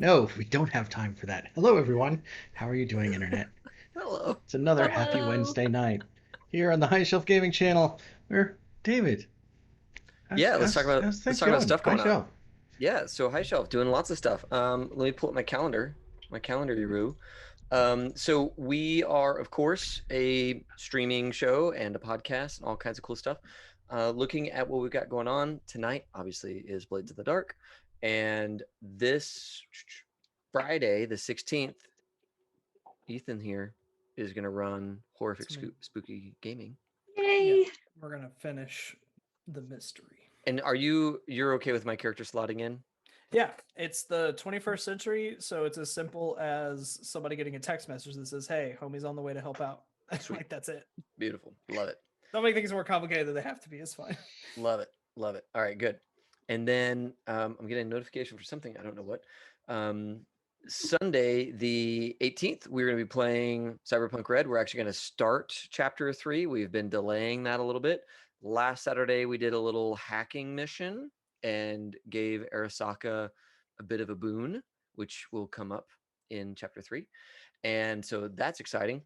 No, we don't have time for that. Hello, everyone. How are you doing, Internet? Hello. It's another happy Hello. Wednesday night here on the High Shelf Gaming Channel. Where David, Yeah, let's talk about how's let's things talk about going? stuff High going on. Shelf. Yeah, so High Shelf doing lots of stuff. Let me pull up my calendar, Yuru. So we are, of course, a streaming show and a podcast and all kinds of cool stuff. Looking at what we've got going on tonight, obviously, is Blades of the Dark, and this Friday, the 16th, Ethan here is going to run horrific, It's me. spooky gaming. Yeah, Yay. we're gonna finish the mystery. And you're okay with my character slotting in? Yeah, it's the 21st century, so it's as simple as somebody getting a text message that says, "Hey, homie's on the way to help out." Sweet. Like that's it. Beautiful. Love it. Don't make things more complicated than they have to be. It's fine. Love it. Love it. All right, good. And then I'm getting a notification for something. I don't know what. Um, Sunday, the 18th, we're going to be playing Cyberpunk Red. We're actually going to start chapter 3. We've been delaying that a little bit. Last Saturday, we did a little hacking mission and gave Arasaka a bit of a boon, which will come up in chapter 3. And so that's exciting.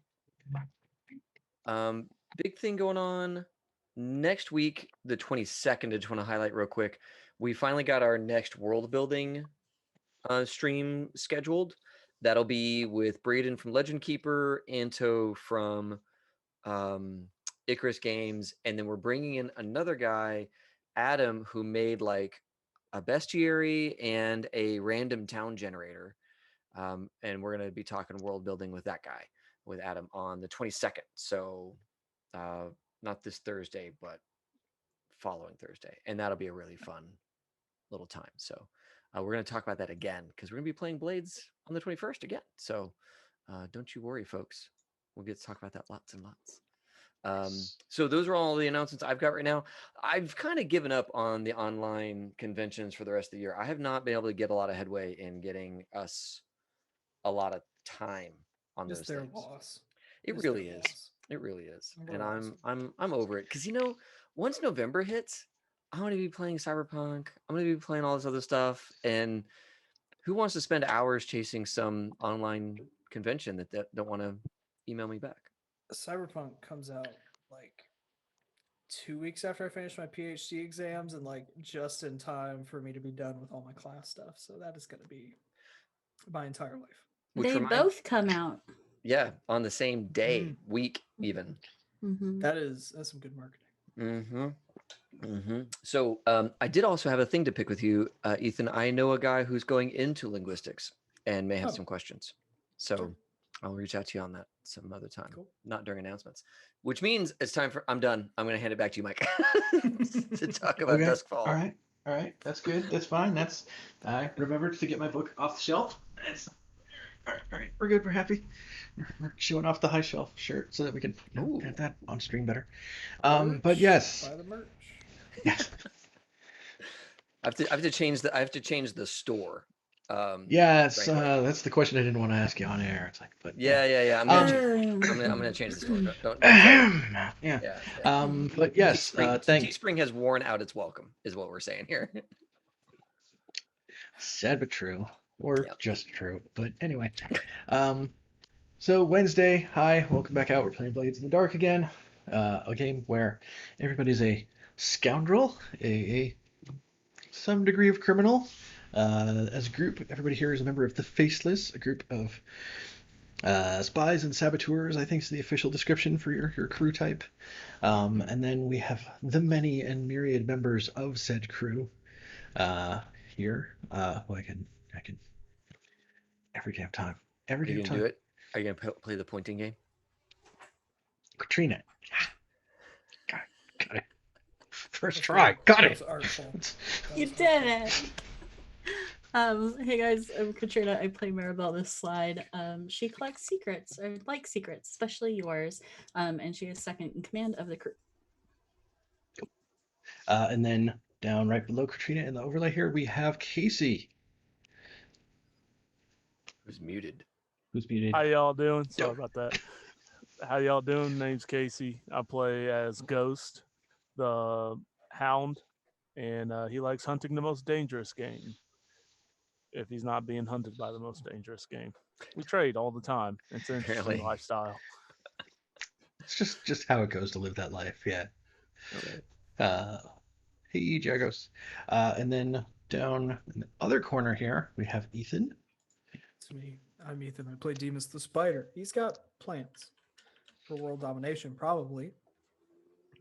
Big thing going on next week, the 22nd. I just want to highlight real quick. We finally got our next world building stream scheduled. That'll be with Braden from Legend Keeper, Anto from Icarus Games, and then we're bringing in another guy, Adam, who made like a bestiary and a random town generator. And we're going to be talking world building with that guy, with Adam, on the 22nd. So uh, not this Thursday, but following Thursday. And that'll be a really fun little time. So we're going to talk about that again because we're going to be playing Blades on the 21st again. So don't you worry, folks. We'll get to talk about that lots and lots. So those are all the announcements I've got right now. I've kind of given up on the online conventions for the rest of the year. I have not been able to get a lot of headway in getting us a lot of time on It's those their things. loss. It It's really their is. loss. It really is. We're And awesome. I'm over it because once November hits, I'm gonna be playing Cyberpunk. I'm gonna be playing all this other stuff, and who wants to spend hours chasing some online convention that don't want to email me back? Cyberpunk comes out like 2 weeks after I finish my PhD exams, and like just in time for me to be done with all my class stuff. So that is going to be my entire life. Which They remind, both come out. yeah, on the same day, Mm. week even. Mm-hmm. That's some good marketing. Mm-hmm. Mm-hmm. So I did also have a thing to pick with you, Ethan. I know a guy who's going into linguistics and may have Oh, some questions. So sure. I'll reach out to you on that some other time, Cool. not during announcements. Which means it's time for. I'm done. I'm going to hand it back to you, Mike, to talk about Okay. All Duskfall. right. All right. That's good. That's fine. I remembered to get my book off the shelf. All right. All right. We're good. We're happy. We're showing off the High Shelf shirt so that we can Ooh, get that on stream better. But Merch. yes. Buy the merch. Yes. I have to change the store. Yes. Frankly, That's the question I didn't want to ask you on air. It's like, but yeah. yeah. I'm gonna Um. change. I'm gonna change the store. Don't sweat it. Yeah. Yeah. But yes. Thank. Teespring has worn out its welcome, is what we're saying here. Sad but true, or Yep. just true. But anyway. Um. So Wednesday, hi, welcome back out. We're playing Blades in the Dark again. A game where everybody's a scoundrel, a some degree of criminal. As a group, everybody here is a member of the Faceless, a group of spies and saboteurs, I think is the official description for your crew type. And then we have the many and myriad members of said crew here. Who I can every damn time. Every Are you damn gonna do time. it? Are you gonna play the pointing game? Katrina. Got it. First That's try. very, Got that it. was artful. That You was did artful. it. Hey guys, I'm Katrina. I play Maribel this slide. She collects secrets, or likes secrets, especially yours. And she is second in command of the crew. And then down right below Katrina in the overlay here, we have Casey, Who's muted? who's muted. How y'all doing? Yo. Sorry about that. How y'all doing? Name's Casey. I play as Ghost, the Hound, and he likes hunting the most dangerous game. if he's not being hunted by the most dangerous game. We trade all the time. It's an interesting Apparently. lifestyle. It's just how it goes to live that life. Yeah. Okay. Hey, Jagos. And then down in the other corner here, we have Ethan. It's me. I'm Ethan. I play Demas the Spider. He's got plans for world domination, probably,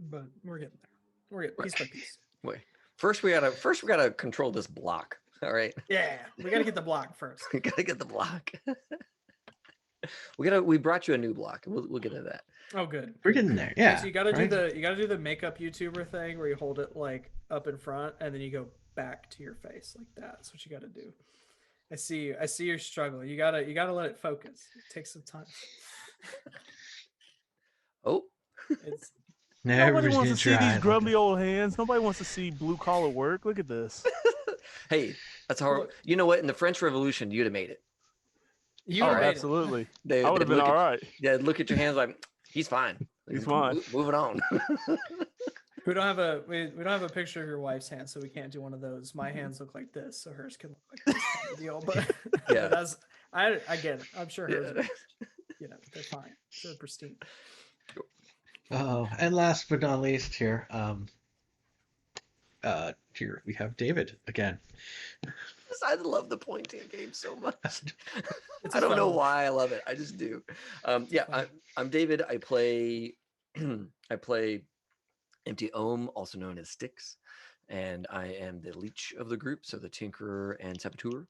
but we're getting there. We're getting piece by piece. Wait. First we gotta control this block. All right. Yeah, we got to get the block first. We gotta get the block. We brought you a new block. We'll get to that. Oh, good. We're getting there. Yeah. So you got to right? do the makeup YouTuber thing where you hold it like up in front and then you go back to your face like that. That's what you got to do. I see you. I see your struggle. You gotta let it focus. It takes some time. Oh, It's Now Nobody everybody's wants gonna to see try. these grumpy old hands. Nobody wants to see blue collar work. Look at this. hey, that's how. Look. You know what? In the French Revolution, you'd have made it. you Oh, made it. absolutely. They, I would have they'd been look all at- right. Yeah, look at your hands like he's fine. He's fine. Moving on. We don't have a picture of your wife's hands, so we can't do one of those. My hands look like this, so hers can look like this kind of deal. But Yeah. but I get it. I'm sure hers, Yeah. they're fine. They're pristine. Oh, and last but not least here, here we have David again. I love the pointing game so much. It's I a don't fun know one. why I love it. I just do. Yeah, fun. I'm David. I play I play Empty Ohm, also known as Styx, and I am the leech of the group, so the Tinkerer and Saboteur.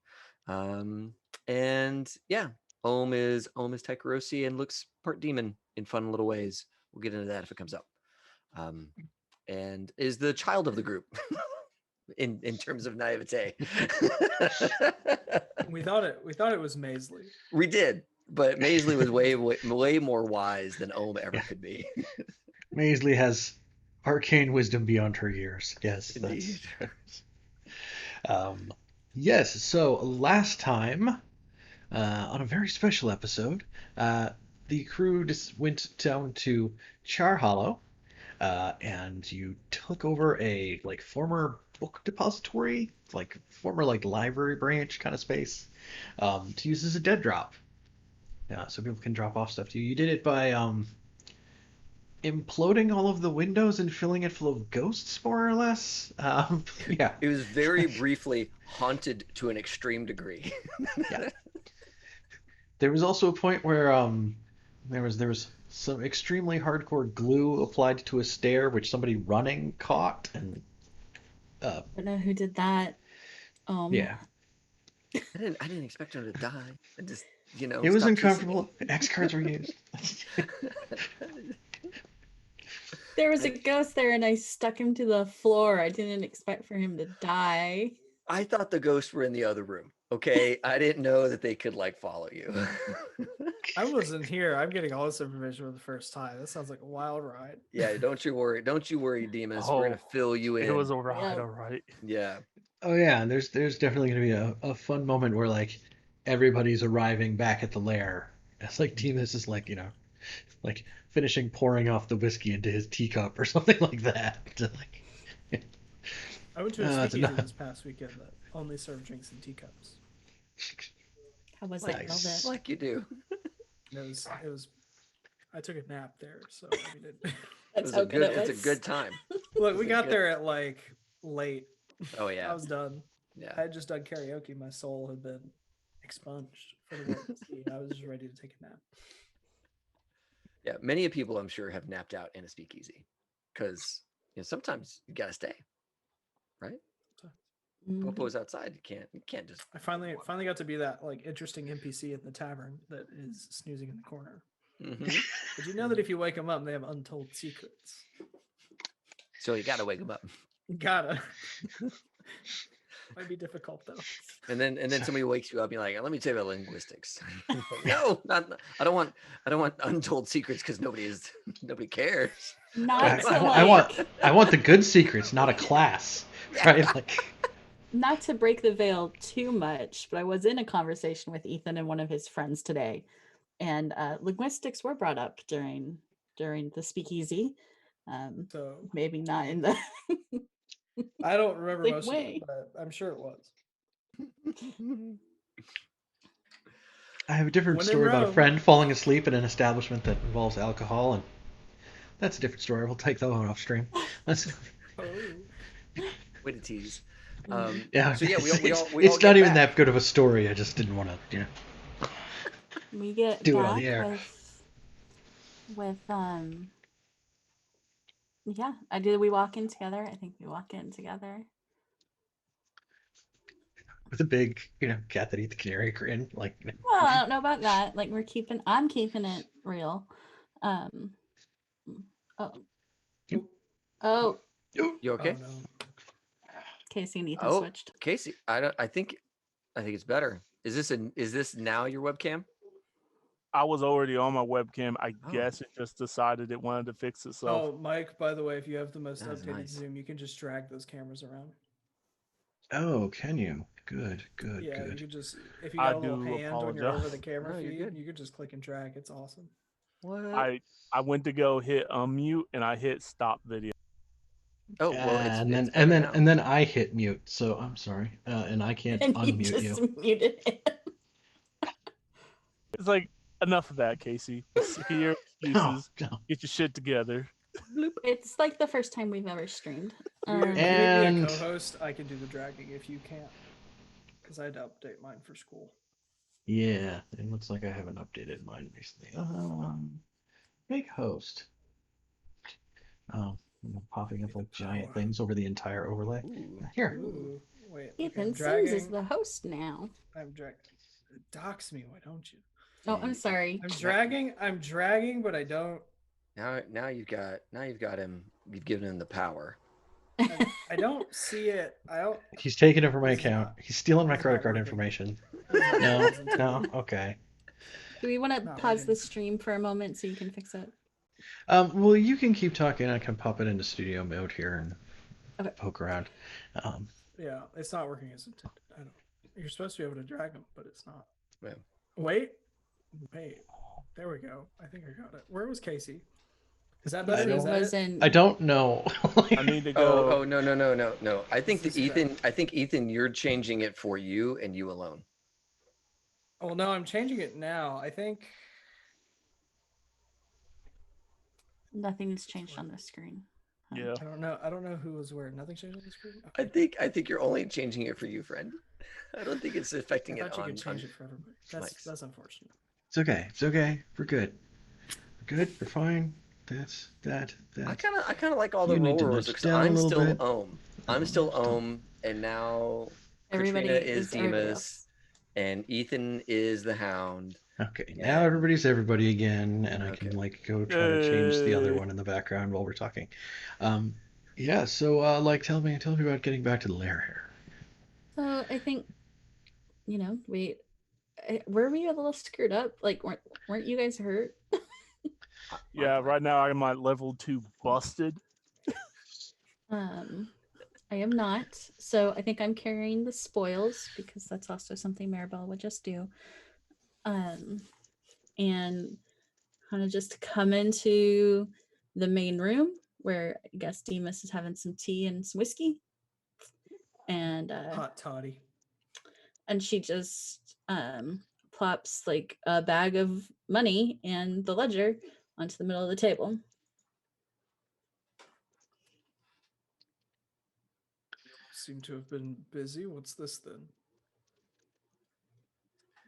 And yeah, Ohm is Tycherosi and looks part demon in fun little ways. We'll get into that if it comes up. And is the child of the group in terms of naivete. We thought it was Maisley. We did, but Maisley was way more wise than Ohm ever could be. Maisley has arcane wisdom beyond her years. Yes, Indeed. yes. So last time, on a very special episode, the crew just went down to Char Hollow, and you took over a former book depository, former library branch kind of space, to use as a dead drop. So people can drop off stuff to you. You did it by imploding all of the windows and filling it full of ghosts, more or less. Yeah. It was very briefly haunted to an extreme degree. Yeah. There was also a point where there was some extremely hardcore glue applied to a stair, which somebody running caught, and I don't know who did that. yeah, I didn't expect him to die. I just, it was stopped uncomfortable. X cards were used. listening. There was a ghost there and I stuck him to the floor. I didn't expect for him to die. I thought the ghosts were in the other room. Okay, I didn't know that they could follow you. I wasn't here. I'm getting all this information for the first time. That sounds like a wild ride. Yeah, don't you worry, Demas. We're gonna Oh, fill you in. It was all right. Yeah. All right. Yeah. Oh yeah, and there's definitely gonna be a fun moment where everybody's arriving back at the lair. It's Demas is finishing pouring off the whiskey into his teacup or something like that. I went to a it's speakeasy not- this past weekend that only served drinks in teacups. How was Nice. it, Velvet? Like you do. It was. I took a nap there, so I mean, That's how good it was. It's a good time. look, we It's a got good- there at late. Oh yeah. I was done. I Yeah. had just done karaoke. My soul had been expunged for the world to see. I was just ready to take a nap. Yeah. Many people I'm sure have napped out in a speakeasy. Because sometimes you gotta stay. Right? Mhm. Popo's outside. You can't just I finally got to be that interesting NPC in the tavern that is snoozing in the corner. Mhm. Did you know that if you wake them up, they have untold secrets? So you gotta wake them up. You gotta. Might be difficult though. And then somebody wakes you up, you're like, let me tell you about linguistics. No, I don't want untold secrets because nobody cares. Not to I want the good secrets, not a class. Right? not to break the veil too much, but I was in a conversation with Ethan and one of his friends today, and linguistics were brought up during the speakeasy. So Maybe not in the I don't remember Same most way. of it, but I'm sure it was. I have a different When in story about a Rome. friend falling asleep in an establishment that involves alcohol, and that's a different story. We'll take that one off stream. That's Oh. Way to tease. yeah. So yeah, we all It's get not even back. that good of a story. I just didn't want to, We get do it back on the air. with yeah. We walk in together? I think we walk in together. With a big, cat that eat the canary grin, like. Well, I don't know about that. Like I'm keeping it real. Oh. Oh, You Oh okay? no. Casey and Ethan Oh, switched. Casey, I think it's better. Is this now your webcam? I was already on my webcam. I Oh. guess it just decided it wanted to fix itself. Oh, Mike, by the way, if you have the most That is updated nice. Zoom, you can just drag those cameras around. Oh, can you? Good. Yeah, you Good. could just, if you I got a little do hand when you're over the apologize. camera No, you're feed, good. you could just click and drag. It's awesome. What? I went to go hit unmute and I hit stop video. Oh well, it's and then better now. and then I hit mute. So I'm sorry, and I can't And you unmute just you. muted him. It's like enough of that, Casey. Hear your No, excuses. no. Get your shit together. It's like the first time we've ever streamed. If you need me And- a co-host, I can do the dragging if you can't. Because I had to update mine for school. Yeah, it looks like I haven't updated mine recently. Make host. Oh, popping up like giant power. things over the entire overlay. Ooh. Here. Ooh, wait. Okay, Ethan I'm Sims dragging. is the host now. I'm dragging. Dox me, why don't you? Oh, I'm sorry. I'm dragging, but I don't. Now you've got him. You've given him the power. I don't see it. I don't. He's taking it from my This is account. not- He's stealing my this is credit not card working. information. This is not No, working. no, okay. Do we want to Not pause working. the stream for a moment so you can fix it? Well, you can keep talking. I can pop it into studio mode here and Okay. poke around. Yeah, it's not working as intended. I don't. You're supposed to be able to drag them, but it's not. Yeah. Wait. There we go. I think I got it. Where was Casey? Is that I better? don't- Is that was it? in. I don't know. I need to go. Oh no. I think This that is Ethan. I think Ethan, you're changing it for you and you alone. Oh no, I'm changing it now. I think. Nothing's changed on the screen. Huh. Yeah. I don't know who was where. Nothing changed on the screen. Okay. I think you're only changing it for you, friend. I don't think it's affecting I it thought you on. could change it for everybody. Mike's. That's unfortunate. It's okay. It's okay. We're good. We're good. We're fine. That's that. I kind of like all the You need to rollers nudge because down a I'm little still bit. Ohm. I'm Oh, still nudge down. Ohm, and now Everybody Katrina is is everybody Demas, else. and Ethan is the Hound. Okay, Yeah. now everybody's everybody again, and I Okay. can go try to change the other Yay. one in the background while we're talking. Yeah. So tell me about getting back to the lair here. So I think, were we a little screwed up? Like, weren't you guys hurt? Yeah, right now I'm at level 2 busted. I am not. So I think I'm carrying the spoils because that's also something Maribel would just do. And kind of just come into the main room where I guess Demas is having some tea and some whiskey. And Hot toddy. and she just plops like a bag of money and the ledger onto the middle of the table. Seem to have been busy. What's this then?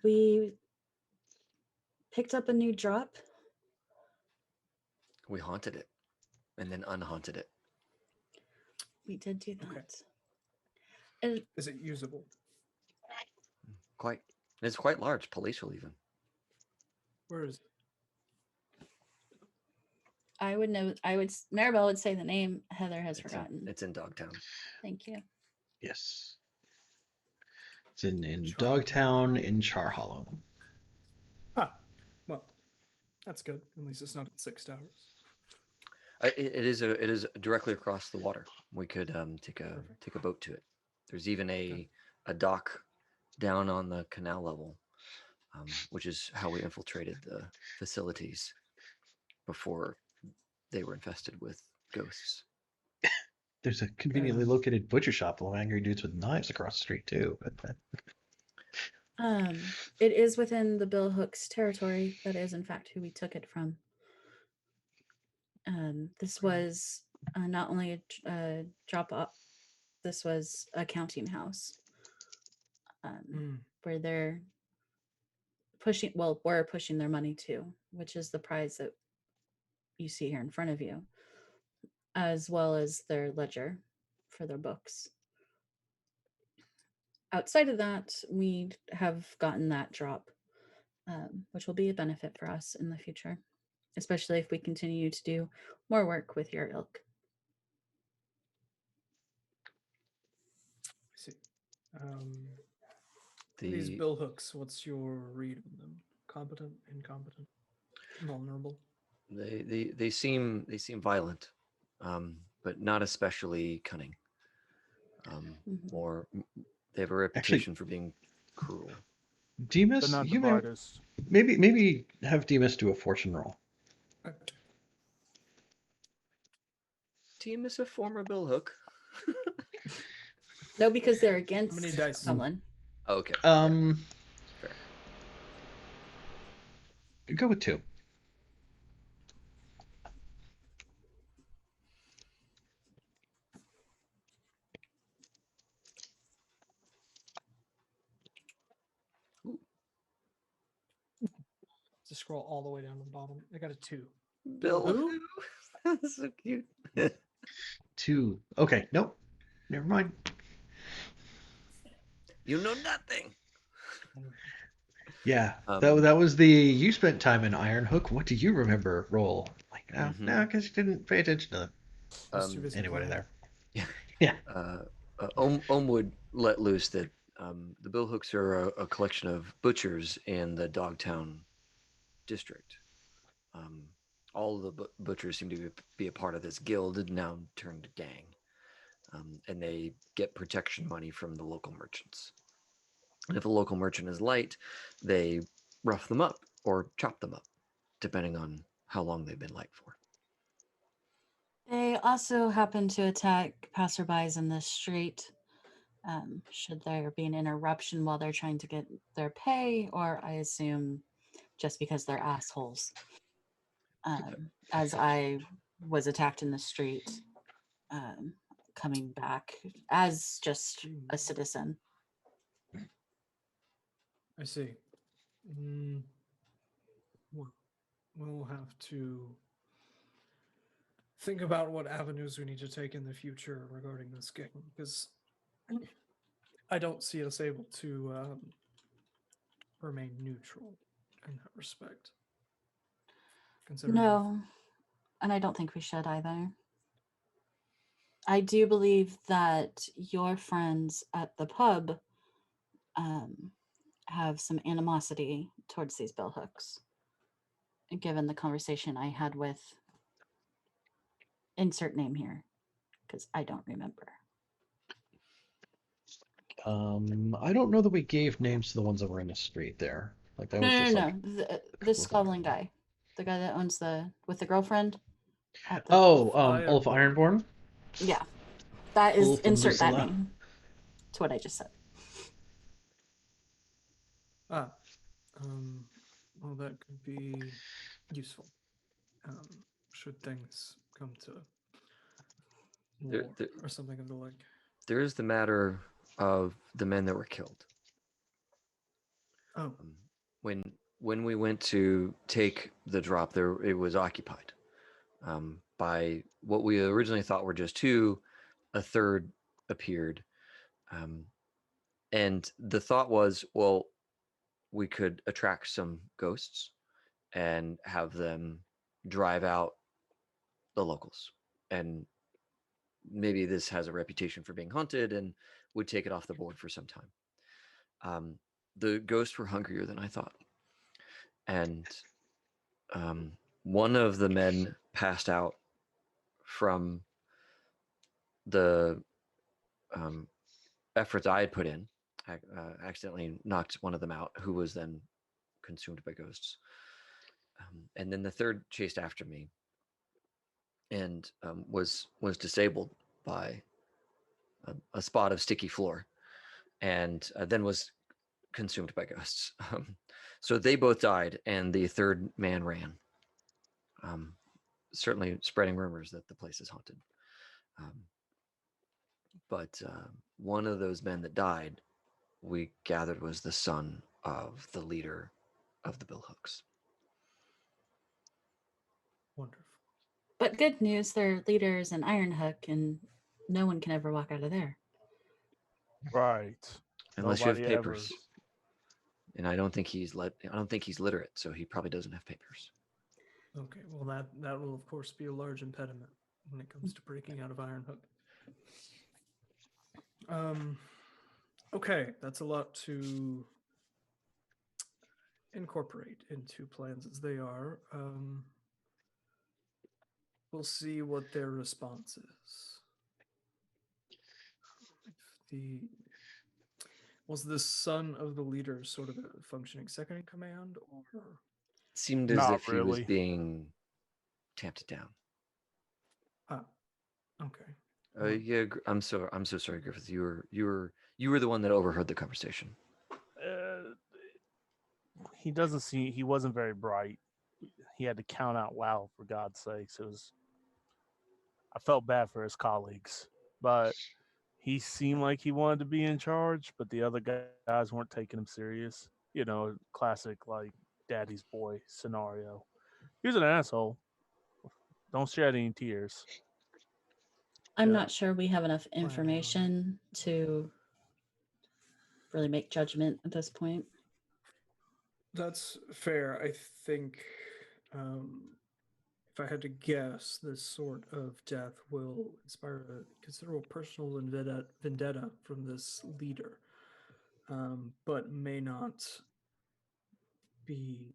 We picked up a new drop. We haunted it, and then unhaunted it. We did do that. Okay. And Is it usable? Quite. It's quite large, palatial even. Where is it? I would know. Maribel would say the name. Heather has forgotten. It's in Dogtown. Thank you. Yes. It's in Char- Dogtown in Char Hollow. Ah, well, that's good. At least it's not at 6 towers. It is directly across the water. We could take a boat to it. There's even a dock down on the canal level, which is how we infiltrated the facilities before they were infested with ghosts. There's a conveniently located butcher shop full of angry dudes with knives across the street too. But It is within the Bill Hooks territory. That is, in fact, who we took it from. This was not only a drop off. This was a counting house where they're pushing. Well, we're pushing their money to, which is the prize that you see here in front of you, as well as their ledger for their books. Outside of that, we have gotten that drop, which will be a benefit for us in the future, especially if we continue to do more work with your ilk. I see. These bill hooks, what's your read on them? Competent, incompetent, vulnerable? They seem violent, but not especially cunning. More, they have a reputation for being cruel. But Demas, not the you may brightest. maybe have Demas do a fortune roll. Team is a former Bill Hook. No, because they're against How many dice? someone. Okay. Fair. Go with 2. Just scroll all the way down to the bottom. I got a 2. Bill. Who? That's so cute. 2. Okay, nope. Never mind. You know nothing. Yeah, that was the you spent time in Iron Hook. What do you remember? Roll like no, because you didn't pay attention to them. Anybody there? Yeah. Ohm would let loose that the Bill Hooks are a collection of butchers in the Dogtown district. All of the butchers seem to be a part of this guild, now turned gang, and they get protection money from the local merchants. And if a local merchant is light, they rough them up or chop them up, depending on how long they've been light for. They also happen to attack passerbys in the street. Should there be an interruption while they're trying to get their pay, or I assume just because they're assholes. As I was attacked in the street, coming back as just a citizen. I see. We'll have to think about what avenues we need to take in the future regarding this game, because I don't see us able to remain neutral in that respect. No, and I don't think we should either. I do believe that your friends at the pub have some animosity towards these bill hooks, given the conversation I had with insert name here, because I don't remember. I don't know that we gave names to the ones that were in the street there. Like that was just No. like The squabbling guy, the guy that owns with the girlfriend. Olaf Ironborn. Yeah, that is Ulf and insert that Lucilla. name. It's what I just said. Well, that could be useful. Should things come to war or something of the like. There is the matter of the men that were killed. Oh. When we went to take the drop, it was occupied by what we originally thought were just 2. A third appeared, and the thought was, well, we could attract some ghosts and have them drive out the locals, and maybe this has a reputation for being haunted and would take it off the board for some time. The ghosts were hungrier than I thought, and one of the men passed out from the efforts I had put in. I accidentally knocked one of them out, who was then consumed by ghosts. And then the third chased after me and was disabled by a spot of sticky floor, and then was consumed by ghosts. So they both died, and the third man ran. Certainly spreading rumors that the place is haunted. But one of those men that died, we gathered, was the son of the leader of the Billhooks. Wonderful. But good news, their leader is an Iron Hook, and no one can ever walk out of there. Right. Unless you have Nobody ever. papers. And I don't think he's literate, so he probably doesn't have papers. Okay, well that will of course be a large impediment when it comes to breaking out of Iron Hook. Okay, that's a lot to incorporate into plans as they are. We'll see what their response is. Was the son of the leader sort of a functioning second in command, or It seemed as Not if he was really. being tamped down. okay? Yeah, I'm so sorry, Griffith. You were the one that overheard the conversation. He wasn't very bright. He had to count out loud, for God's sakes. I felt bad for his colleagues, but he seemed like he wanted to be in charge, but the other guys weren't taking him serious. Classic like daddy's boy scenario. He was an asshole. Don't shed any tears. I'm Yeah. not sure we have enough Planning on it. information to really make judgment at this point. That's fair. I think if I had to guess, this sort of death will inspire a considerable personal vendetta from this leader, but may not be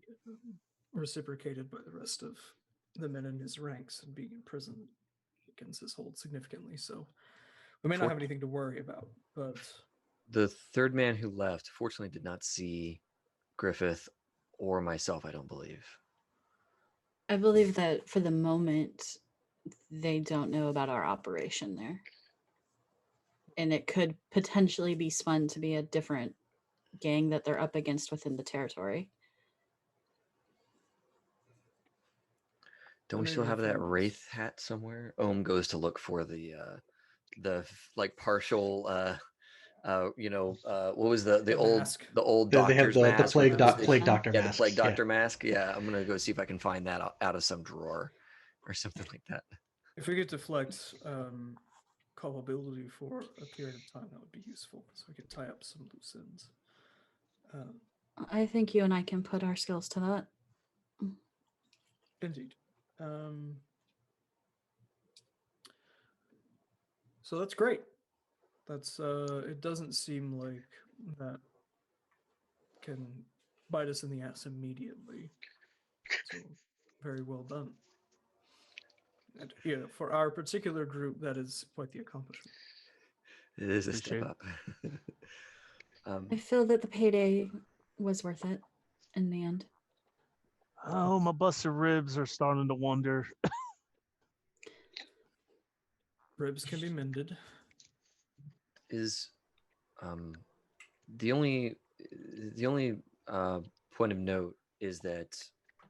reciprocated by the rest of the men in his ranks, and being in prison weakens his hold significantly. So we may not have anything to worry about, but The third man who left, fortunately, did not see Griffith or myself, I don't believe. I believe that for the moment, they don't know about our operation there. And it could potentially be spun to be a different gang that they're up against within the territory. Don't we Maybe still we'll have that find this. wraith hat somewhere? Ohm goes to look for the like partial what was the The old mask. the They have doctor's the mask? plague with the- plague doctor yeah, mask. the plague doctor mask. Yeah, I'm gonna go see if I can find that out of some drawer or something like that. If we could deflect culpability for a period of time, that would be useful, so we could tie up some loose ends. I think you and I can put our skills to that. Indeed. So that's great. That's it doesn't seem like that can bite us in the ass immediately. So very well done. And for our particular group, that is quite the accomplishment. It is a step Appreciate up. I feel that the payday was worth it in the end. Oh, my busted ribs are starting to wonder. Ribs can be mended. Is the only point of note is that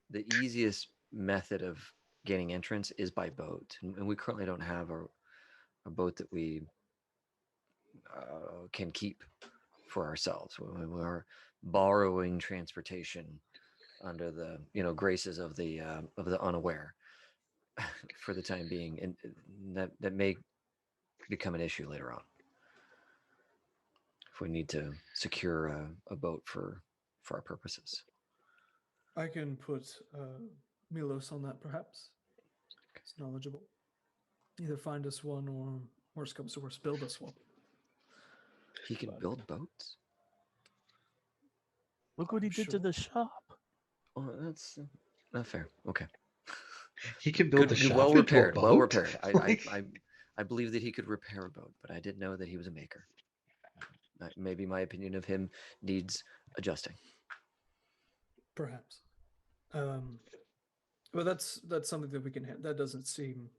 the easiest method of gaining entrance is by boat, and we currently don't have a boat that we can keep for ourselves. We are borrowing transportation under the graces of the unaware for the time being, and that may become an issue later on if we need to secure a boat for our purposes. I can put Milos on that, perhaps. He's knowledgeable. Either find us one, or worst comes to worst, build us one. He can build boats? Look what he did to Sure. the shop. Oh, that's not fair. Okay. He can build Good, a shop well into a repaired. Well boat? repaired. I believe that he could repair a boat, but I didn't know that he was a maker. Maybe my opinion of him needs adjusting. Perhaps. But that's something that we can. That doesn't seem.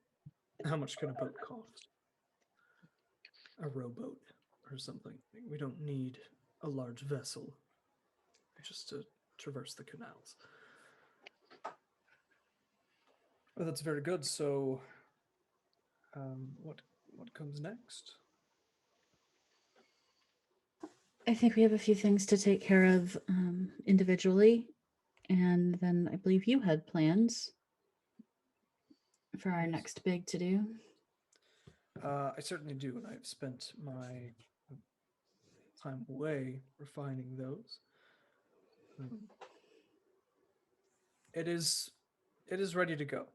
How much can a boat cost? a rowboat or something. We don't need a large vessel just to traverse the canals. Well, that's very good. So, what comes next? I think we have a few things to take care of individually, and then I believe you had plans for our Yes. next big to do. I certainly do, and I've spent my time away refining those. It is ready to go,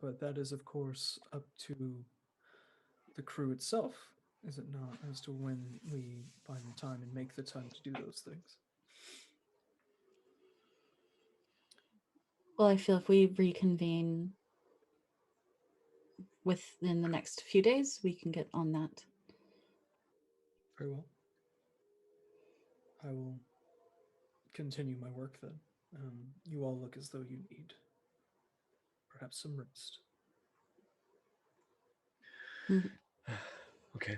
but that is of course up to the crew itself, is it not, as to when we find the time and make the time to do those things. Well, I feel if we reconvene within the next few days, we can get on that. Very well. I will continue my work then. You all look as though you need perhaps some rest. Okay.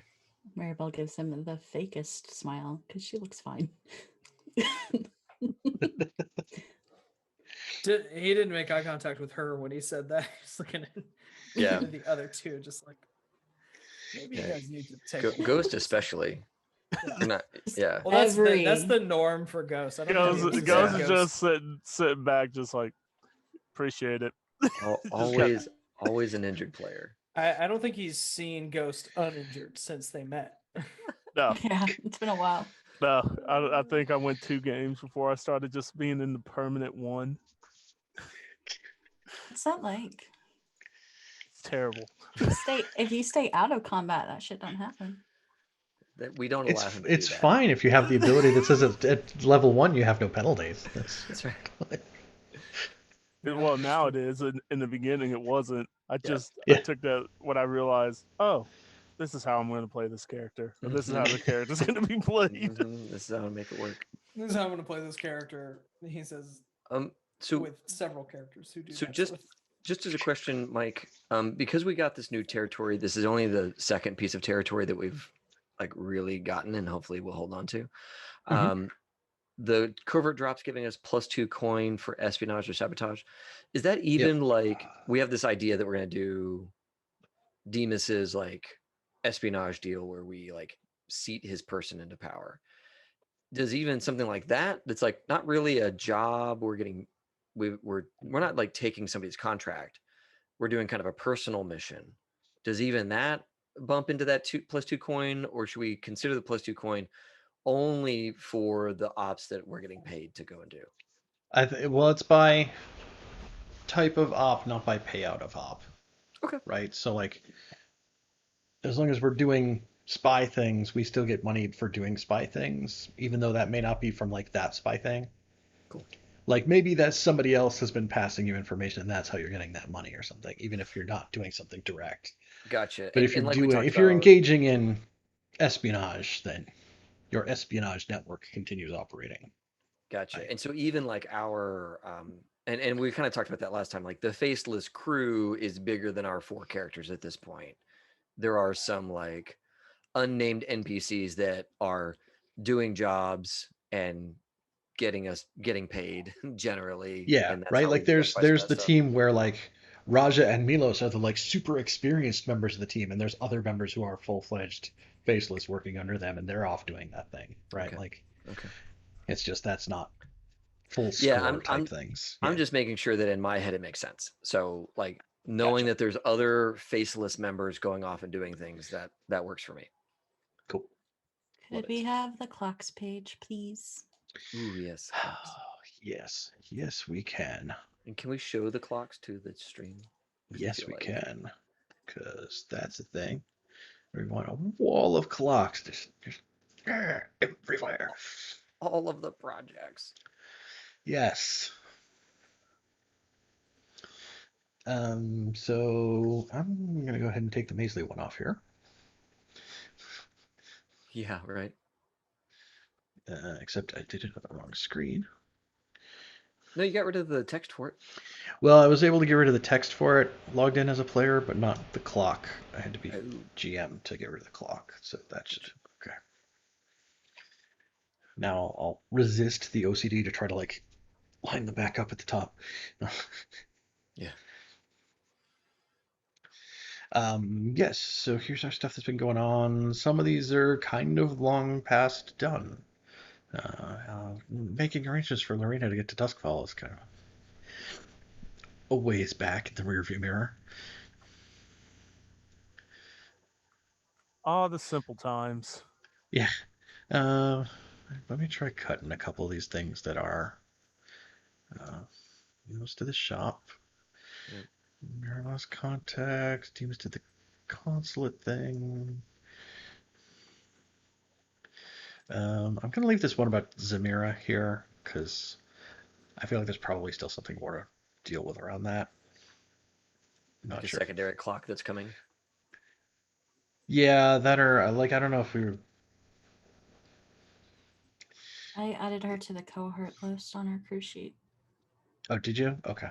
Maribel gives him the fakest smile because she looks fine. He didn't make eye contact with her when he said that. He's looking at Yeah. the other two, just like, maybe you Yeah. guys need to take a Ghost break." especially. Yeah. We're not. Yeah. Well, that's Every- the norm for Ghost. I don't think he Ghost said is just sitting back, just like, appreciate it. Always an injured player. I don't think he's seen Ghost uninjured since they met. No, Yeah, it's been a while. no. I think I went 2 games before I started just being in the permanent one. What's that like? It's terrible. If you stay out of combat, that shit don't happen. That we don't allow him to It's do that. fine if you have the ability that says at level 1 you have no penalties. That's right. Well, now it is. In the beginning, it wasn't. I Yeah. took that when I realized, oh, this is how I'm going to play this character. Or this is how the character's going to be played. This is how to make it work. This is how I'm going to play this character. He says, So with several characters who do. So that just sort of- just as a question, Mike, because we got this new territory, this is only the second piece of territory that we've like really gotten, and hopefully we'll hold on to. The covert drops giving us +2 coin for espionage or sabotage. Is that even like we have this idea that we're going to do Demas's like espionage deal where we like seat his person into power? Does even something like that's like not really a job we're getting, we're not like taking somebody's contract, we're doing kind of a personal mission, does even that bump into that +2 coin, or should we consider the +2 coin only for the ops that we're getting paid to go and do? Well, it's by type of op, not by payout of op. Okay. Right? So, like, as long as we're doing spy things, we still get money for doing spy things, even though that may not be from, like, that spy thing. Cool. Like, maybe that somebody else has been passing you information, and that's how you're getting that money or something, even if you're not doing something direct. Gotcha. But if you're engaging in espionage, then your espionage network continues operating. Gotcha. Right. And so even like our and we kind of talked about that last time, like the faceless crew is bigger than our 4 characters at this point. There are some like unnamed NPCs that are doing jobs and getting paid generally. Yeah, And that's right? how Like we there's vice the versa. team where like Raja and Milos are the like super experienced members of the team, and there's other members who are full-fledged faceless working under them, and they're off doing that thing, right? Okay. Like Okay. it's just that's not full Yeah, score type things. I'm Yeah. just making sure that in my head it makes sense. So like knowing that there's other faceless members going off and doing things, that works for me. Cool. Could we have the clocks page, please? Ooh, yes. Yes. Yes, we can. And can we show the clocks to the stream? Yes, we like- can. Because that's the thing. We want a wall of clocks just everywhere. All of the projects. Yes. So I'm gonna go ahead and take the Maisley one off here. Yeah, right. Except I did it on the wrong screen. No, you got rid of the text for it. Well, I was able to get rid of the text for it, logged in as a player, but not the clock. I had to be Oh. GM to get rid of the clock, so that should okay. Now I'll resist the OCD to try to like line them back up at the top. Yeah. Yes, so here's our stuff that's been going on. Some of these are kind of long past done. Making arrangements for Lorena to get to Duskfall is kind of a ways back in the rearview mirror. All the simple times. Yeah. Uh, Let me try cutting a couple of these things that are emails to the shop. Yep. Mirror lost contact. Demons did the consulate thing. I'm going to leave this one about Zamira here because I feel like there's probably still something more to deal with around that. Like Not a sure. secondary clock that's coming. Yeah, that or like I don't know if we were. I added her to the cohort list on our crew sheet Oh, did you? Okay.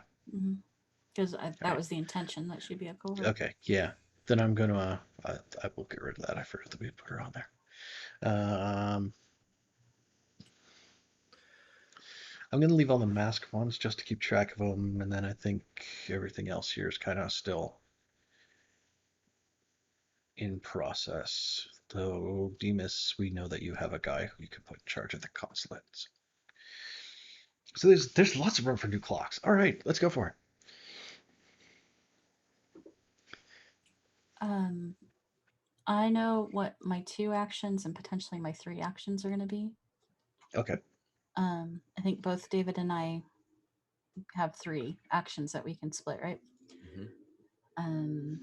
because that right. was the intention that she'd be a cohort. Okay. Yeah. Then I'm gonna. I will get rid of that. I forgot that we had put her on there. I'm gonna leave all the mask ones just to keep track of them, and then I think everything else here is kind of still in process. Though Demas, we know that you have a guy who you can put in charge of the consulates. So there's lots of room for new clocks. All right, let's go for it. I know what my 2 actions and potentially my 3 actions are going to be. Okay. I think both David and I have 3 actions that we can split, right? Mm-hmm.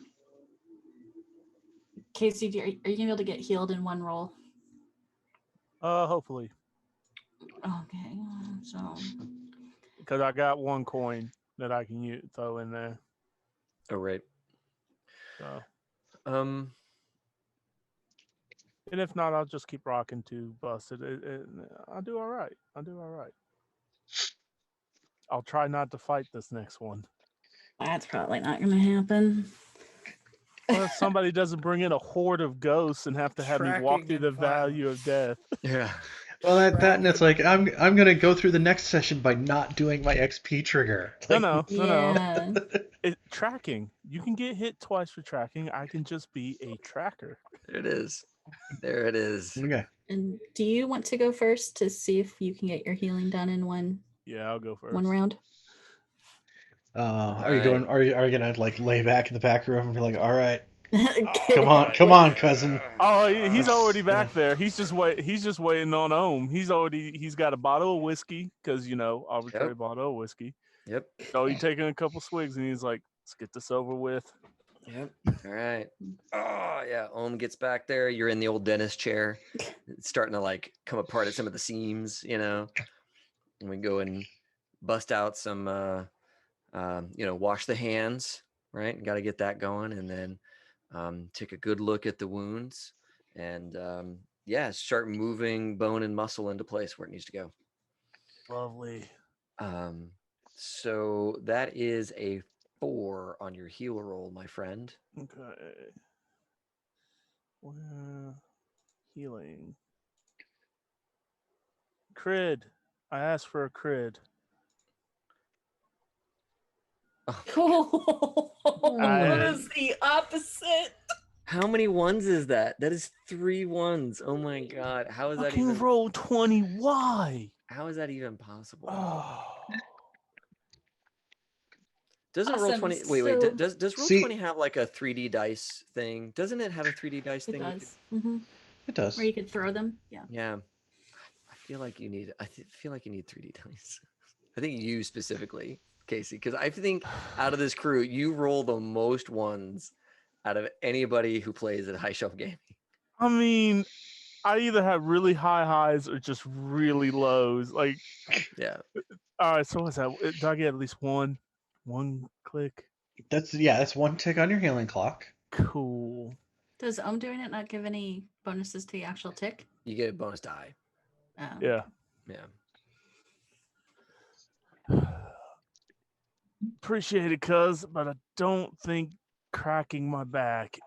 Casey, are you gonna be able to get healed in one roll? Hopefully, Okay, so because I got 1 coin that I can throw in there. Oh, right. So, Um, and if not, I'll just keep rocking to busted. I'll do all right. I'll do all right. I'll try not to fight this next one. that's probably not gonna happen. Well, if somebody doesn't bring in a horde of ghosts and have to have me walk Tracking through the and value of death. yeah. Well, that and it's like I'm gonna go through the next session by not doing my XP trigger. Like, No. Yeah. Tracking. You can get hit twice for tracking. I can just be a tracker. There it is. There it is. Okay. And do you want to go first to see if you can get your healing done in one Yeah, I'll go first. round? Are you going? Are you gonna like lay back in the back room and be like, all right, Oh, come on, cousin. Oh, he's already Yeah. back there. He's just waiting on Ohm. He's got a bottle of whiskey because arbitrary bottle of whiskey. Yep. So he's taking a couple swigs and he's like, let's get this over with. Yep. All right. Oh yeah. Ohm gets back there. You're in the old dentist chair. It's starting to like come apart at some of the seams, And we go and bust out some wash the hands, right? Got to get that going, and then take a good look at the wounds, and start moving bone and muscle into place where it needs to go. Lovely. So that is a 4 on your heal roll, my friend. Okay. Healing. Crid. I asked for a crid. What is the opposite? How many ones is that? That is 3 ones. Oh my god. How is I that can even roll 20. Why? How is that even possible? Oh. Doesn't roll 20 Awesome. wait, So- does roll See- 20 have like a 3D dice thing? Doesn't it have a 3D dice It thing? does. Mm-hmm. It does. Where you could throw them. Yeah. Yeah. I feel like you need 3D dice. I think you specifically, Casey, because I think out of this crew, you roll the most ones out of anybody who plays at High Shelf Gaming. I mean, I either have really high highs or just really lows. Like, Yeah. all right, so what's that? Do I get at least one click? That's 1 tick on your healing clock. Cool. Does doing it not give any bonuses to the actual tick? You get a bonus die. Oh. Yeah. Yeah. appreciate it, cuz, but I don't think cracking my back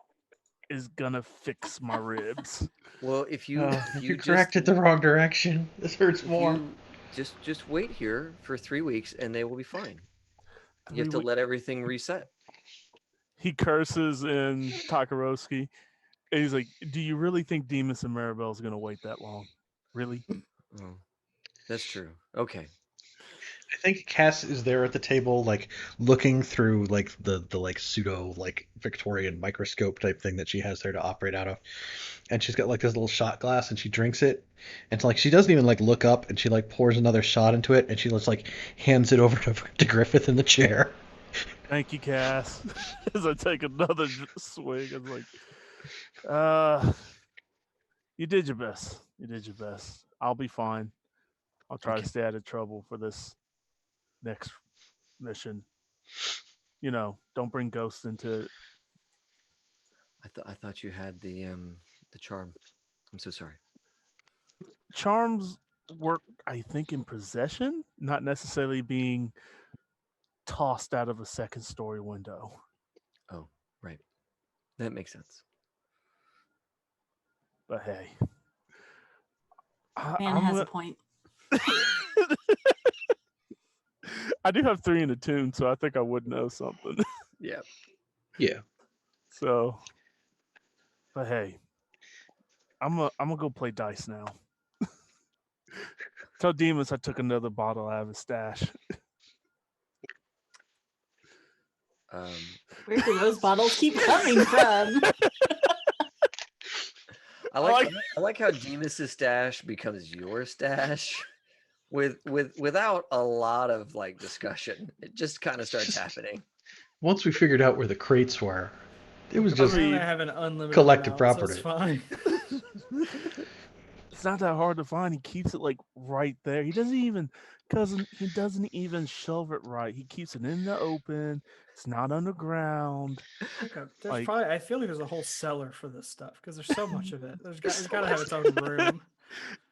is gonna fix my ribs. Well, if you Oh, if if you you just cracked it the wrong direction, this hurts if more. you just wait here for 3 weeks and they will be fine. You have 3 to weeks. let everything reset. He curses in Takaroski. And he's like, "Do you really think Demas and Maribel's gonna wait that long? Really?" Oh, that's true. Okay. I think Cass is there at the table, like looking through like the like pseudo like Victorian microscope type thing that she has there to operate out of, and she's got like this little shot glass, and she drinks it, and like she doesn't even like look up, and she like pours another shot into it, and she just like hands it over to Griffith in the chair. Thank you, Cass. As I take another swig, I was like, you did your best. You did your best. I'll be fine. I'll try Okay. to stay out of trouble for this next mission. You know, don't bring ghosts into it. I thought you had the charm. I'm so sorry. Charms work, I think, in possession, not necessarily being tossed out of a second story window. Oh, right. That makes sense. But hey, Man I'm has a gonna, point. I do have 3 in the tune, so I think I would know something. Yeah. Yeah. So, but hey, I'm gonna go play dice now. Tell Demas I took another bottle out of his stash. Where do those bottles keep coming from? I like how Demas's stash becomes your stash without a lot of like discussion. It just kind of starts happening. Once we figured out where the crates were, it was just Apparently I have an unlimited collective amount, so it's property. fine. It's not that hard to find. He keeps it like right there. He doesn't even shelve it right. He keeps it in the open. It's not underground. Okay, there's Like- probably I feel like there's a whole cellar for this stuff because there's so much of it. There's It's so got to have much. its own room.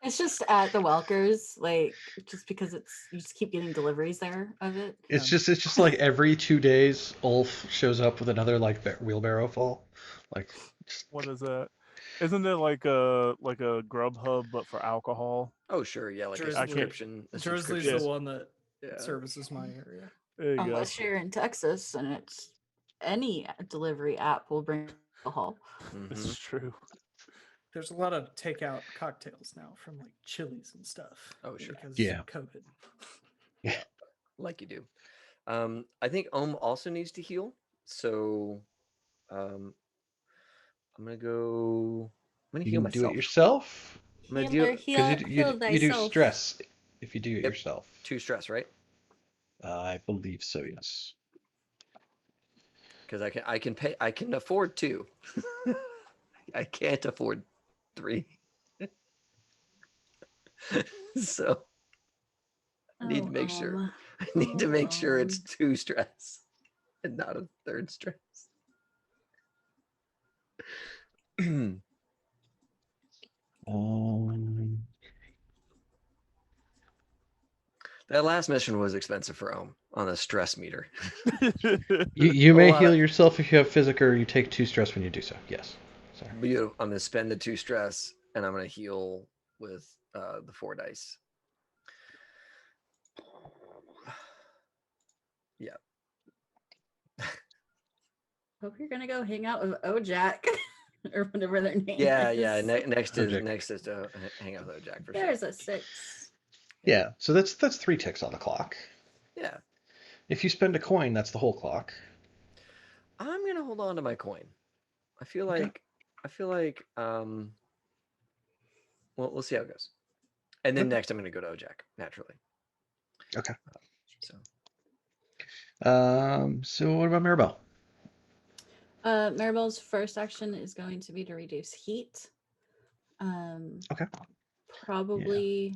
It's just at the Welkers, like just because you just keep getting deliveries there of it. It's Yeah. just like every 2 days, Ulf shows up with another like wheelbarrow full. Like, just, What is that? Isn't it like a Grubhub but for alcohol? Oh sure, yeah, like a Drizzly. subscription. A Drizzly's subscription. the one that Yeah. services my area. There you go. Unless you're in Texas and it's any delivery app will bring alcohol. This Mhm. is true. There's a lot of takeout cocktails now from like Chili's and stuff. Oh, sure. Because Yeah. COVID. Like you do. I think also needs to heal. So I'm gonna heal you can do myself. it yourself I'm gonna Healer, do heal, because heal you do thyself. stress if you do it Yep. yourself. 2 stress, right? I believe so. Yes. Because I can afford 2. I can't afford 3. So I need to make sure. I need to make sure it's 2 stress and not a 3rd stress. That last mission was expensive for Ohm on the stress meter. You A may lot heal of- yourself if you have physic, or you take 2 stress when you do so. Yes. Sorry. Beautiful. I'm gonna spend the 2 stress and I'm gonna heal with the 4 dice. Yeah. Hope you're gonna go hang out with Ojack or whatever their name Yeah, is. yeah. Next is Object. to hang out with Jack for There's sure. a 6. Yeah. So that's 3 ticks on the clock. Yeah. If you spend a coin, that's the whole clock. I'm gonna hold on to my coin. I feel Okay. like well, we'll see how it goes. And then Okay. next I'm gonna go to Ojack, naturally. Okay. So So what about Maribel? Maribel's first action is going to be to reduce heat. Okay. Probably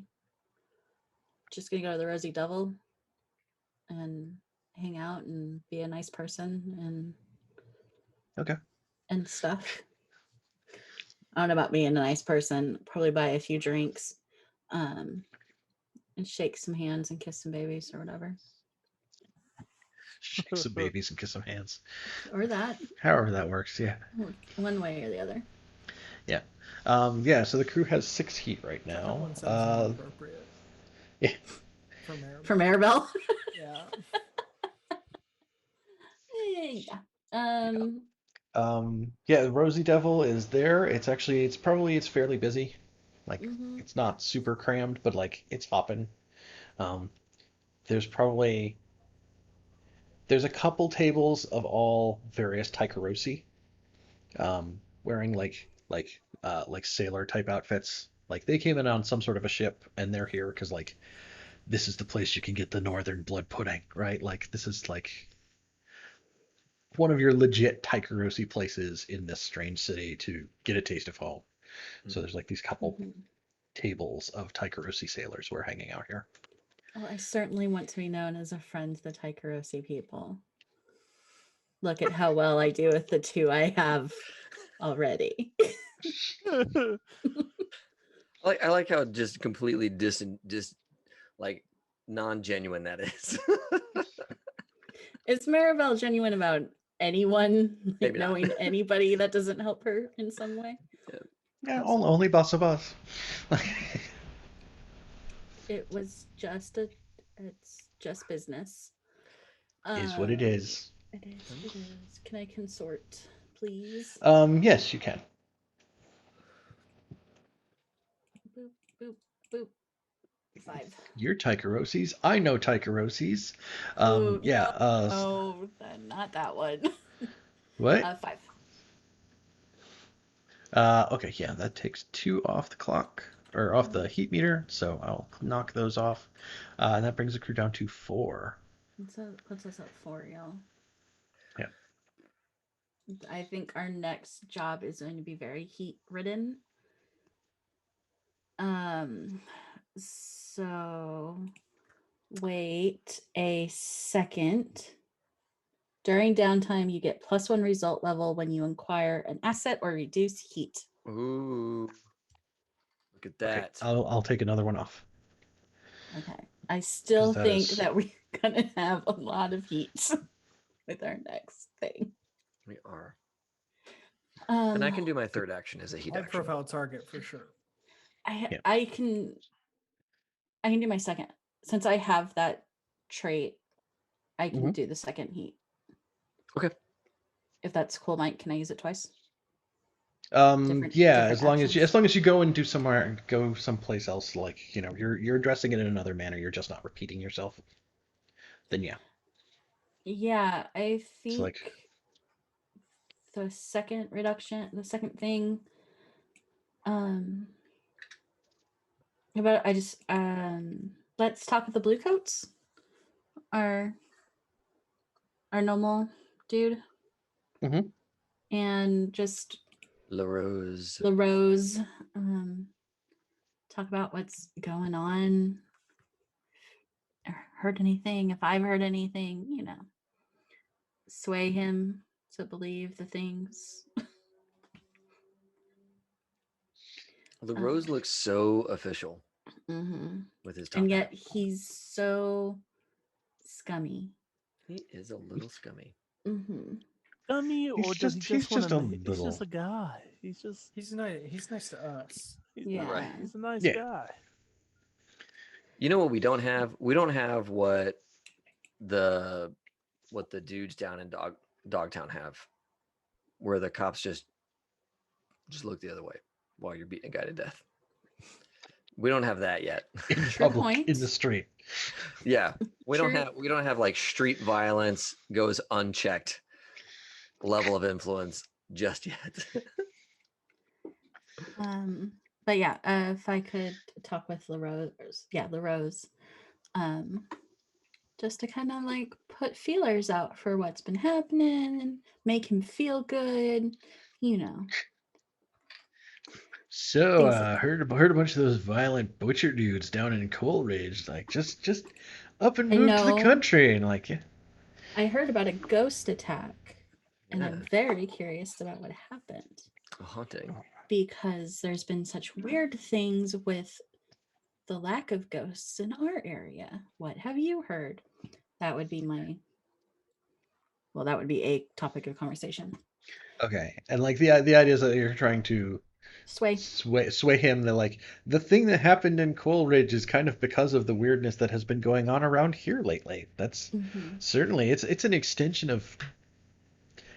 just gonna go to the Rosy Devil and hang out and be a nice person and Okay. and stuff. I don't know about being a nice person. Probably buy a few drinks, and shake some hands and kiss some babies or whatever. Shake some babies and kiss some hands. Or that, However that works, yeah. one way or the other. Yeah, so the crew has 6 heat right That now. one sounds more appropriate. yeah. For Maribel. For Maribel. Yeah. Yeah. The Rosie Devil is there. It's fairly busy. Like, Mhm. it's not super crammed, but like it's hopping. Um, there's probably there's a couple tables of all various Taikarosi, wearing like sailor type outfits. Like they came in on some sort of a ship and they're here because like this is the place you can get the northern blood pudding, right? Like this is like one of your legit Taikarosi places in this strange city to get a taste of home. So there's like these couple Mhm. tables of Taikarosi sailors who are hanging out here. Oh, I certainly want to be known as a friend to the Taikarosi people. Look at how well I do with the 2 I have already. I like how just completely like non-genuine that is. Is Maribel genuine about anyone, like Maybe not. knowing anybody that doesn't help her in some way? Yeah, only boss of us. It was it's just business. Is what it is. It is. Can I consort, please? Yes, you can. Boop, boop, boop. 5. You're Taikarosis. I know Taikarosis. Oh, Yeah. Oh, not that one. What? 5. Okay, yeah, that takes 2 off the clock or off the heat meter, so I'll knock those off, and that brings the crew down to 4. So puts us at 4, y'all. Yeah. I think our next job is going to be very heat ridden. So wait a second. During downtime, you get +1 result level when you acquire an asset or reduce heat. Ooh, look at Okay, that. I'll take another one off. Okay. I still that think is- that we're gonna have a lot of heat with our next thing. We are. Um, And I can do my third action as a heat High action. profile target for sure. Yeah. I can do my second. Since I have that trait, I can Mhm. do the second heat. Okay. If that's cool, Mike, can I use it twice? Yeah, different as long actions. as you go and go someplace else, like you're addressing it in another manner. You're just not repeating yourself. Then yeah. Yeah, I It's think like the second thing, about I just let's talk with the blue coats. Our normal dude. Mhm. And just LaRose. talk about what's going on. Or heard anything? If I've heard anything, sway him to believe the things. LaRose looks so official Mm-hmm. with his top And yet hat. he's so scummy. He is a little scummy. Mm-hmm. Scummy, or does he he's just want just a to? He's little. just a guy. He's just. He's nice. He's nice to us. Yeah. Right. He's a nice Yeah. guy. You know what we don't have? We don't have what the dudes down in Dogtown have, where the cops just look the other way while you're beating a guy to death. We don't have that yet. In True public point. in the street. Yeah, we don't True. have like street violence goes unchecked level of influence just yet. But yeah, if I could talk with LaRose, just to kind of like put feelers out for what's been happening, make him feel good, So, things like that. heard a bunch of those violent butcher dudes down in Coleridge, like just up and I moved to the know. country, and like, yeah. I heard about a ghost attack, and Yeah. I'm very curious about what happened A haunting. because there's been such weird things with the lack of ghosts in our area. What have you heard? That would be my well, that would be a topic of conversation. Okay, and like the idea is that you're trying to Sway. sway him that like the thing that happened in Coleridge is kind of because of the weirdness that has been going on around here lately. That's certainly it's an extension of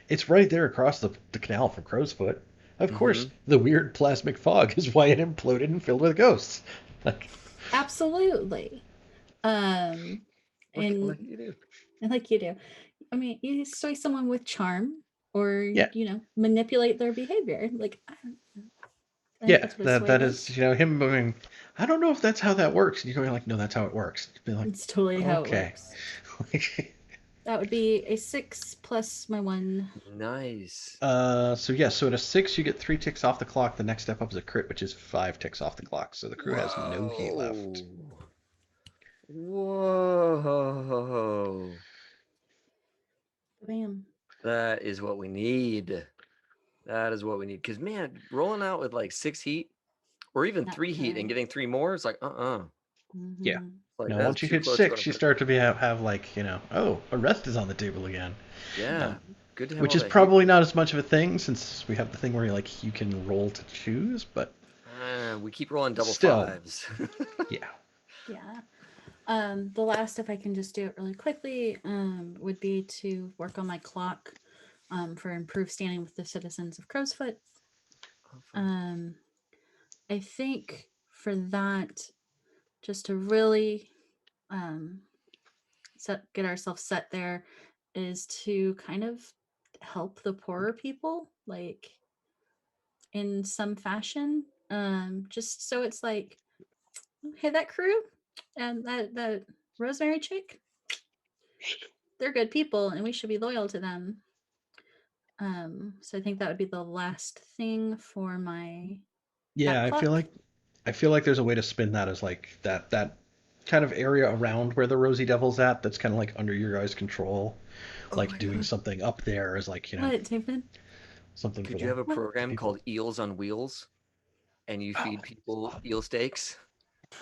it's right there across the canal from Crowsfoot. Of course, the weird plasmic fog is why it imploded and filled with ghosts. Like Absolutely. And Like you do. like you do. I mean, you sway someone with charm or Yeah. manipulate their behavior. Like I think yeah, that's what that sway that is. is him going. I don't know if that's how that works. And you're going like, no, that's how it works. You'd be like, It's totally how it okay. works. That would be a 6 plus my 1. Nice. So at a 6 you get 3 ticks off the clock. The next step up is a crit, which is 5 ticks off the clock. So the crew has no heat left. Whoa. Bam. That is what we need. That is what we need. Because, man, rolling out with like 6 heat or even Not 3 heat and good. getting 3 more, it's like, Yeah. Like, Now that's once you too hit close to 6, you what start to have like oh, a rest is on the table again. Yeah. Good to have Which all is that probably not as much of a thing since we have the thing where you can roll to choose, but we keep rolling double still. 5s. Yeah. Yeah. The last, if I can just do it really quickly, would be to work on my clock for improved standing with the citizens of Crowsfoot. I think for that, just to really get ourselves set there, is to kind of help the poorer people, like in some fashion. Just so it's like, hey, that crew and that Rosemary chick, they're good people and we should be loyal to them. So I think that would be the last thing for my Yeah, clock. I feel like there's a way to spin that as like that kind of area around where the Rosy Devil's at that's kind of like under your guys' control. Like doing something up there is like, What, David? something Could for you have a the program people. called Eels on Wheels and you feed people eel steaks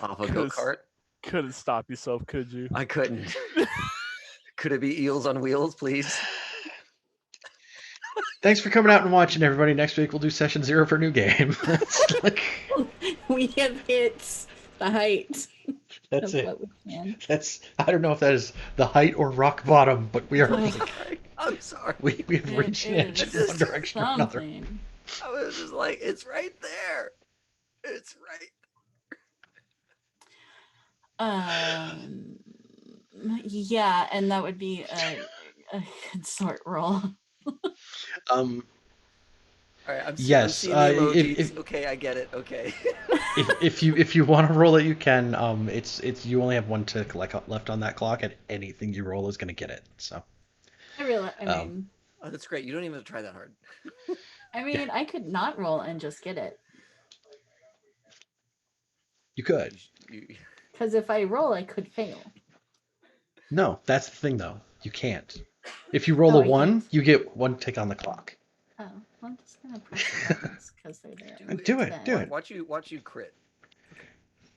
off a Couldn't- go-kart? Couldn't stop yourself, could you? I couldn't. Could it be Eels on Wheels, please? Thanks for coming out and watching, everybody. Next week we'll do session 0 for a new game. We have hit the height. That's of it. What we can. I don't know if that is the height or rock bottom, but we are. I'm sorry. We have reached an edge in one direction or another. I was just like, it's right there. It's right. Yeah, and that would be a consort roll. All right, I'm Yes. seeing the emojis. Okay, I get it. Okay. if you want to roll it, you can. It's you only have 1 tick left on that clock, and anything you roll is going to get it. So. I mean. Oh, that's great. You don't even have to try that hard. I mean, I could not roll and just get it. You could. Because if I roll, I could fail. No, that's the thing though. You can't. If you roll a 1, you get 1 tick on the clock. Oh, I'm just gonna press the buttons because they're there. Do it. Watch you crit.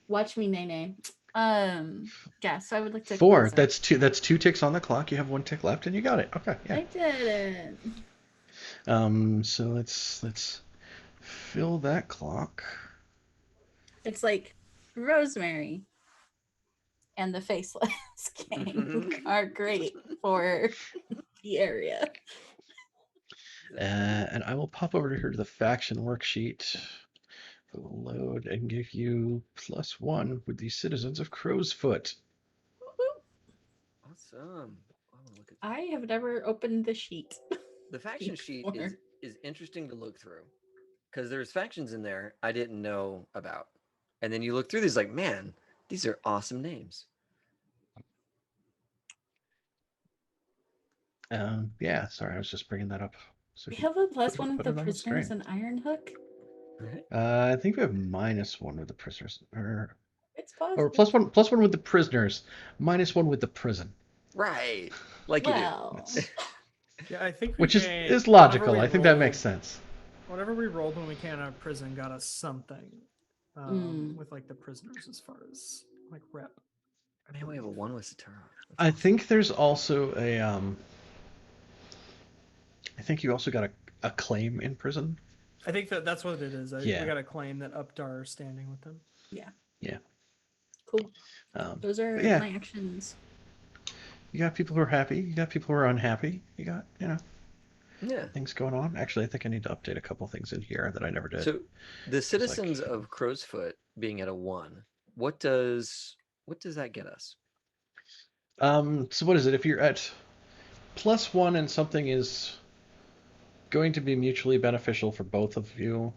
Watch me, nay. Yeah. So I would like to. 4. That's 2. That's 2 ticks on the clock. You have 1 tick left, and you got it. Okay. Yeah. I did it. So let's fill that clock. It's like Rosemary and the Faceless Gang are great for the area. And I will pop over here to the faction worksheet. Load and give you +1 with the citizens of Crowsfoot. Awesome. I have never opened the sheet. The faction sheet is interesting to look through because there's factions in there I didn't know about, and then you look through these like, man, these are awesome names. Yeah. Sorry, I was just bringing that up. So we have a +1 with the prisoners and Iron Hook. I think we have -1 with the prisoners, it's possible. or +1 with the prisoners, -1 with the prison. Right, like you do. Yeah, I think which is logical. I think that makes sense. Whatever we rolled when we came out of prison got us something with like the prisoners as far as like rep. Man, we have a 1 with Satara. I think there's also a think you also got a claim in prison. I think that's what it is. Yeah. We got a claim that upped our standing with them. Yeah. Yeah. Cool. Um, Those are but yeah, my actions. you got people who are happy. You got people who are unhappy. You got, Yeah. things going on. Actually, I think I need to update a couple things in here that I never did. So the like- citizens of Crowsfoot being at a 1, what does that get us? So what is it? If you're at +1 and something is going to be mutually beneficial for both of you.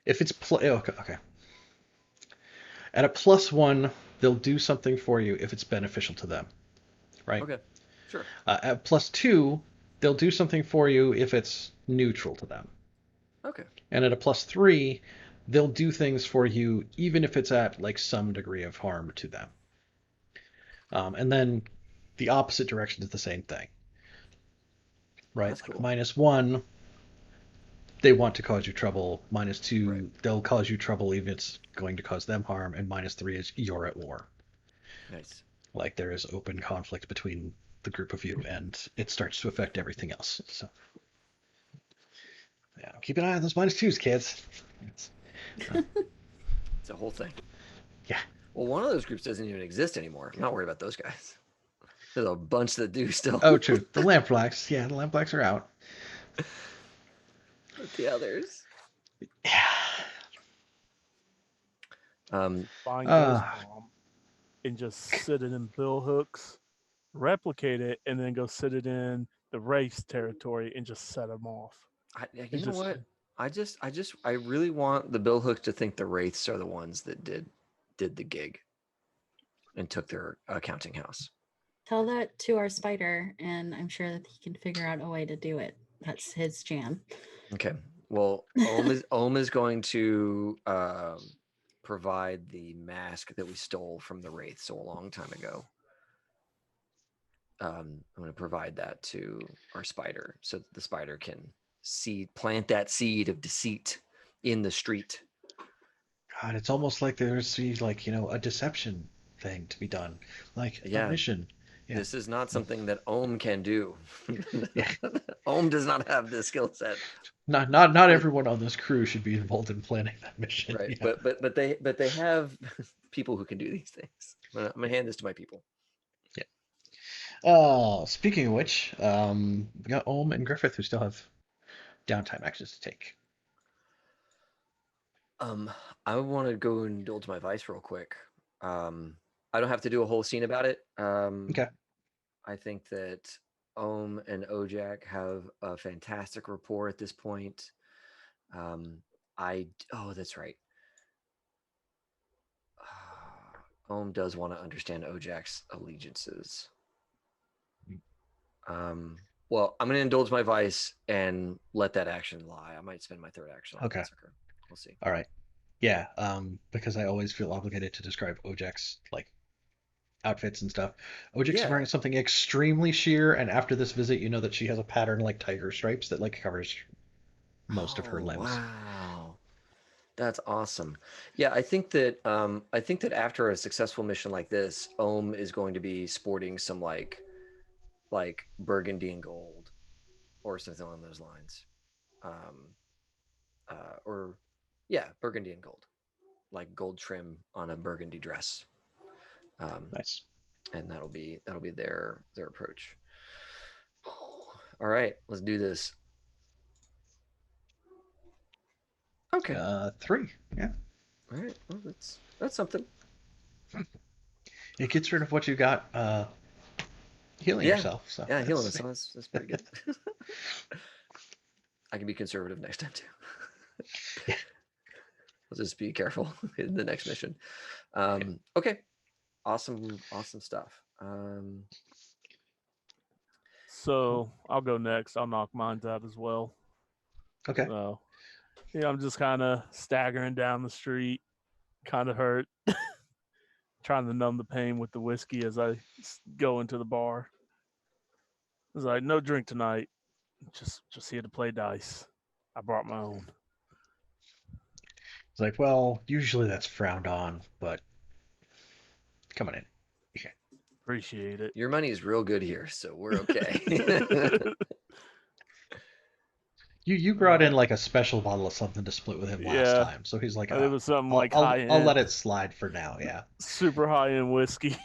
If it's okay. At a +1, they'll do something for you if it's beneficial to them, right? Okay. Sure. At +2, they'll do something for you if it's neutral to them. Okay. And at a +3, they'll do things for you even if it's at like some degree of harm to them. And then the opposite direction is the same thing, right? That's Like cool. -1, they want to cause you trouble. -2, Right. they'll cause you trouble even if it's going to cause them harm. And -3 is you're at war. Nice. Like there is open conflict between the group of you, and it starts to affect everything else. So yeah, keep an eye on those -2s, kids. It's a whole thing. Yeah. Well, one of those groups doesn't even exist anymore. I'm not worried about those guys. There's a bunch that do still. Oh, true. The Lampblacks. Yeah, the Lampblacks are out. But the others. Yeah. Um, Find Uh, Ghost Bomb and just sit it in bill hooks, replicate it, and then go sit it in the Wraith's territory and just set them off. you It's know just- what? I really want the Bill Hooks to think the Wraiths are the ones that did the gig and took their accounting house. Tell that to our spider, and I'm sure that he can figure out a way to do it. That's his jam. Okay. Well, Ohm is going to provide the mask that we stole from the Wraiths a long time ago. I'm going to provide that to our spider so that the spider can plant that seed of deceit in the street. God, it's almost like there's like a deception thing to be done, like a mission. Yeah. This is not something that Ohm can do. Yeah. Ohm does not have the skill set. Not everyone on this crew should be involved in planning that mission. Right. Yeah. But they have people who can do these things. I'm gonna hand this to my people. Speaking of which, we got Ohm and Griffith who still have downtime actions to take. I want to go and indulge my vice real quick. I don't have to do a whole scene about it. Okay. I think that Ohm and Ojak have a fantastic rapport at this point. That's right. Ohm does want to understand Ojak's allegiances. Well, I'm going to indulge my vice and let that action lie. I might spend my third action on Okay. Massacre. We'll see. All right. Yeah. Because I always feel obligated to describe Ojak's like outfits and stuff. Ojak's Yeah. wearing something extremely sheer, and after this visit, you know that she has a pattern like tiger stripes that like covers most of her limbs. Wow. That's awesome. Yeah, I think that after a successful mission like this, Ohm is going to be sporting some like burgundy and gold or something along those lines. Burgundy and gold. Like gold trim on a burgundy dress. Nice. And that'll be their approach. All right, let's do this. Okay. 3. Yeah. All right. Well, that's something. It gets rid of what you got healing Yeah. yourself. So Yeah, healing myself. That's pretty good. I can be conservative next time too. Yeah. I'll just be careful in the next mission. Okay. Awesome stuff. So I'll go next. I'll knock mine out as well. Okay. So, I'm just kind of staggering down the street, kind of hurt, trying to numb the pain with the whiskey as I go into the bar. I was like, no drink tonight. Just here to play dice. I brought my own. It's like, well, usually that's frowned on, but come on in. Okay. Appreciate it. Your money is real good here, so we're okay. You brought in like a special bottle of something to split with him last Yeah. time, so he's like, It was something like I'll high-end, let it slide for now. Yeah, super high-end whiskey.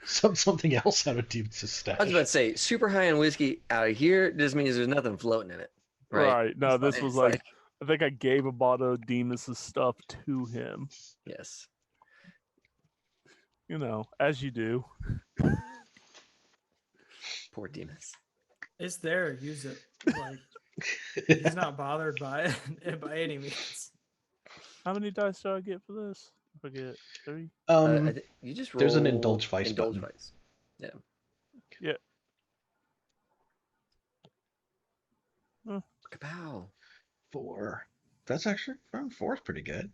something else out of Demon's stash. I was about to say, super high end whiskey out of here just means there's nothing floating in it, right? Right. No, It's this like- was it's like, I think I gave a bottle of Demus's stuff to him. yes. You know, as you do. Poor Demas. It's there. Use it. Like he's not bothered by it by any means. How many dice do I get for this? I forget. 3? You just roll there's an indulge vice indulge button. vice. Yeah. Yeah. Kapow. 4. That's actually 4 is pretty good.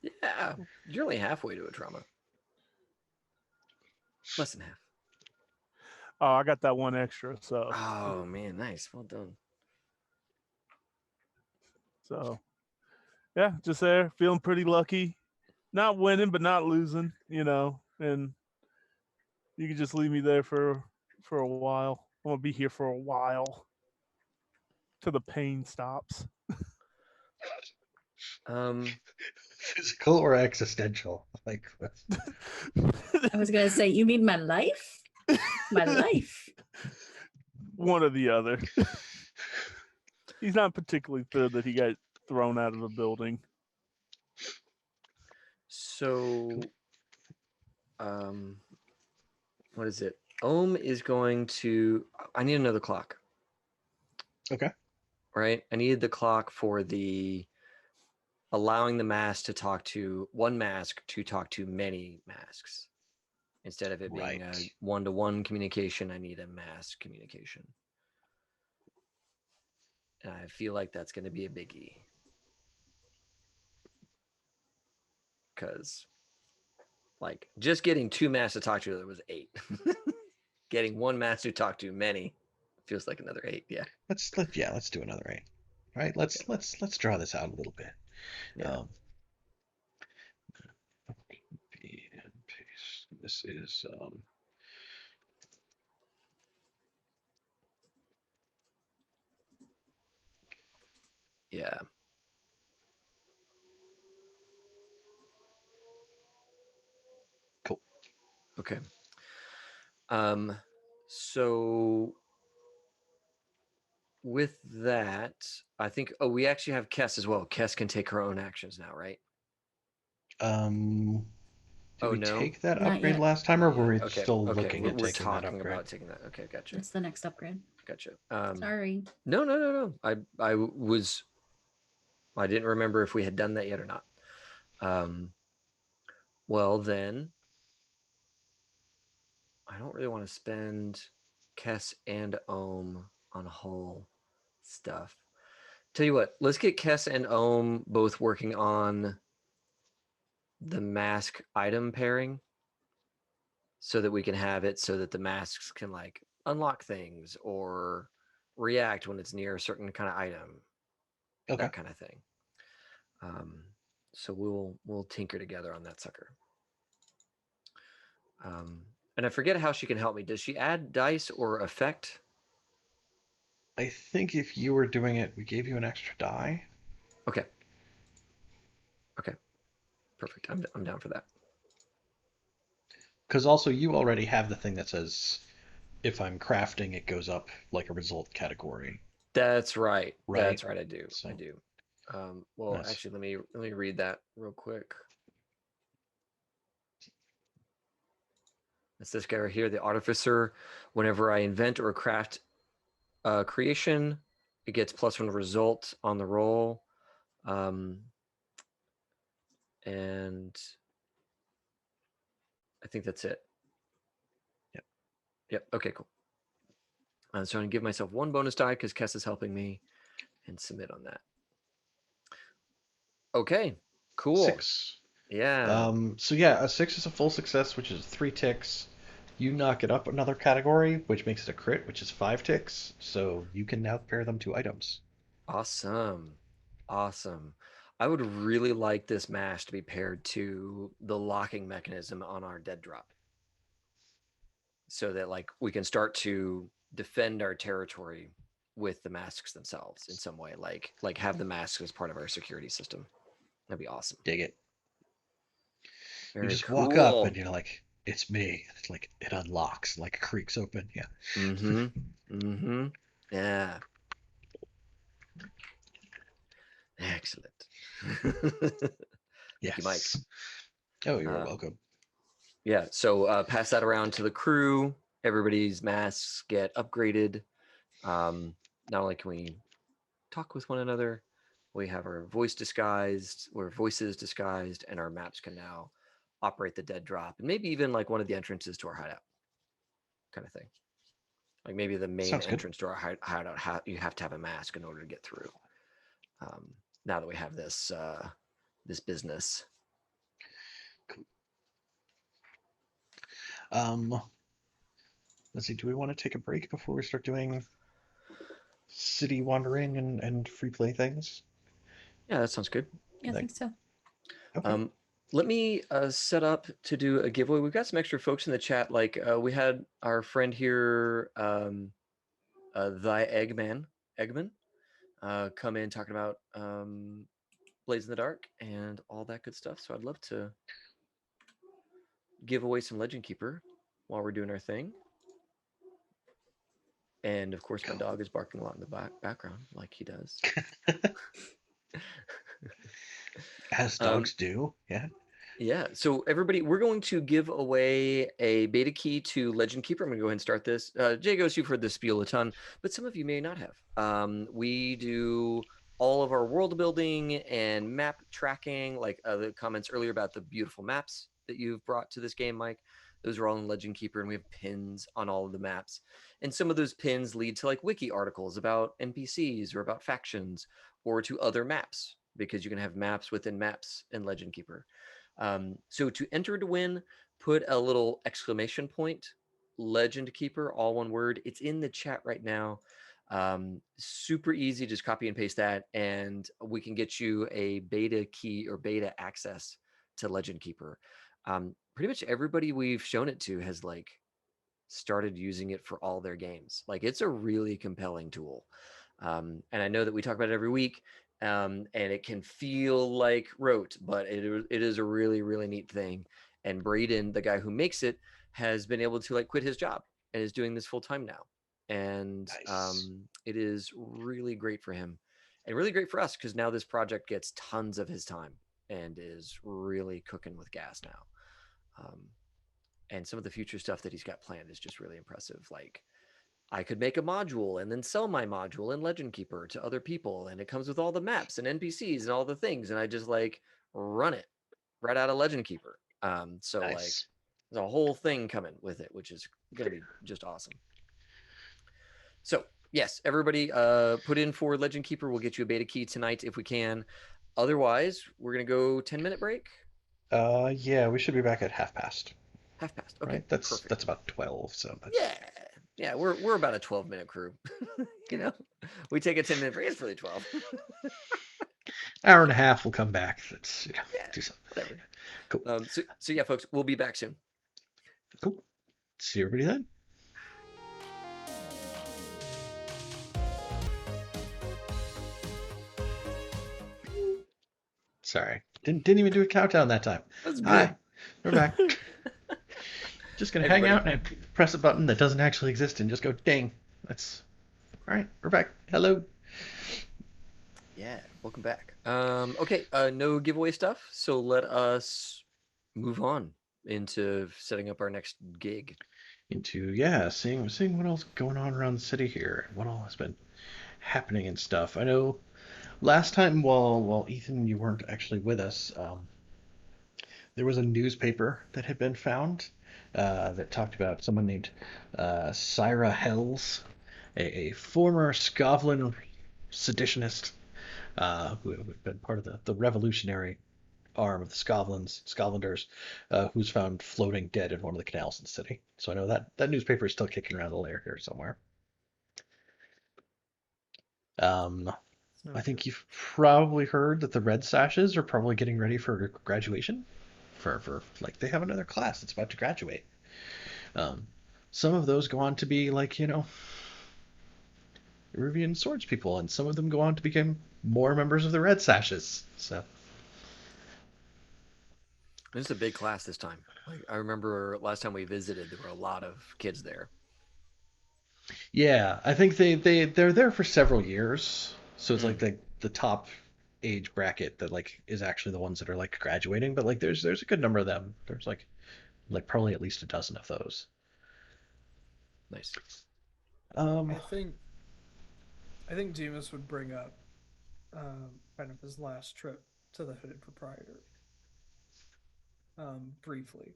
Yeah. You're only halfway to a trauma. Less than half. Oh, I got that one extra. So, Oh man, nice. Well done. yeah, just there, feeling pretty lucky. Not winning, but not losing. You know, and you can just leave me there for a while. I'm gonna be here for a while till the pain stops. Physical or existential? Like, I was gonna say, you mean my life? My life. One or the other. He's not particularly thrilled that he got thrown out of the building. So what is it? Ohm is going to I need another clock. okay. Right? I needed the clock for the allowing the mask to talk to one mask to talk to many masks. Instead of it being a Right. one-to-one communication, I need a mass communication. And I feel like that's going to be a biggie. Because, like, just getting 2 masks to talk to there was 8. Getting 1 mask to talk to many feels like another 8. Yeah. Let's do another 8. All right. Let's draw this out a little bit. Yeah. Copy and paste. This is Yeah. cool. Okay. So with that, I think we actually have Kess as well. Kess can take her own actions now, right? Did Oh, we no? take that Not upgrade yet. last time, or Not were yet. we Okay, still okay. looking We're at taking that talking upgrade? about taking that. Okay, gotcha. That's the next upgrade. Gotcha. Sorry. No. I didn't remember if we had done that yet or not. Well then, I don't really want to spend Kess and Ohm on whole stuff. Tell you what, let's get Kess and Ohm both working on the mask item pairing so that we can have it so that the masks can like unlock things or react when it's near a certain kind of item. Okay. That kind of thing. So we'll tinker together on that sucker. And I forget how she can help me. Does she add dice or effect? I think if you were doing it, we gave you an extra die. Okay. Perfect. I'm down for that. Because also you already have the thing that says if I'm crafting, it goes up like a result category. That's right. Right. That's right. I do. So- I do. Well, Nice. actually, let me read that real quick. It's this guy right here, the artificer. Whenever I invent or craft a creation, it gets +1 result on the roll. And I think that's it. Yep. Okay, cool. So I'm going to give myself 1 bonus die because Kess is helping me and submit on that. Okay, cool. 6. Yeah. So yeah, a 6 is a full success, which is 3 ticks. You knock it up another category, which makes it a crit, which is 5 ticks. So you can now pair them to items. Awesome. I would really like this mash to be paired to the locking mechanism on our dead drop. so that like we can start to defend our territory with the masks themselves in some way, like have the masks as part of our security system. That'd be awesome. Dig it. You Very just walk up cool. and you're like, it's me. It's like it unlocks, like creaks open. Yeah. Mm-hmm. Mm-hmm. Yeah. Excellent. Thank you, Mike. Yes. Oh, you're Uh, welcome. Yeah, so pass that around to the crew. Everybody's masks get upgraded. Not only can we talk with one another, we have our voices disguised, and our maps can now operate the dead drop, and maybe even like one of the entrances to our hideout, kind of thing. Like maybe the main Sounds good. entrance to our hideout, you have to have a mask in order to get through. Now that we have this this business. Let's see. Do we want to take a break before we start doing city wandering and free play things? Yeah, that sounds good. Yeah, I think so. Okay. Let me set up to do a giveaway. We've got some extra folks in the chat. Like we had our friend here, Thy Eggman, come in talking about Blades in the Dark and all that good stuff. So I'd love to give away some Legend Keeper while we're doing our thing. And of course, my dog is barking a lot in the background, like he does. As dogs do. Yeah. Yeah. So everybody, we're going to give away a beta key to Legend Keeper. I'm going to go ahead and start this. Jagos, you've heard this spiel a ton, but some of you may not have. We do all of our world building and map tracking, like the comments earlier about the beautiful maps that you've brought to this game, Mike. Those are all in Legend Keeper, and we have pins on all of the maps. And some of those pins lead to like wiki articles about NPCs or about factions or to other maps, because you can have maps within maps in Legend Keeper. So to enter to win, put a little exclamation point, Legend Keeper, all one word. It's in the chat right now. Super easy, just copy and paste that, and we can get you a beta key or beta access to Legend Keeper. Pretty much everybody we've shown it to has like started using it for all their games. Like it's a really compelling tool. And I know that we talk about it every week, and it can feel like rote, but it is a really, really neat thing. And Braden, the guy who makes it, has been able to like quit his job and is doing this full time now. And Nice. it is really great for him and really great for us, because now this project gets tons of his time and is really cooking with gas now. And some of the future stuff that he's got planned is just really impressive. Like I could make a module and then sell my module in Legend Keeper to other people, and it comes with all the maps and NPCs and all the things, and I just like run it right out of Legend Keeper. So like Nice. there's a whole thing coming with it, which is gonna be just awesome. So yes, everybody put in for Legend Keeper. We'll get you a beta key tonight if we can. Otherwise, we're gonna go 10-minute break. Yeah, we should be back at past. Half past. Okay, Right? That's perfect. about 12. So that's Yeah, we're about a 12-minute crew. You know, we take a 10-minute break. It's really 12. hour and a half. We'll come back. Let's Yeah, do something. whatever. Cool. So yeah, folks, we'll be back soon. Cool. See everybody then. Sorry, didn't even do a countdown that time. That's good. Hi, we're back. Just gonna hang Everybody. out and press a button that doesn't actually exist and just go ding. That's all right. We're back. Hello. Yeah, welcome back. Okay, no giveaway stuff, so let us move on into setting up our next gig. Into seeing what else going on around the city here, what all has been happening and stuff. I know last time while Ethan, you weren't actually with us, there was a newspaper that had been found that talked about someone named Syra Hells, a former Scotland seditionist who had been part of the revolutionary arm of the Scotlanders, who's found floating dead in one of the canals in the city. So I know that newspaper is still kicking around the lair here somewhere. I think you've probably heard that the Red Sashes are probably getting ready for graduation. For like they have another class that's about to graduate. some of those go on to be like, Iruvian swords people, and some of them go on to become more members of the Red Sashes. So It's a big class this time. Like I remember last time we visited, there were a lot of kids there. yeah, I think they're there for several years. So it's like the top age bracket that like is actually the ones that are like graduating, but like there's a good number of them. There's like probably at least a dozen of those. Nice. Um, I think Demas would bring up kind of his last trip to the Hooded Proprietor briefly,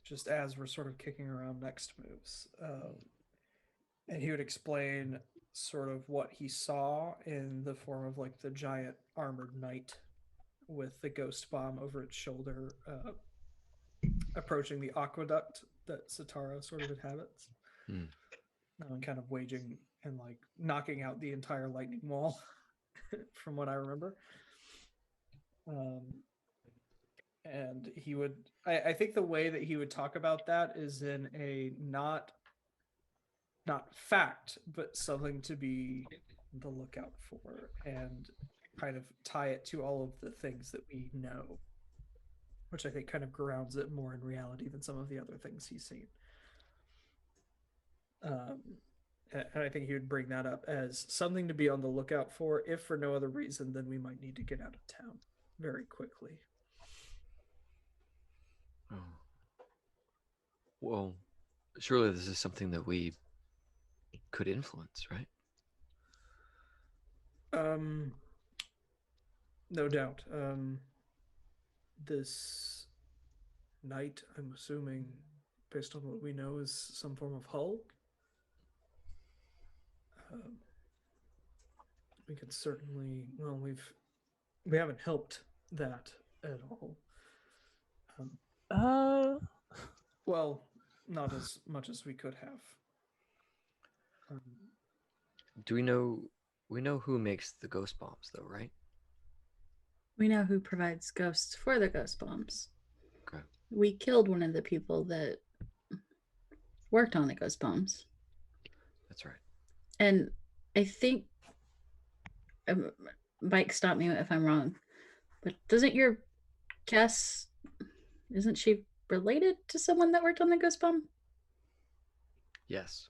just as we're sort of kicking around next moves. And he would explain sort of what he saw in the form of like the giant armored knight with the ghost bomb over its shoulder approaching the aqueduct that Satara sort of inhabits. And kind of waging and like knocking out the entire lightning wall from what I remember. And he would, I think the way that he would talk about that is in a not fact, but something to be on the lookout for, and kind of tie it to all of the things that we know, which I think kind of grounds it more in reality than some of the other things he's seen. And I think he would bring that up as something to be on the lookout for, if for no other reason than we might need to get out of town very quickly. Oh. Well, surely this is something that we could influence, right? No doubt. This knight, I'm assuming, based on what we know, is some form of hull. We could certainly, well, we haven't helped that at all. Well, not as much as we could have. Do we know who makes the ghost bombs though, right? We know who provides ghosts for the ghost bombs. Okay. We killed one of the people that worked on the ghost bombs. That's right. And I think, Mike, stop me if I'm wrong, but doesn't your Cass, isn't she related to someone that worked on the ghost bomb? Yes.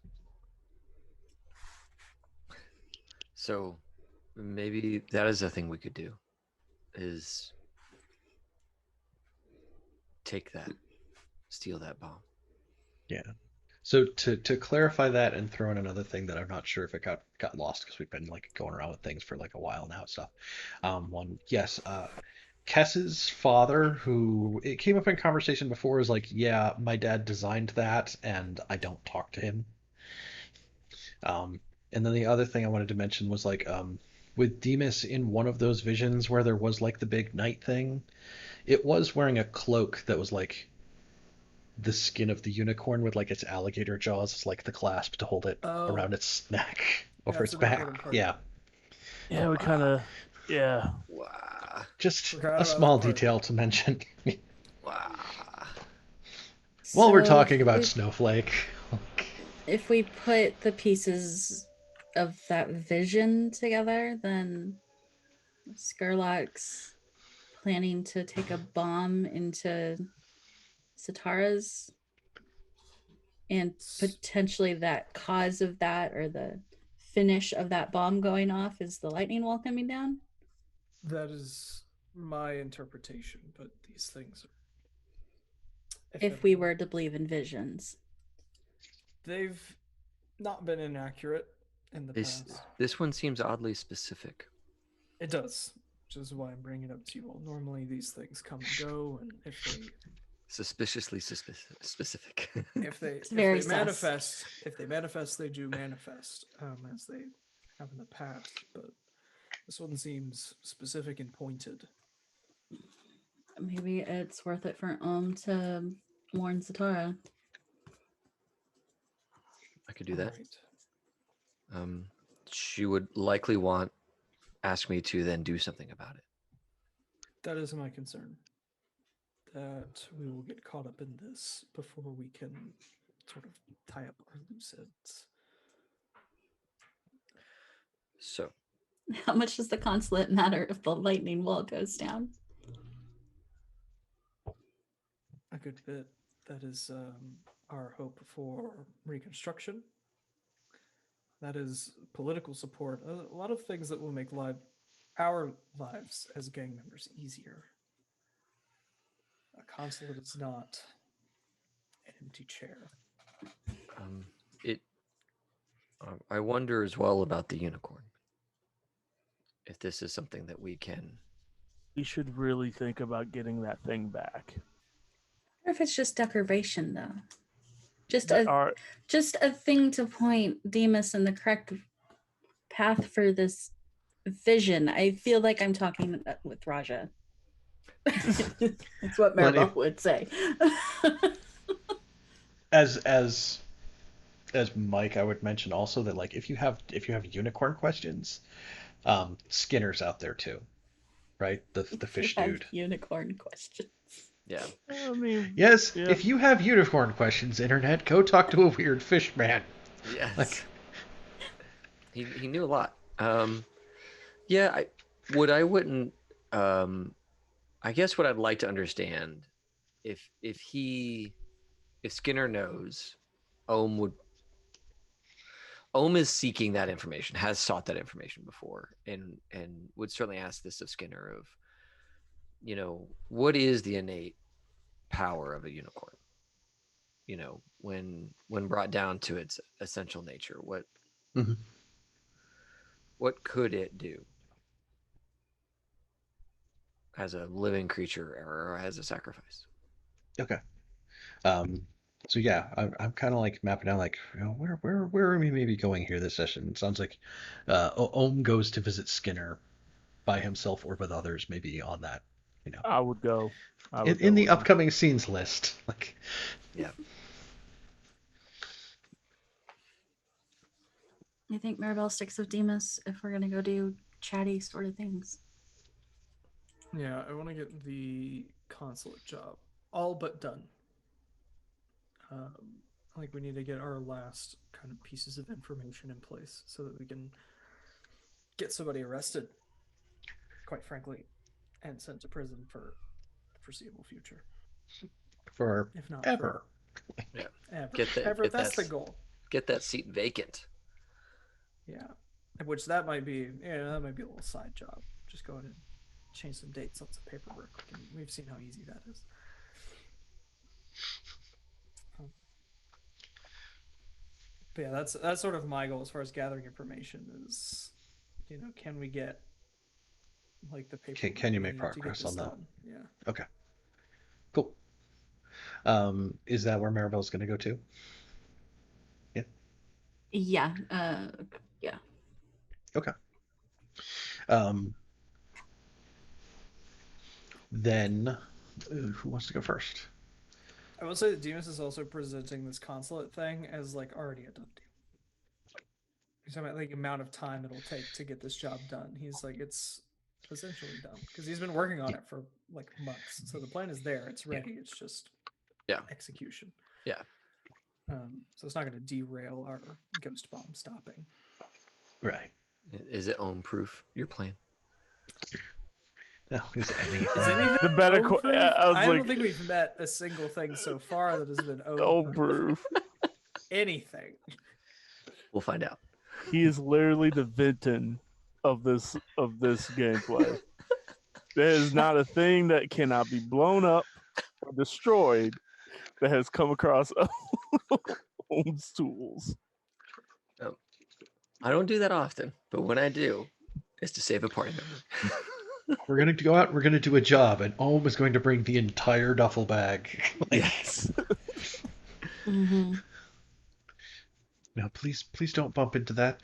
So maybe that is a thing we could do, is take that, steal that bomb. yeah. So to clarify that and throw in another thing that I'm not sure if it got lost because we've been like going around with things for like a while now and stuff. Yes, Kess's father, who it came up in conversation before, is like, yeah, my dad designed that, and I don't talk to him. And then the other thing I wanted to mention was like, with Demas in one of those visions where there was like the big night thing, it was wearing a cloak that was like the skin of the unicorn with like its alligator jaws as like the clasp to hold it around its neck over That's its an back. important part. Yeah, Yeah, we kind of, yeah. Wow. just Forgot a about small that part. detail to mention. Wow. While we're So talking about Snowflake. if we put the pieces of that vision together, then Skurlock's planning to take a bomb into Satara's, and potentially that cause of that, or the finish of that bomb going off, is the lightning wall coming down. That is my interpretation, but these things are If we were to believe in visions, they've not been inaccurate in the past. This one seems oddly specific. It does, which is why I'm bringing it up to you all. Normally these things come and go, and if they Suspiciously specific. if they very sus. manifest, they do manifest, as they have in the past. But this one seems specific and pointed. maybe it's worth it for to warn Satara. I could do that. Right. She would likely ask me to then do something about it. That is my concern. That we will get caught up in this before we can sort of tie up our loose ends. So, How much does the consulate matter if the lightning wall goes down? A good bit. That is our hope for reconstruction. That is political support. A lot of things that will make our lives as gang members easier. A consulate is not an empty chair. it. I wonder as well about the unicorn. If this is something that we can. We should really think about getting that thing back. Or if it's just decoration, though. Just That a are just a thing to point Demas in the correct path for this vision. I feel like I'm talking with Raja. That's what Well, Maribel if- would say. As Mike, I would mention also that like if you have unicorn questions, Skinner's out there too, right? The fish You have dude. unicorn questions. Yeah. I mean, Yes, yeah. if you have unicorn questions, internet, go talk to a weird fish man. Yes. Like, he knew a lot. Yeah. I guess what I'd like to understand, if Skinner knows, Ohm is seeking that information, has sought that information before, and would certainly ask this of Skinner of, what is the innate power of a unicorn? When brought down to its essential nature, what Mhm. what could it do as a living creature or as a sacrifice? Okay. So yeah, I'm kind of like mapping out like where are we maybe going here this session? It sounds like Ohm goes to visit Skinner by himself or with others, maybe on that, I would go. in the with him. upcoming scenes list. Like, Yeah. I think Maribel sticks with Demas if we're gonna go do chatty sort of things. Yeah, I want to get the consulate job all but done. I think we need to get our last kind of pieces of information in place so that we can get somebody arrested, quite frankly, and sent to prison for the foreseeable future. for If not ever. ever. Get that- Ever. get That's that the goal. Get that seat vacant. Yeah. Which that might be a little side job. Just go ahead and change some dates on some paperwork. And we've seen how easy that is. But yeah, that's sort of my goal as far as gathering information is, can we get like the paperwork? Can you we make need to get progress this on that? done? Yeah. Okay. Cool. Is that where Maribel's going to go too? Yeah. Yeah. Okay. Then who wants to go first? I will say that Demas is also presenting this consulate thing as like already a done deal. He's talking about like the amount of time it'll take to get this job done. He's like, it's essentially done because he's been working on it for like months. So the plan is there, it's ready. It's just execution. Yeah. So it's not going to derail our ghost bomb stopping. Right. Is it Ohm proof? Your plan? No, is anything. Is anything The better Ohm proof? I was I like, don't think we've met a single thing so far that has been oh, Ohm proof. anything. We'll find out. He is literally the Vinton of this gameplay. There is not a thing that cannot be blown up or destroyed that has come across Ohm's tools. I don't do that often, but when I do, it's to save a party member. We're going to go out, we're going to do a job, and Ohm is going to bring the entire duffel bag. Yes. Mm-hmm. No, please don't bump into that.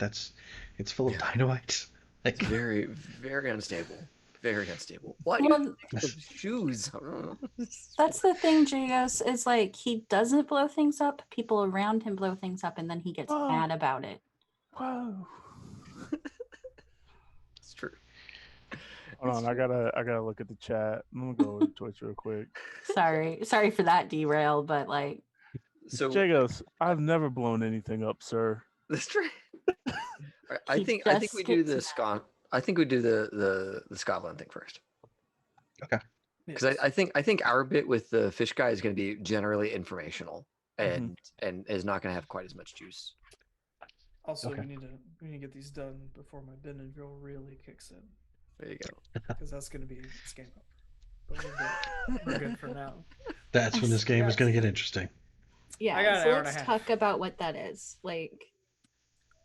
It's full of dynamite. Like, It's very, very unstable. Very unstable. Why do Well, you think of shoes? I don't know. that's the thing, Jagos, is like he doesn't blow things up. People around him blow things up, and then he gets Oh. mad about it. Wow. It's true. Hold on, I gotta look at the chat. I'm gonna go to Twitch real quick. Sorry for that derail, but like So Jagos, I've never blown anything up, sir. let's try. I He think just we do gets the mad. Scot. I think we do the Scotland thing first. Because Yes. I think our bit with the fish guy is going to be generally informational Mhm. and is not going to have quite as much juice. Also, Okay. we need to get these done before my Benadryl really kicks in, There you go. because that's going to be it's game over. But we're good for now. That's when this game is got- going to get interesting. Yeah, I got an so hour and a let's half. talk about what that is. Like,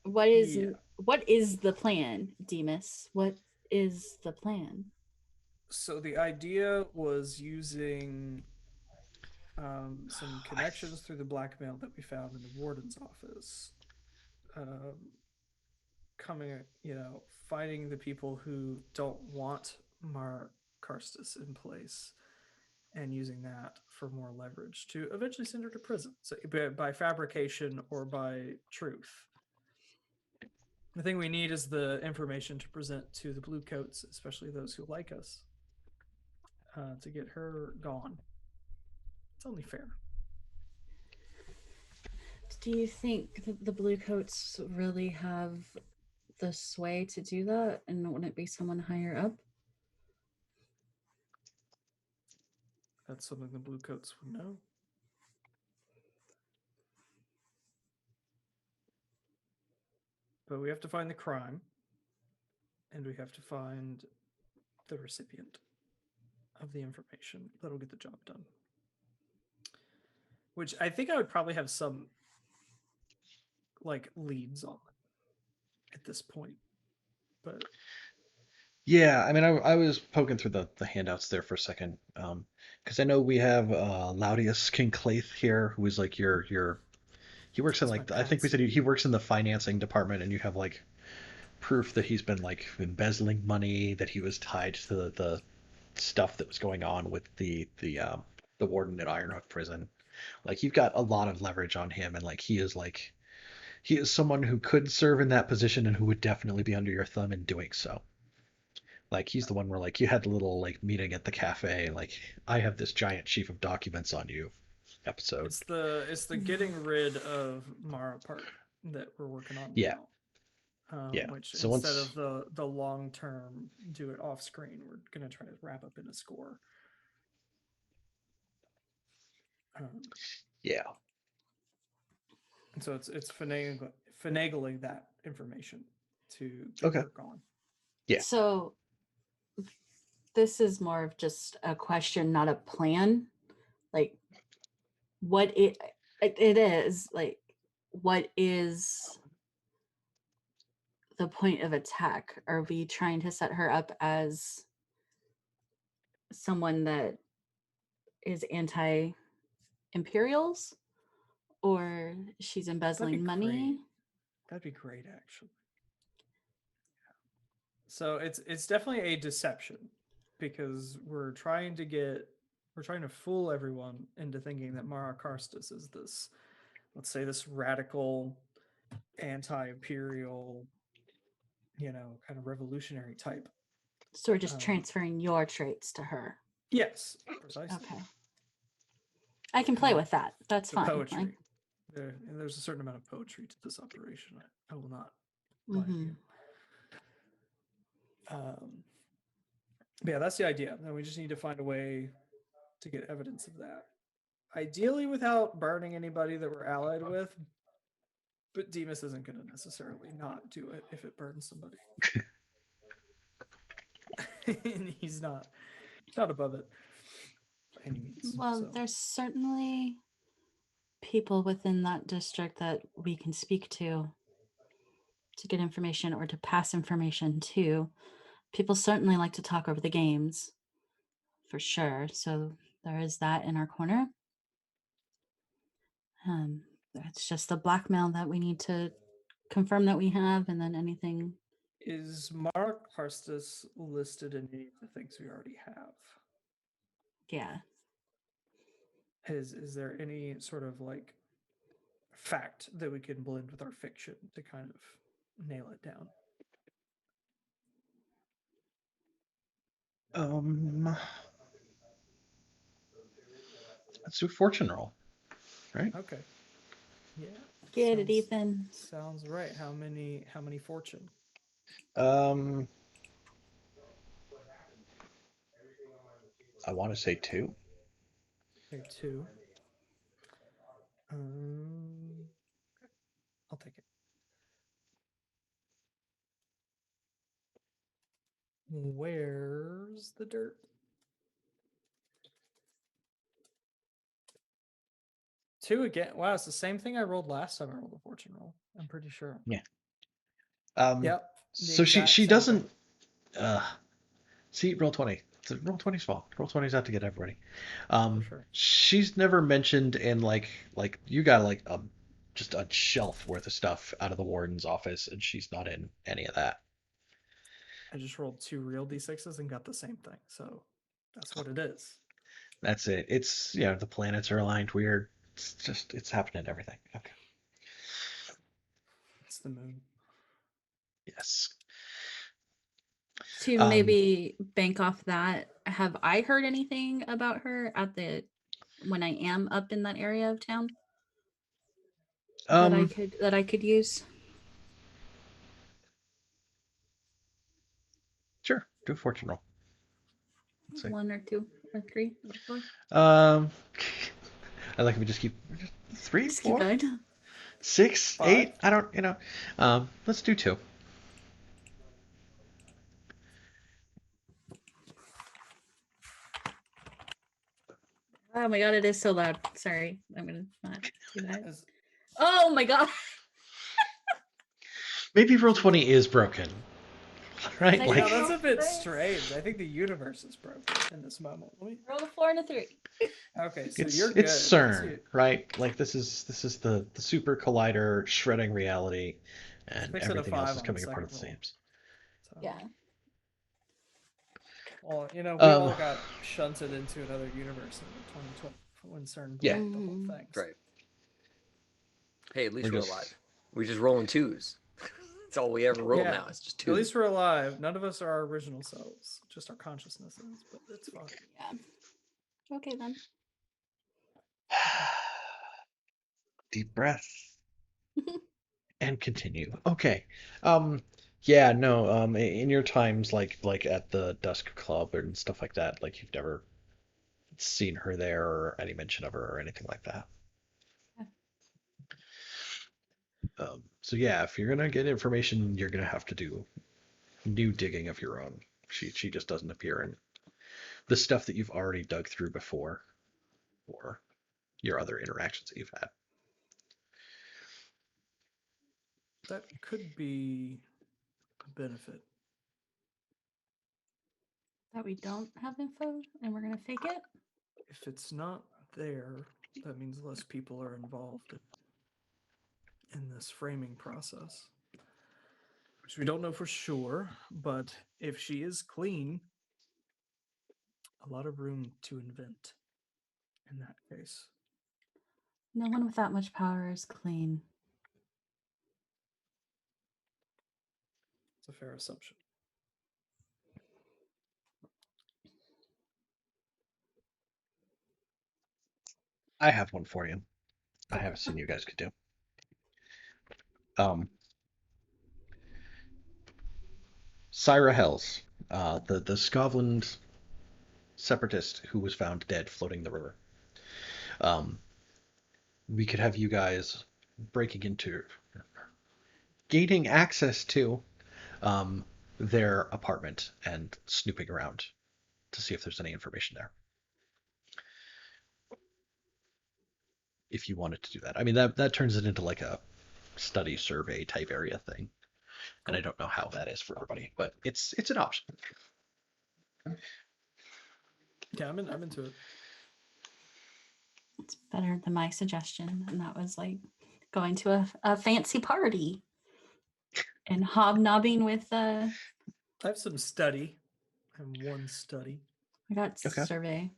Yeah. what is the plan, Demas? What is the plan? So the idea was using some connections through the blackmail that we found in the warden's office. Coming, finding the people who don't want Mar Karstus in place and using that for more leverage to eventually send her to prison. So by fabrication or by truth. The thing we need is the information to present to the bluecoats, especially those who like us, to get her gone. It's only fair. Do you think that the Bluecoats really have the sway to do that, and wouldn't it be someone higher up? That's something the bluecoats would know. But we have to find the crime, and we have to find the recipient of the information that'll get the job done. Which I think I would probably have some like leads on at this point. But Yeah, I mean, I was poking through the handouts there for a second, because I know we have Laudius Kinclaith here, who is like your he works in that's my like I think we said patsy. he works in the financing department, and you have like proof that he's been like embezzling money, that he was tied to the stuff that was going on with the warden at Ironhook Prison. Like you've got a lot of leverage on him, and he is someone who could serve in that position and who would definitely be under your thumb in doing so. Like he's the one where like you had the little like meeting at the cafe, like I have this giant sheaf of documents on you episode. It's the getting rid of Mara part that we're working on Yeah. now. Yeah. Which So instead once of the long term do it off screen, we're gonna try to wrap up in a score. yeah. And so it's finagling that information to get Okay. her gone. Yeah. So this is more of just a question, not a plan. Like, what it is like, what is the point of attack? Are we trying to set her up as someone that is anti-imperials, or she's embezzling money? That'd be great, actually. So it's definitely a deception, because we're trying to fool everyone into thinking that Mara Karstus is this, let's say, this radical, anti-imperial, kind of revolutionary type. So we're just transferring your traits to her. Yes, precisely. Okay. I can play with that. That's The fine. poetry. There's a certain amount of poetry to this operation. I will not lie to you. But yeah, that's the idea. And we just need to find a way to get evidence of that. Ideally without burning anybody that we're allied with. But Demas isn't going to necessarily not do it if it burns somebody. And he's not above it by any means. Well, there's certainly people within that district that we can speak to get information or to pass information to. People certainly like to talk over the games, for sure. So there is that in our corner. It's just the blackmail that we need to confirm that we have, and then anything. Is Mark Harstus listed in any of the things we already have? Yeah. Is there any sort of like fact that we can blend with our fiction to kind of nail it down? Let's do a fortune roll. right? Okay. Yeah. Get it, sounds- Ethan. Sounds right. How many fortune? I want to say 2. Okay, 2. I'll take it. Where's the dirt? Two again. Wow, it's the same thing I rolled last time I rolled a fortune roll. I'm pretty sure. Yeah. Yep. the So she exact she same thing. doesn't. See, roll 20. It's roll 20's fault. Roll 20's out to get everybody. For sure. She's never mentioned in like you got like just a shelf worth of stuff out of the warden's office, and she's not in any of that. I just rolled 2 real d6s and got the same thing. So that's what it is. That's it. It's the planets are aligned weird. It's happening to everything. Okay. It's the moon. Yes. To Um, maybe bank off that, have I heard anything about her when I am up in that area of town that I could use? Sure. Do a fortune roll. Let's see. 1 or 2 or 3 or 4. I like if we just keep 3, Just keep 4, going. 6, 5. 8. I don't. Let's do 2. Oh my god, it is so loud. Sorry, I'm gonna not do that. Is- Oh my god. Maybe roll 20 is broken. Right? I Yeah, Like, that's a bit Thanks. strange. I think the universe is broken in this moment. Roll a 4 and a 3. Okay, so it's you're good. it's Once CERN, you- right? Like this is the super collider shredding reality, and Fix it a everything else 5 is on the coming apart at the second roll. seams. So, Yeah. Well, we Um, all got shunted into another universe in 2012 when CERN Yeah. blew up the whole Mhm. thing. Right. Hey, at least We're we're just- alive. We're just rolling 2s. That's all we ever roll Yeah. now. It's just At 2s. least we're alive. None of us are our original selves, just our consciousnesses, but it's fine. Yeah. Okay then. Deep breath and continue. Okay. Yeah, no, in your times like at the Dusk Club and stuff like that, like you've never seen her there or any mention of her or anything like that. So yeah, if you're gonna get information, you're gonna have to do new digging of your own. She just doesn't appear in the stuff that you've already dug through before, or your other interactions that you've had. That could be a benefit. That we don't have info and we're gonna fake it? If it's not there, that means less people are involved in this framing process. Which we don't know for sure, but if she is clean, a lot of room to invent in that case. No one with that much power is clean. It's a fair assumption. I have one for you. I haven't seen you guys could do. Syra Hells, the Scotland separatist who was found dead floating the river. We could have you guys breaking into, gaining access to their apartment and snooping around to see if there's any information there. If you wanted to do that, I mean that turns it into like a study survey type area thing, and I don't know how that is for everybody, but it's an option. Yeah, I'm into it. It's better than my suggestion, and that was like going to a fancy party and hobnobbing with I have some study. I have one study. I got Okay. survey.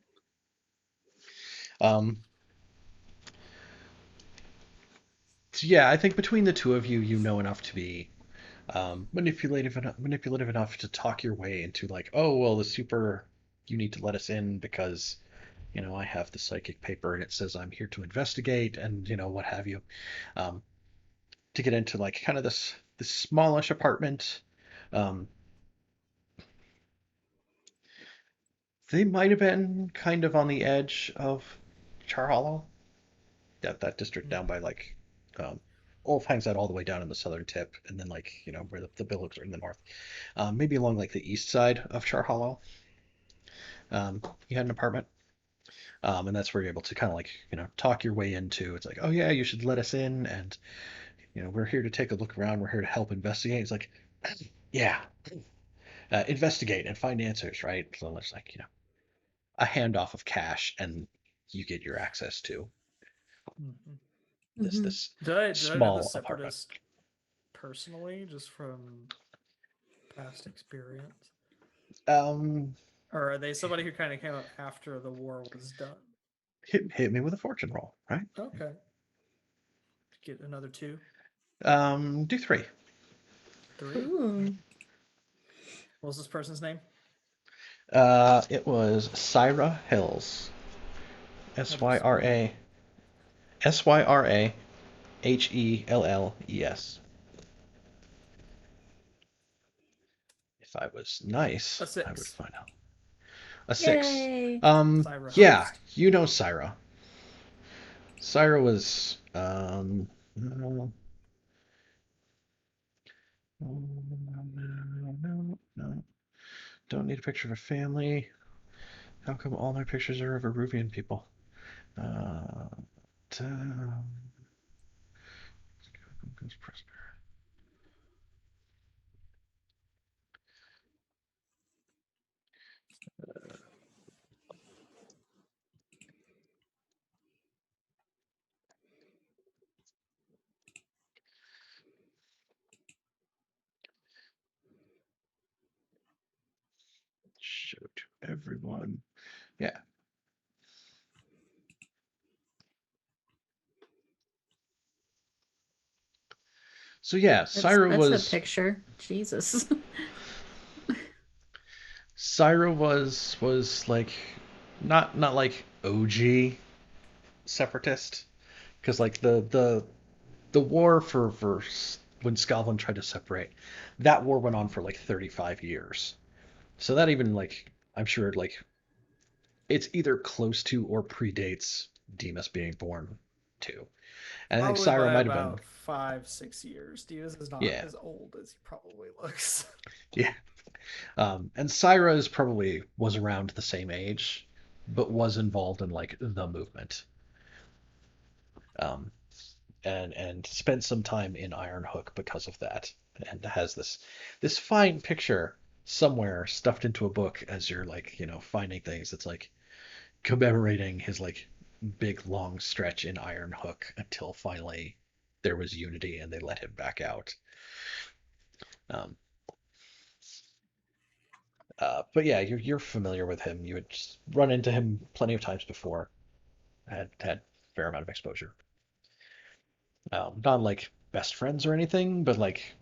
So yeah, I think between the two of you, you know enough to be manipulative enough to talk your way into like, oh well, the super, you need to let us in because I have the psychic paper and it says I'm here to investigate and what have you. Um, to get into like kind of this smallish apartment. Um, they might have been kind of on the edge of Char Hollow, that district down by like um, Ulf hangs out all the way down in the southern tip, and then like where the Billowks are in the north. Maybe along like the east side of Char Hollow. He had an apartment, and that's where you're able to kind of like talk your way into. It's like, oh yeah, you should let us in, and we're here to take a look around. We're here to help investigate. It's like, yeah, investigate and find answers, right? So it's like a handoff of cash, and you get your access to Mhm. this Did I know the small apartment. separatist personally, just from past experience, Um, or are they somebody who kind of came up after the war was done? hit me with a fortune roll, right? Okay, get another 2, Do 3. 3. Ooh. What was this person's name? It was Syra Hills. How do you Syra spell it? Syra Helles. If I was nice, A I would 6. find out. A 6. Yay. Syra Yeah, host. Syra. Syra was no, no. Don't need a picture of a family. How come all my pictures are of Eruvian people? Uh, show to everyone. Yeah. So yeah, That's a picture. Jesus. Syra was like not like OG separatist, because like the war for when Scotland tried to separate, that war went on for like 35 years. So that even like I'm sure like it's either close to or predates Demas being born too. And I think Probably Syra by might have been, about 5-6 years. Diaz is not yeah, as old as he probably looks. yeah. And Syra is probably was around the same age, but was involved in like the movement. Um, and spent some time in Iron Hook because of that, and has this fine picture somewhere stuffed into a book as you're like finding things. It's like commemorating his like big long stretch in Iron Hook until finally there was unity and they let him back out. Um, but yeah, you're familiar with him. You had just run into him plenty of times before. Had a fair amount of exposure. Not like best friends or anything, but like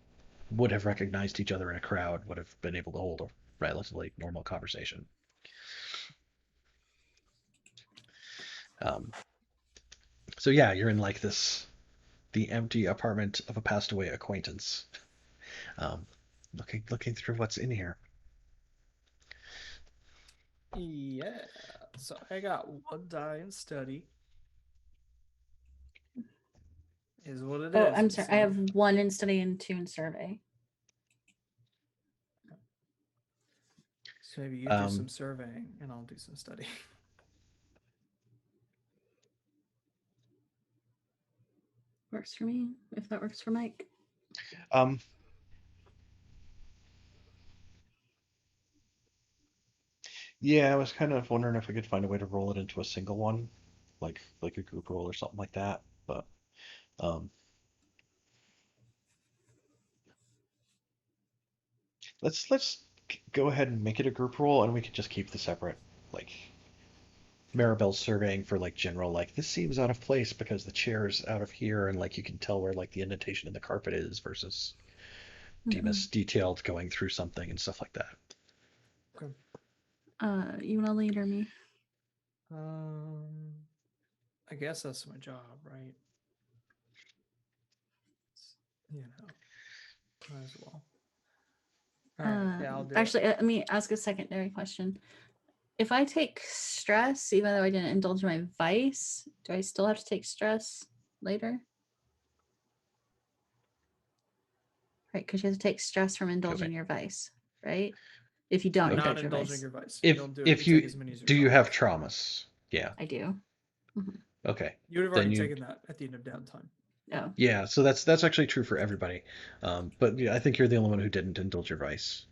would have recognized each other in a crowd, would have been able to hold a relatively normal conversation. Um, so yeah, you're in like the empty apartment of a passed away acquaintance, um, looking through what's in here. Yeah. So I got 1 die in study. Is what it Oh, is. I'm sorry. I have 1 in study and 2 in survey. So maybe you do some surveying and I'll do some study. Works for me, if that works for Mike. Um, yeah, I was kind of wondering if I could find a way to roll it into a single one, like a group roll or something like that. But um, let's go ahead and make it a group roll, and we could just keep the separate like Maribel's surveying for like general like this seems out of place because the chair is out of here and like you can tell where like the indentation in the carpet is versus Demas detailed going through something and stuff like that. Okay. You want to lead or me? I guess that's my job, right? You know, might as well. All right, yeah, I'll do Actually, it. let me ask a secondary question. If I take stress, even though I didn't indulge my vice, do I still have to take stress later? Right, because you have to take stress from indulging your vice, right? If you don't Not indulge your indulging vice, your vice. You If don't do it. if You take you as many as do, you have traumas. traumas. Yeah. I do. Okay. You would have Then already you. taken that at the end of downtime. Oh, Yeah. So that's actually true for everybody. But yeah, I think you're the only one who didn't indulge your vice.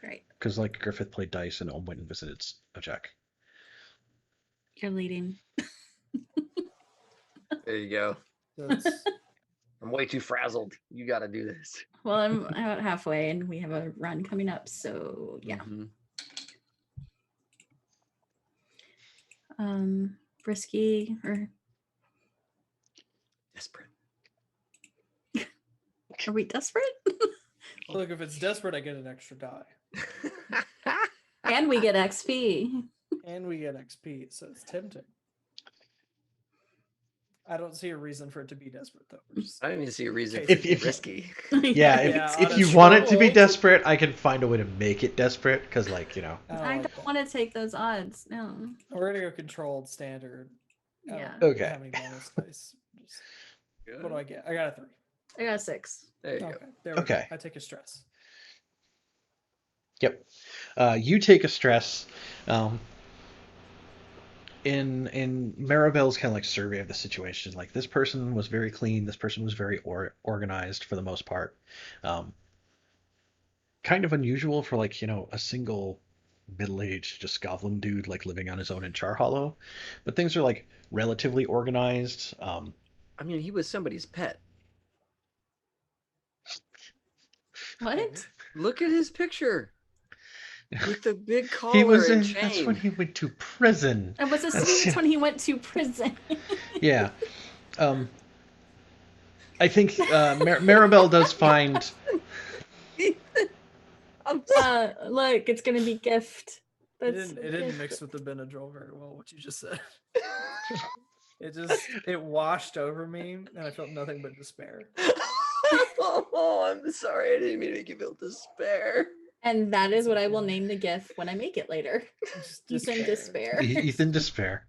right. Because like Griffith played dice and Ohm went and visited a Jack. You're leading. There you go. That's I'm way too frazzled. You got to do this. Well, I'm about halfway, and we have a run coming up. So yeah. Mhm. Risky or Desperate. are we desperate? look. If it's desperate, I get an extra die, And we get XP. and we get XP, so it's tempting. I don't see a reason for it to be desperate, though. We're just I don't even see a reason If- for it if to be you- risky. Yeah. Yeah, If on you a want it to be struggled- desperate, I can find a way to make it desperate. Because like I don't, I like don't that. want to take those odds. No. We're gonna go controlled standard. I Yeah. don't Okay. have any bonus dice. Just, what do I get? I got a 3. I got a 6. There you Okay, go. there we Okay. go. I take a stress. Yep. You take a stress. In Maribel's kind of like survey of the situation, like this person was very clean, this person was very organized for the most part. Kind of unusual for like a single middle-aged just goblin dude like living on his own in Char Hollow, but things are like relatively organized. I mean, he was somebody's pet. What? Look at his picture with the big He collar was and in. That's when chain. he went to prison. I was assuming it's when he went to prison. Yeah. I think Maribel does find. Look, it's gonna be gift. It That's didn't mix with the Benadryl very well. What you just said. It washed over me, and I felt nothing but despair. Oh, I'm sorry. I didn't mean to make you feel despair. And that is what I will name the GIF when I make it later. Just Ethan Despair. Ethan Despair.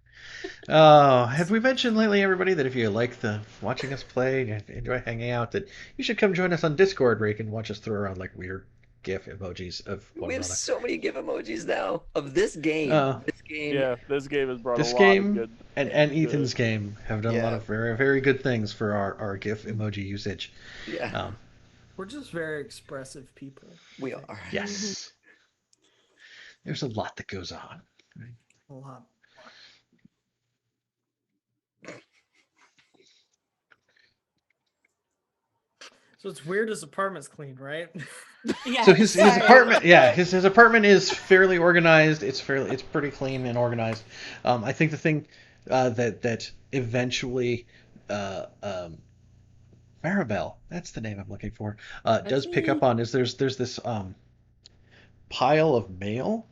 Oh, have we mentioned lately, everybody, that if you like the watching us play and enjoy hanging out, that you should come join us on Discord, where you can watch us throw around like weird GIF emojis of one We have another. so many GIF emojis now of this game. This game. Yeah, this game has brought This a lot of game good. and Ethan's game have done a lot Yeah. of very, very good things for our GIF emoji usage. Yeah, We're just very expressive people. I we think. are. Yes. There's a lot that goes on. A lot. So it's weird his apartment's clean, right? Yeah, So his sorry. apartment, yeah, his apartment is fairly organized. It's pretty clean and organized. I think the thing that eventually Maribel, that's the name I'm looking for, does pick me. up on is there's this pile of mail,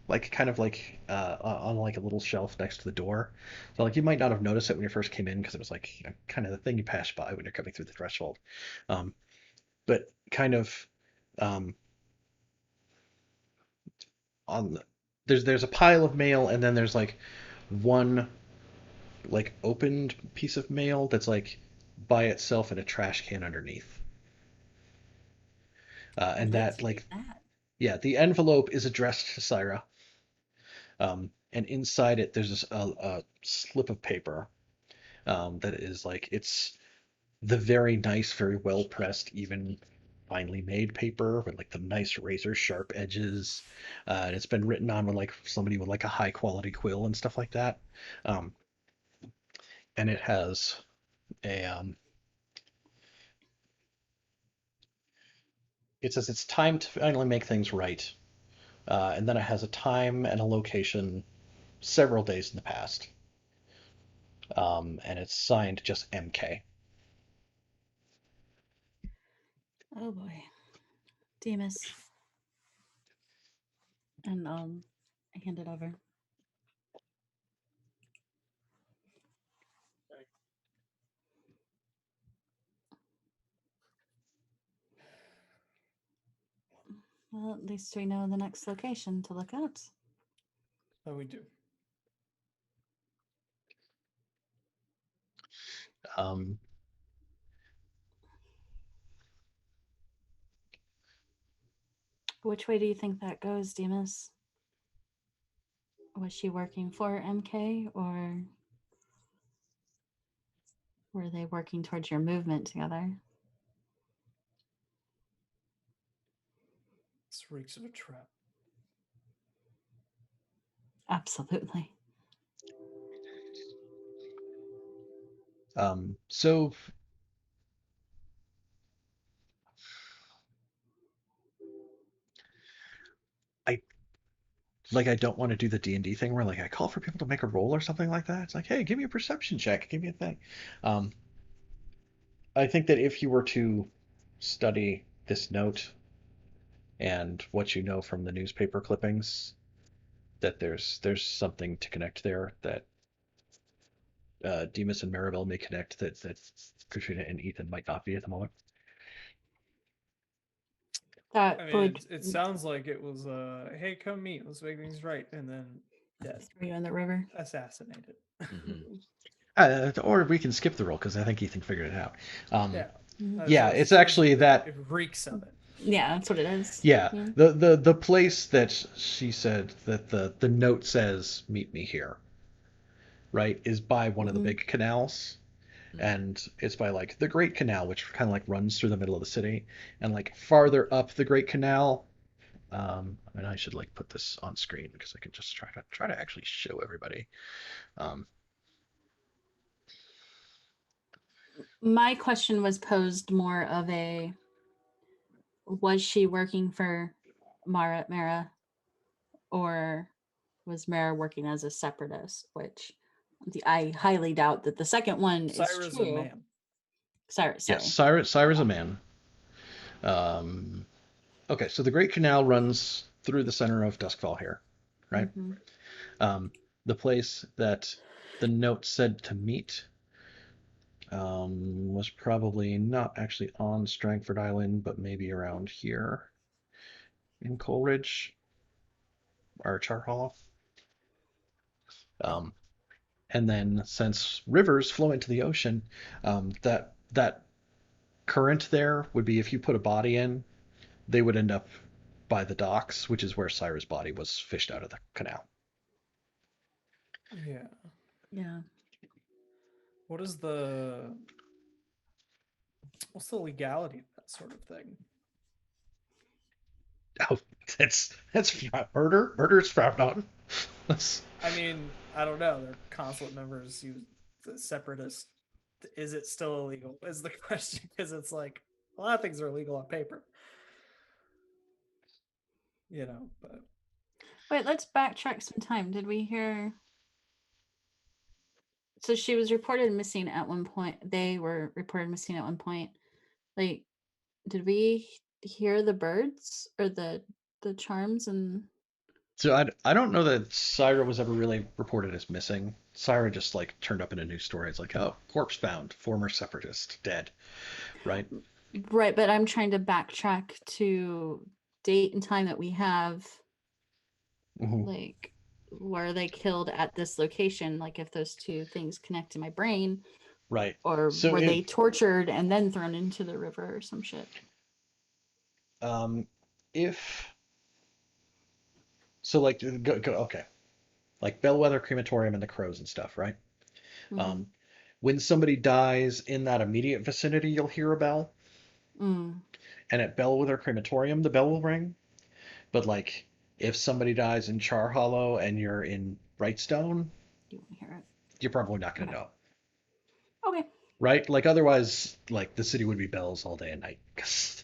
like kind of like on like a little shelf next to the door. So like you might not have noticed it when you first came in because it was like kind of the thing you pass by when you're coming through the threshold. But kind of on the, there's a pile of mail, and then there's like one like opened piece of mail that's like by itself in a trash can underneath. And Let's that like read that. yeah, the envelope is addressed to Syra. And inside it there's a slip of paper that is like it's the very nice, very well pressed, even finely made paper with like the nice razor sharp edges. And it's been written on with like somebody with like a high quality quill and stuff like that. Um, and it has a it says it's time to finally make things right. And then it has a time and a location several days in the past. And it's signed just MK. Oh boy. Demas. And I hand it over. Well, at least we know the next location to look at. Oh, we do. Um, Which way do you think that goes, Demas? Was she working for MK or were they working towards your movement together? This reeks of a trap. Absolutely. so I don't want to do the D&D thing where like I call for people to make a roll or something like that. It's like, hey, give me a perception check, give me a thing. I think that if you were to study this note and what you know from the newspaper clippings, that there's something to connect there that Demas and Maribel may connect that Katrina and Ethan might not be at the moment. That I mean, would it sounds like it was, hey, come meet, let's make things right, and then dead, throw you in the river. assassinated. Or we can skip the roll because I think Ethan figured it out. Yeah. Mhm. That's Yeah, what I was it's actually thinking. that. It reeks of it. Yeah, that's what it is. Yeah, Yeah. the place that she said that the note says meet me here, right, is by one of the Mhm. big canals, and it's by like the Great Canal, which kind of like runs through the middle of the city, and like farther up the Great Canal. And I should like put this on screen because I can just try to actually show everybody. My question was posed more of a was she working for Mara or was Mara working as a separatist, which I highly doubt that the second one is Syra's a true. man. Sorry. Yes, Cyrus a man. Okay, so the Great Canal runs through the center of Duskfall here, right? Mhm. The place that the note said to meet was probably not actually on Strangford Island, but maybe around here in Coleridge or Charhall. And then since rivers flow into the ocean, that current there would be if you put a body in, they would end up by the docks, which is where Cyrus' body was fished out of the canal. Yeah. Yeah. What's the legality of that sort of thing? Oh, that's murder. Murder's frowned on. I mean, I don't know. They're consulate members. The separatist. Is it still illegal? Is the question, because it's like a lot of things are illegal on paper. But Wait, let's backtrack some time. Did we hear? So she was reported missing at one point. They were reported missing at one point. Like, did we hear the birds or the charms and? So I don't know that Syra was ever really reported as missing. Syra just like turned up in a news story. It's like, oh, corpse found, former separatist, dead, right? Right, but I'm trying to backtrack to date and time that we have. Like, were they killed at this location? Like, if those two things connect in my brain, Right. or So were they tortured and then thrown into the river or some shit? If so, like okay, like Bellwether Crematorium and the Crows and stuff, right? Mhm. When somebody dies in that immediate vicinity, you'll hear a bell, Mm. and at Bellwether Crematorium, the bell will ring. But like, if somebody dies in Char Hollow and you're in Brightstone, You won't hear it. you're probably not going to Okay. know, Okay. right? Like otherwise, like the city would be bells all day and night. 'Cause,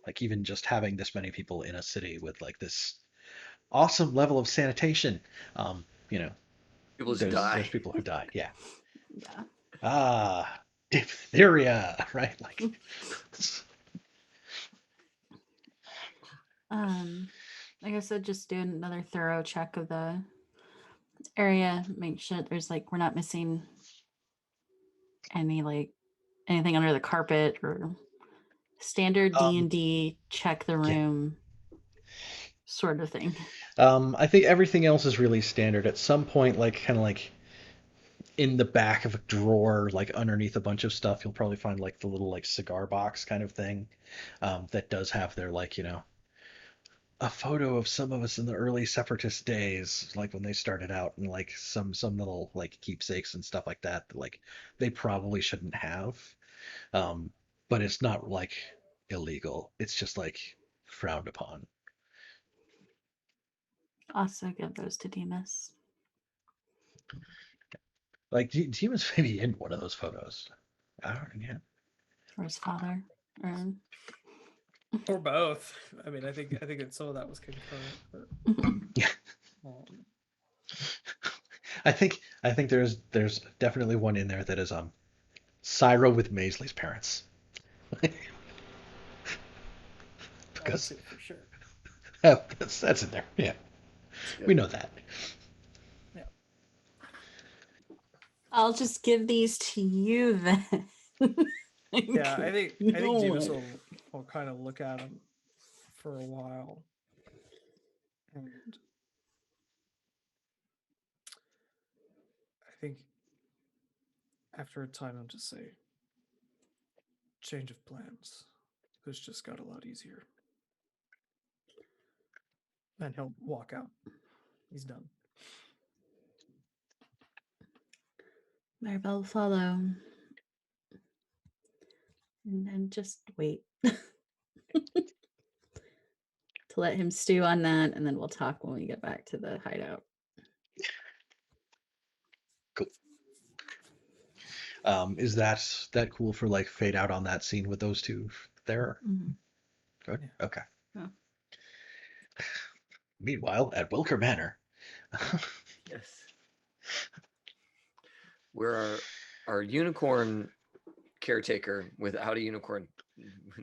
like even just having this many people in a city with like this awesome level of sanitation, you know, People just there's die. people who die. Yeah. Yeah. Ah, diphtheria, right? Like, I guess I'd just do another thorough check of the area, make sure there's like we're not missing any like anything under the carpet or Standard Um, D&D, check the Yeah. room sort of thing. I think everything else is really standard. At some point, like kind of like in the back of a drawer, like underneath a bunch of stuff, you'll probably find like the little like cigar box kind of thing that does have their like a photo of some of us in the early separatist days, like when they started out, and like some little like keepsakes and stuff like that that like they probably shouldn't have. Um, but it's not like illegal. It's just like frowned upon. Also give those to Demas. Like Demon's maybe in one of those photos. I don't yeah. Or his father. Or both. I mean, I think that some of that was concurrent, but Yeah. um, I think there's definitely one in there that is Syra with Maisley's parents. that's Because it for sure. that's in there. Yeah. Yep. We know that. Yeah. I'll just give these to you then. Yeah, I think No. Demas will kind of look at him for a while, and I think after a time, I'll just say, change of plans. This just got a lot easier. And he'll walk out. He's done. Maribel will follow. And then just wait. To let him stew on that, and then we'll talk when we get back to the hideout. Cool. Is that cool for like fade out on that scene with those two there? Mhm. Good. Yeah. Okay. Yeah. Meanwhile, at Wilker Manor. Yes. Where our unicorn caretaker without a unicorn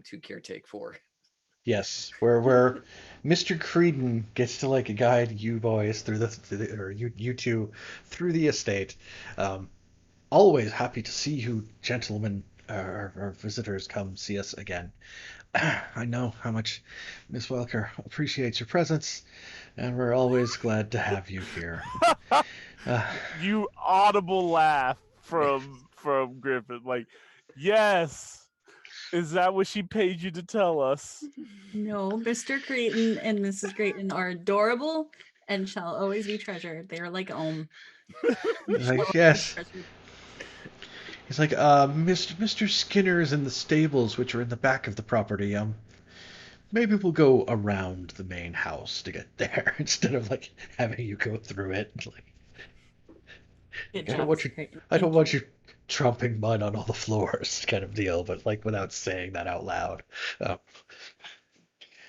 to caretake for. Yes, where Mr. Creedon gets to like guide you boys through or you two through the estate. Always happy to see you gentlemen or visitors come see us again. I know how much Miss Welker appreciates your presence, and we're always glad to have you here. Uh, You audible laugh from Griffin, like, yes. Is that what she paid you to tell us? No, Mr. Creighton and Mrs. Creighton are adorable and shall always be treasured. They are like You shall like, always be yes. treasured. He's like, Mr. Skinner is in the stables, which are in the back of the property. Maybe we'll go around the main house to get there instead of like having you go through it. Like, Good I don't job, want you, Mr. Creighton. I don't Thank want you tromping mud on all the floors, kind of deal, but like without saying that out loud.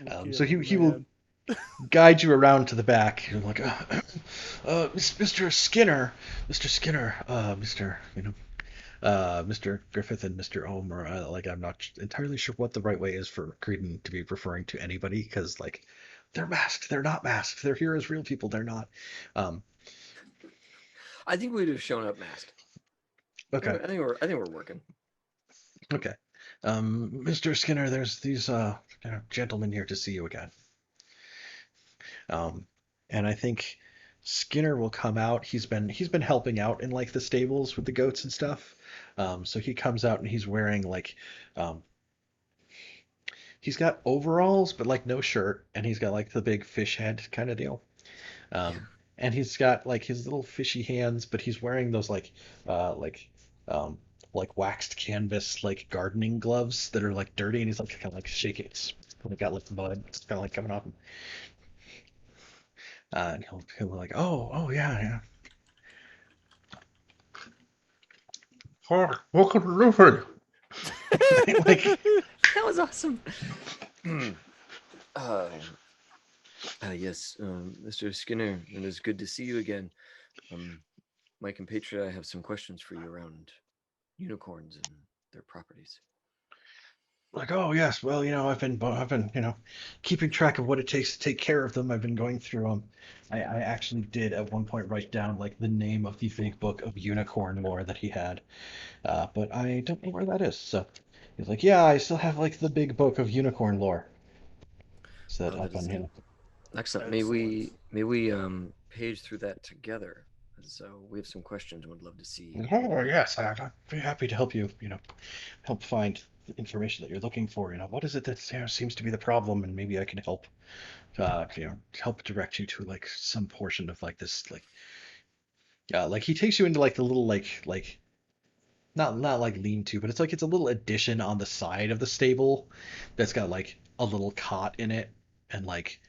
Um, so he will guide you around to the back. You're like, Mr. Skinner, Mr. Mr. Griffith and Mr. Ohm, or like I'm not entirely sure what the right way is for Creedon to be referring to anybody because like they're masked, they're not masked, they're here as real people, they're not. I think we'd have shown up masked. Okay, I think we're working. okay. Mr. Skinner, there's these gentlemen here to see you again. And I think Skinner will come out. He's been helping out in like the stables with the goats and stuff. So he comes out and he's wearing like he's got overalls but like no shirt, and he's got like the big fish head kind of deal. And he's got like his little fishy hands, but he's wearing those uh like waxed canvas like gardening gloves that are like dirty, and he's like kind of like shaking. It's like got like mud. It's kind of like coming off him. And he'll be like, oh yeah, yeah. Oh, welcome to Ruford. Like, That was awesome. Yes, Mr. Skinner, it is good to see you again. My compatriot, I have some questions for you around unicorns and their properties. like, oh yes, well, I've been keeping track of what it takes to take care of them. I've been going through them. I actually did at one point write down like the name of the big book of unicorn lore that he had, but I don't know where that is. So He's like, yeah, I still have like the big book of unicorn lore set Oh, that up on is him. excellent. Excellent. May we page through that together? So we have some questions and would love to see. Oh yes, I'd be happy to help you. Help find the information that you're looking for. What is it that seems to be the problem, and maybe I can help. Help direct you to like some portion of like this like he takes you into like the little like not like lean to, but it's a little addition on the side of the stable that's got like a little cot in it and like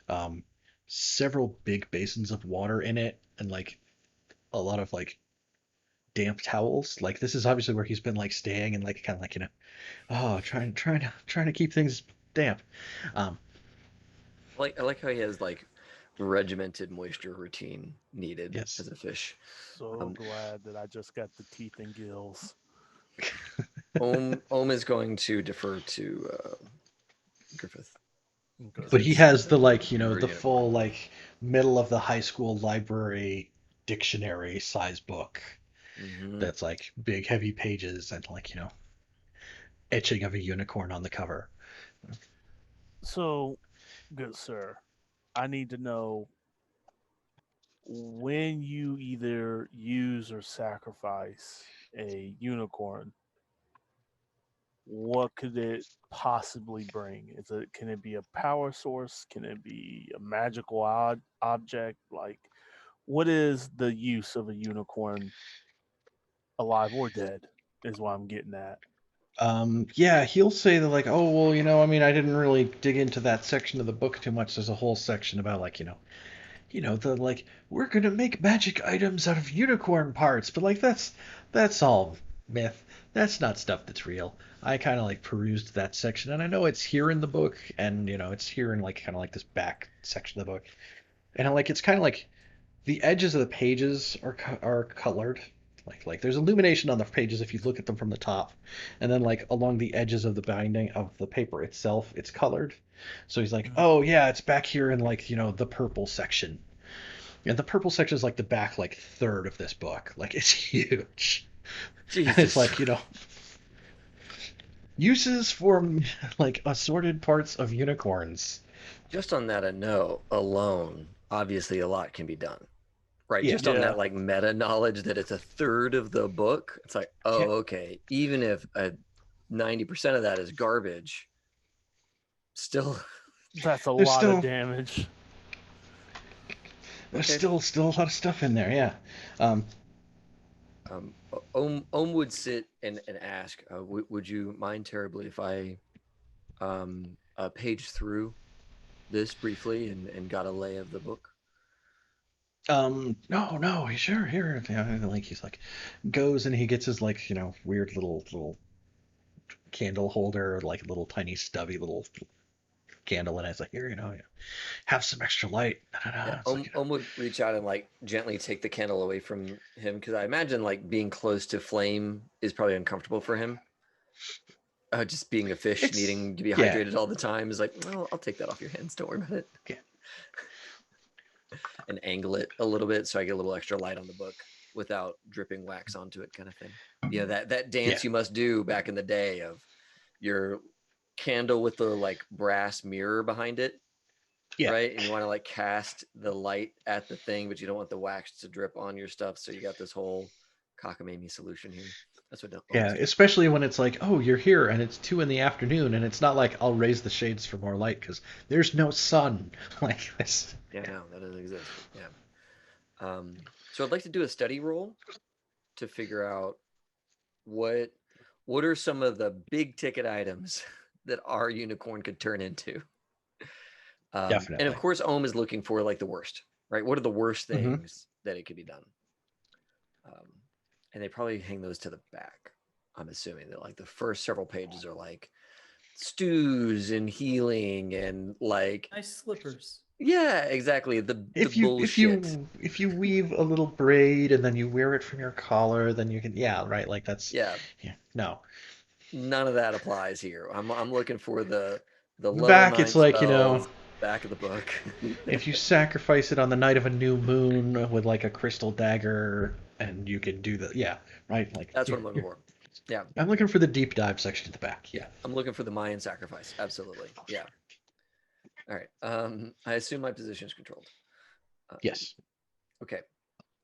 um several big basins of water in it and like a lot of like damp towels. Like this is obviously where he's been like staying and like kind of like trying to keep things damp. Um, I like how he has like regimented moisture routine needed yes. as a fish. So glad that I just got the teeth and gills. Ohm is going to defer to Griffith. Okay. But he It's has the like, your the unicorn. full like middle of the high school library dictionary size book Mhm. that's like big heavy pages and like, etching of a unicorn on the cover. So, good sir, I need to know when you either use or sacrifice a unicorn, what could it possibly bring? Can it be a power source? Can it be a magical object? Like, what is the use of a unicorn, alive or dead? Is what I'm getting at. Yeah, he'll say that like, oh well, I mean, I didn't really dig into that section of the book too much. There's a whole section about like, the like we're gonna make magic items out of unicorn parts, but like that's all myth. That's not stuff that's real. I kind of like perused that section, and I know it's here in the book, and it's here in like kind of like this back section of the book, and like it's kind of like the edges of the pages are colored. Like there's illumination on the pages if you look at them from the top, and then like along the edges of the binding of the paper itself, it's colored. So he's like, oh yeah, it's back here in like the purple section, and the purple section is like the back like third of this book. Like it's huge. And it's Jesus. like, uses for like assorted parts of unicorns. Just on that note alone, obviously a lot can be done. Right. Yeah. Just on Yeah. that like meta knowledge that it's a third of the book, it's like, oh, Yeah. okay. Even if 90% of that is garbage, still That's a There's lot still of damage. there's okay. still a lot of stuff in there. Yeah. Um, Ohm would sit and ask, would you mind terribly if I page through this briefly and got a lay of the book? no, sure, here. Like he's like goes and he gets his like weird little candle holder, like little tiny stubby little candle, and it's like here, have some extra light. Yeah, It's like Ohm would reach out and like gently take the candle away from him because I imagine like being close to flame is probably uncomfortable for him. Just being a fish, it's needing to be yeah, hydrated all the time is like, well, I'll take that off your hands. Don't worry about it. yeah. And angle it a little bit so I get a little extra light on the book without dripping wax onto it, kind of thing. That dance you must do back in the day of your candle with the like brass mirror behind it. Yeah. Right. And you want to like cast the light at the thing, but you don't want the wax to drip on your stuff. So you got this whole cockamamie solution here. That's what Yeah, especially when it's like, oh, you're here and it's 2 in the afternoon, and it's not like I'll raise the shades for more light because there's no sun like this. Yeah, no, that doesn't exist. Yeah. So I'd like to do a study roll to figure out what are some of the big ticket items that our unicorn could turn into. Definitely. And of course, Ohm is looking for like the worst, right? What are the worst Mhm. things that it could be done? And they probably hang those to the back. I'm assuming that like the first several pages are like stews and healing and like Nice slippers. yeah, exactly. The If bullshit. if you weave a little braid and then you wear it from your collar, then you can right, like that's Yeah, no. none of that applies here. I'm looking for the level Back 9 it's like, spells back of the book. if you sacrifice it on the night of a new moon with like a crystal dagger and you can do right? Like That's what I'm looking for. Yeah. I'm looking for the deep dive section at the back. Yeah. I'm looking for the Mayan sacrifice. Absolutely. Yeah. All right. I assume my position is controlled. Yes. Okay.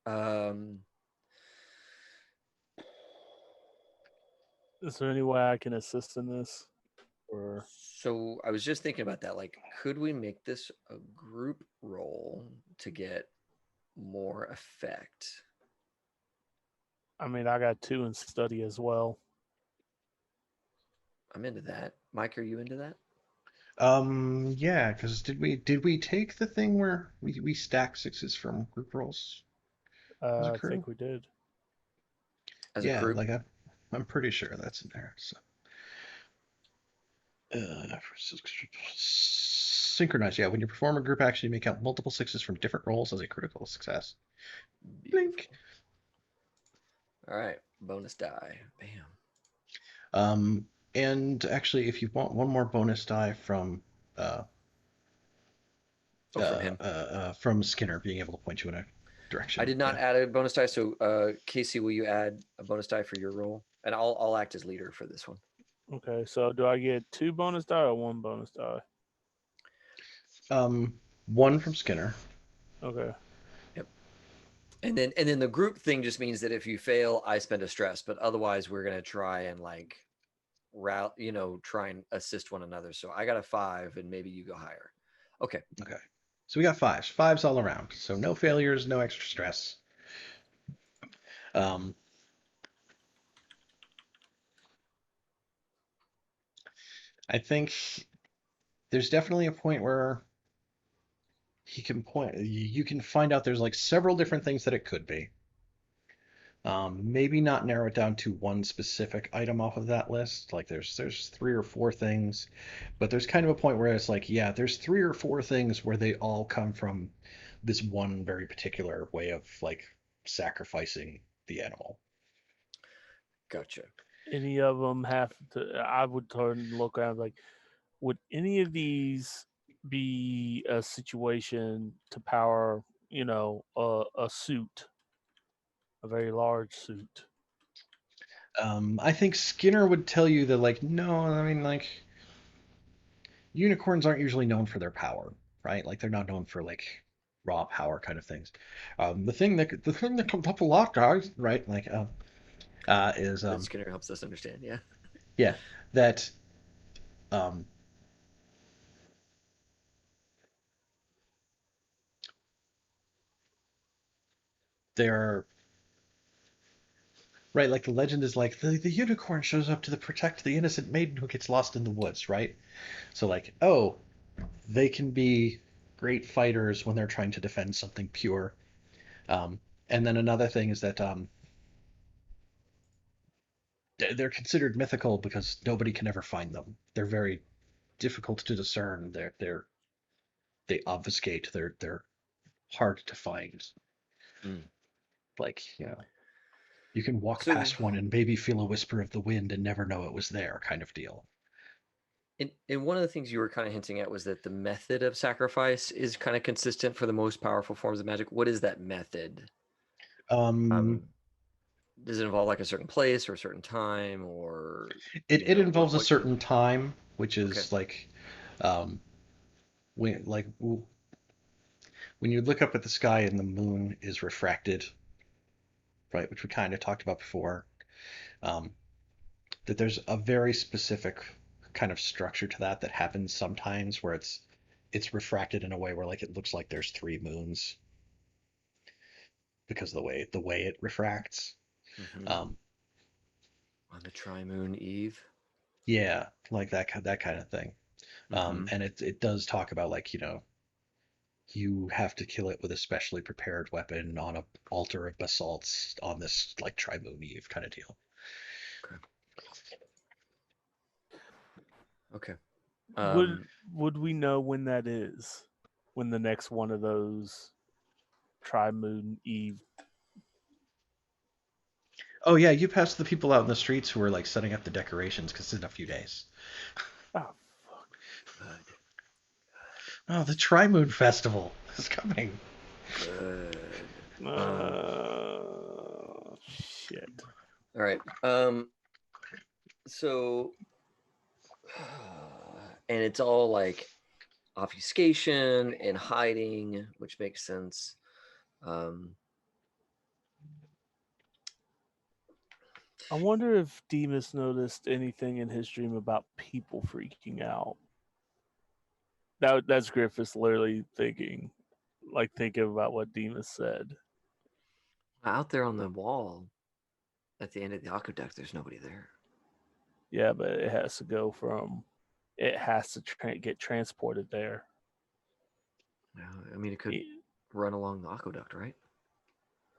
Um, Is there any way I can assist in this? Or so I was just thinking about that. Like, could we make this a group role to get more effect? I mean, I got 2 in study as well. I'm into that. Mike, are you into that? Yeah, because did we take the thing where we stack 6s from group rolls as a I crew? think we did. As a Yeah, crew? like I'm pretty sure that's in there. So synchronized. Yeah, when you perform a group action, you may count multiple 6s from different rolls as a critical success. Blink. Beautiful. All right. Bonus die. Bam. And actually, if you want one more bonus die from From him. from Skinner being able to point you in a direction. I did not Yeah. add a bonus die. So, Casey, will you add a bonus die for your role? And I'll act as leader for this one. Okay, so do I get 2 bonus die or 1 bonus die? One from Skinner. Okay. Yep. And then the group thing just means that if you fail, I spend a stress. But otherwise, we're gonna try and like route, try and assist one another. So I got a 5, and maybe you go higher. Okay. Okay. So we got 5s. 5s all around. So no failures, no extra stress. I think there's definitely a point where he can point. You can find out there's like several different things that it could be. Maybe not narrow it down to one specific item off of that list. Like there's 3 or 4 things, but there's kind of a point where it's like, yeah, there's 3 or 4 things where they all come from this one very particular way of like sacrificing the animal. Gotcha. Any of them have to? I would turn and look around like, would any of these be a situation to power, a suit, a very large suit? I think Skinner would tell you that like, no, I mean like unicorns aren't usually known for their power, right? Like they're not known for like raw power kind of things. The thing that comes up a lot, guys, right? Like is That Skinner helps us understand. Yeah. yeah, that um they're right, like the legend is like the unicorn shows up to protect the innocent maiden who gets lost in the woods, right? So like, oh, they can be great fighters when they're trying to defend something pure. And then another thing is that they're considered mythical because nobody can ever find them. They're very difficult to discern. They obfuscate. They're hard to find. Mm. Like, you can walk So, past one and maybe feel a whisper of the wind and never know it was there, kind of deal. and one of the things you were kind of hinting at was that the method of sacrifice is kind of consistent for the most powerful forms of magic. What is that method? Does it involve like a certain place or a certain time, or it involves a what certain time, which is Okay. like when when you look up at the sky and the moon is refracted, right, which we kind of talked about before, um, that there's a very specific kind of structure to that happens sometimes where it's refracted in a way where like it looks like there's 3 moons because of the way it refracts. Mhm. Um, On the tri-moon eve. yeah, like that kind of thing. Mhm. And it does talk about like, you have to kill it with a specially prepared weapon on a altar of basalts on this like tri-moon eve kind of deal. Okay. Would we know when that is? When the next one of those tri-moon eve? Oh yeah, you passed the people out in the streets who were like setting up the decorations because it's in a few days. Oh, Good. Oh, the Tri-Moon Festival is coming. Good. shit. All right. So, and it's all like obfuscation and hiding, which makes sense. I wonder if Demas noticed anything in his dream about people freaking out. That's Griffiths literally thinking about what Demas said. Out there on the wall at the end of the aqueduct, there's nobody there. Yeah, but it has to go from. It has to get transported there. I mean, it could run along the aqueduct, right?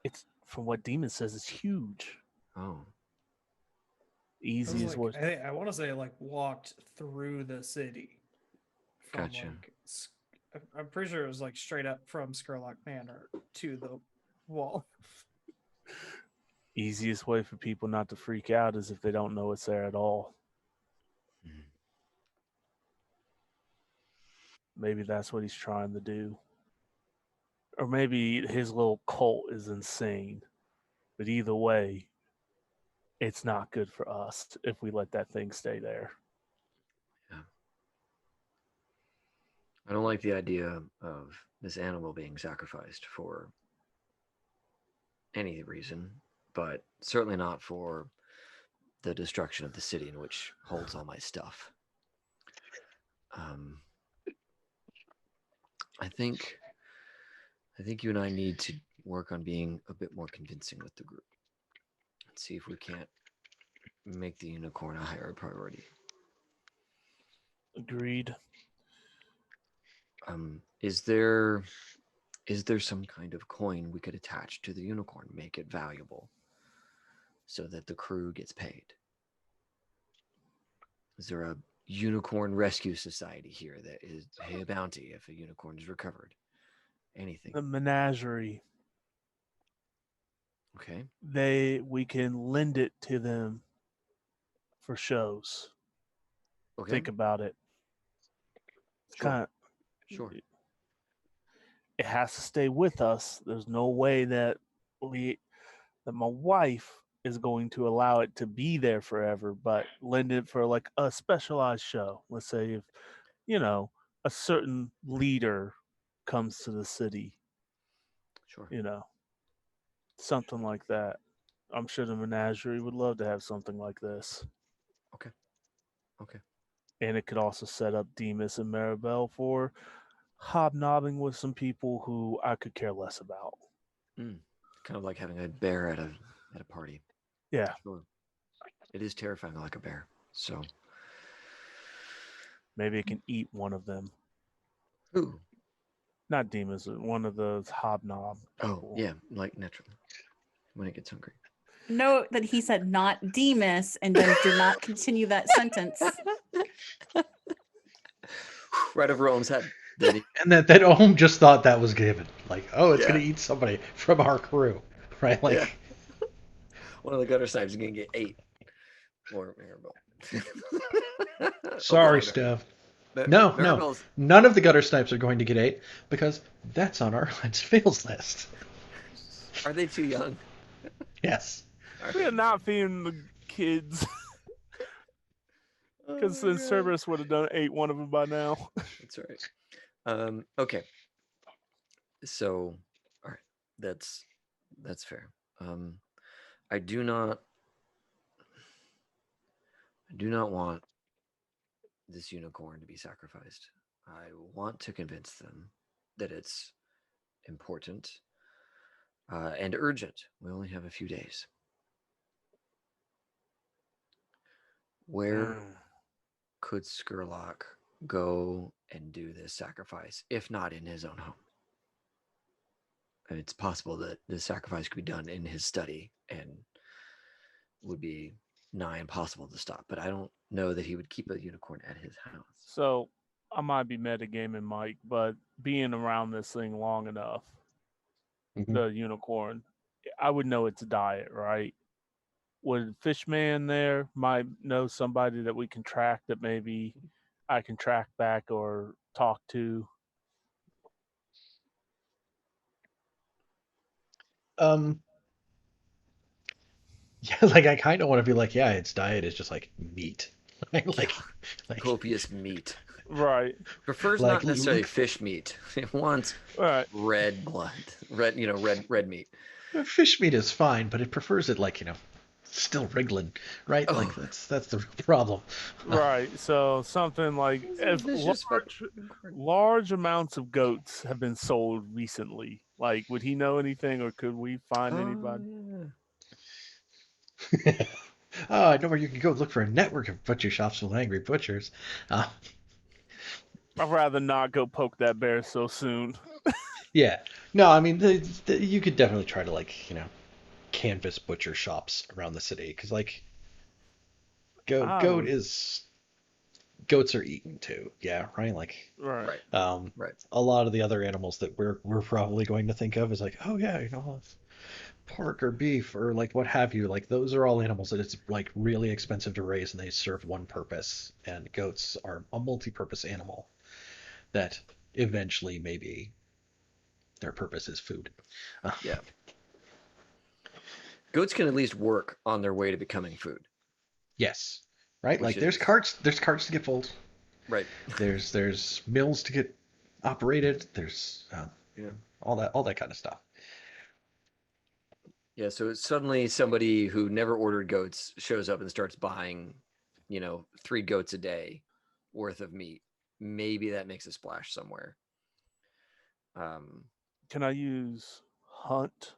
It's from what Demas says. It's huge. Oh, Easy as what. I want to say like walked through the city. From Gotcha. I'm pretty sure it was like straight up from Skurlock Manor to the wall. Easiest way for people not to freak out is if they don't know it's there at all. Maybe that's what he's trying to do. Or maybe his little cult is insane. But either way, it's not good for us if we let that thing stay there. Yeah. I don't like the idea of this animal being sacrificed for any reason, but certainly not for the destruction of the city in which holds all my stuff. I think you and I need to work on being a bit more convincing with the group. Let's see if we can't make the unicorn a higher priority. Agreed. Is there some kind of coin we could attach to the unicorn, make it valuable, so that the crew gets paid? Is there a unicorn rescue society here that is pay a bounty if a unicorn is recovered? Anything? The menagerie. Okay. We can lend it to them for shows. Okay. Think about it. It's Sure. kind of Sure. It has to stay with us. There's no way that my wife is going to allow it to be there forever, but lend it for like a specialized show. Let's say if a certain leader comes to the city, Sure. something like that. I'm sure the menagerie would love to have something like this. Okay. And it could also set up Demas and Maribel for hobnobbing with some people who I could care less about. Kind of like having a bear at a party. Yeah. Sure. It is terrifying like a bear. So maybe it can eat one of them. Who? Not Demas, one of the hobnob people. Oh, yeah, like naturally. When it gets hungry. Note that he said not Demas and then did not continue that sentence. Right over Ohm's head. And that Ohm just thought that was given. Like, oh, it's going to eat somebody from our crew. Right? Like, yeah. One of the gutter snipes is going to get 8. Or Maribel. Sorry, Steph. No. None of the gutter snipes are going to get 8 because that's on our Let's Fails list. Are they too young? Yes. We are not feeding the kids. Because then Cerberus would have ate one of them by now. That's right. Okay. So, all right, that's fair. I do not want this unicorn to be sacrificed. I want to convince them that it's important and urgent. We only have a few days. Where could Skurlock go and do this sacrifice, if not in his own home? And it's possible that the sacrifice could be done in his study and would be nigh impossible to stop. But I don't know that he would keep a unicorn at his house. So I might be metagaming, Mike, but being around this thing long enough, the unicorn, I would know its diet, right? Would Fishman there might know somebody that we can track that maybe I can track back or talk to? Yeah, like I kind of want to be like, yeah, its diet is just like meat. Right? Like, Copious meat. Right. Prefers like not necessarily fish meat. It wants Right. red blood, red meat. fish meat is fine, but it prefers it like, still wriggling, right? Like Oh, that's the real problem. Right. So something like it's if delicious fucking corn. large amounts of goats have been sold recently, like would he know anything, or could we find Oh anybody? yeah. Oh, I know where you can go look for a network of butcher shops with angry butchers. Uh, I'd rather not go poke that bear so soon. yeah. No, I mean, you could definitely try to like, canvas butcher shops around the city because like I goat would. is goats are eaten too. Yeah, right. Like Right. Right. um, Right. a lot of the other animals that we're probably going to think of is like, oh yeah, pork or beef or like what have you. Like those are all animals that it's like really expensive to raise and they serve one purpose. And goats are a multi-purpose animal that eventually maybe their purpose is food. Yeah. Goats can at least work on their way to becoming food, Yes. Right? which Like is there's carts to get pulled. right. There's mills to get operated. There's Yeah. all that kind of stuff. Yeah. So suddenly somebody who never ordered goats shows up and starts buying, 3 goats a day worth of meat. Maybe that makes a splash somewhere. Um, Can I use hunt?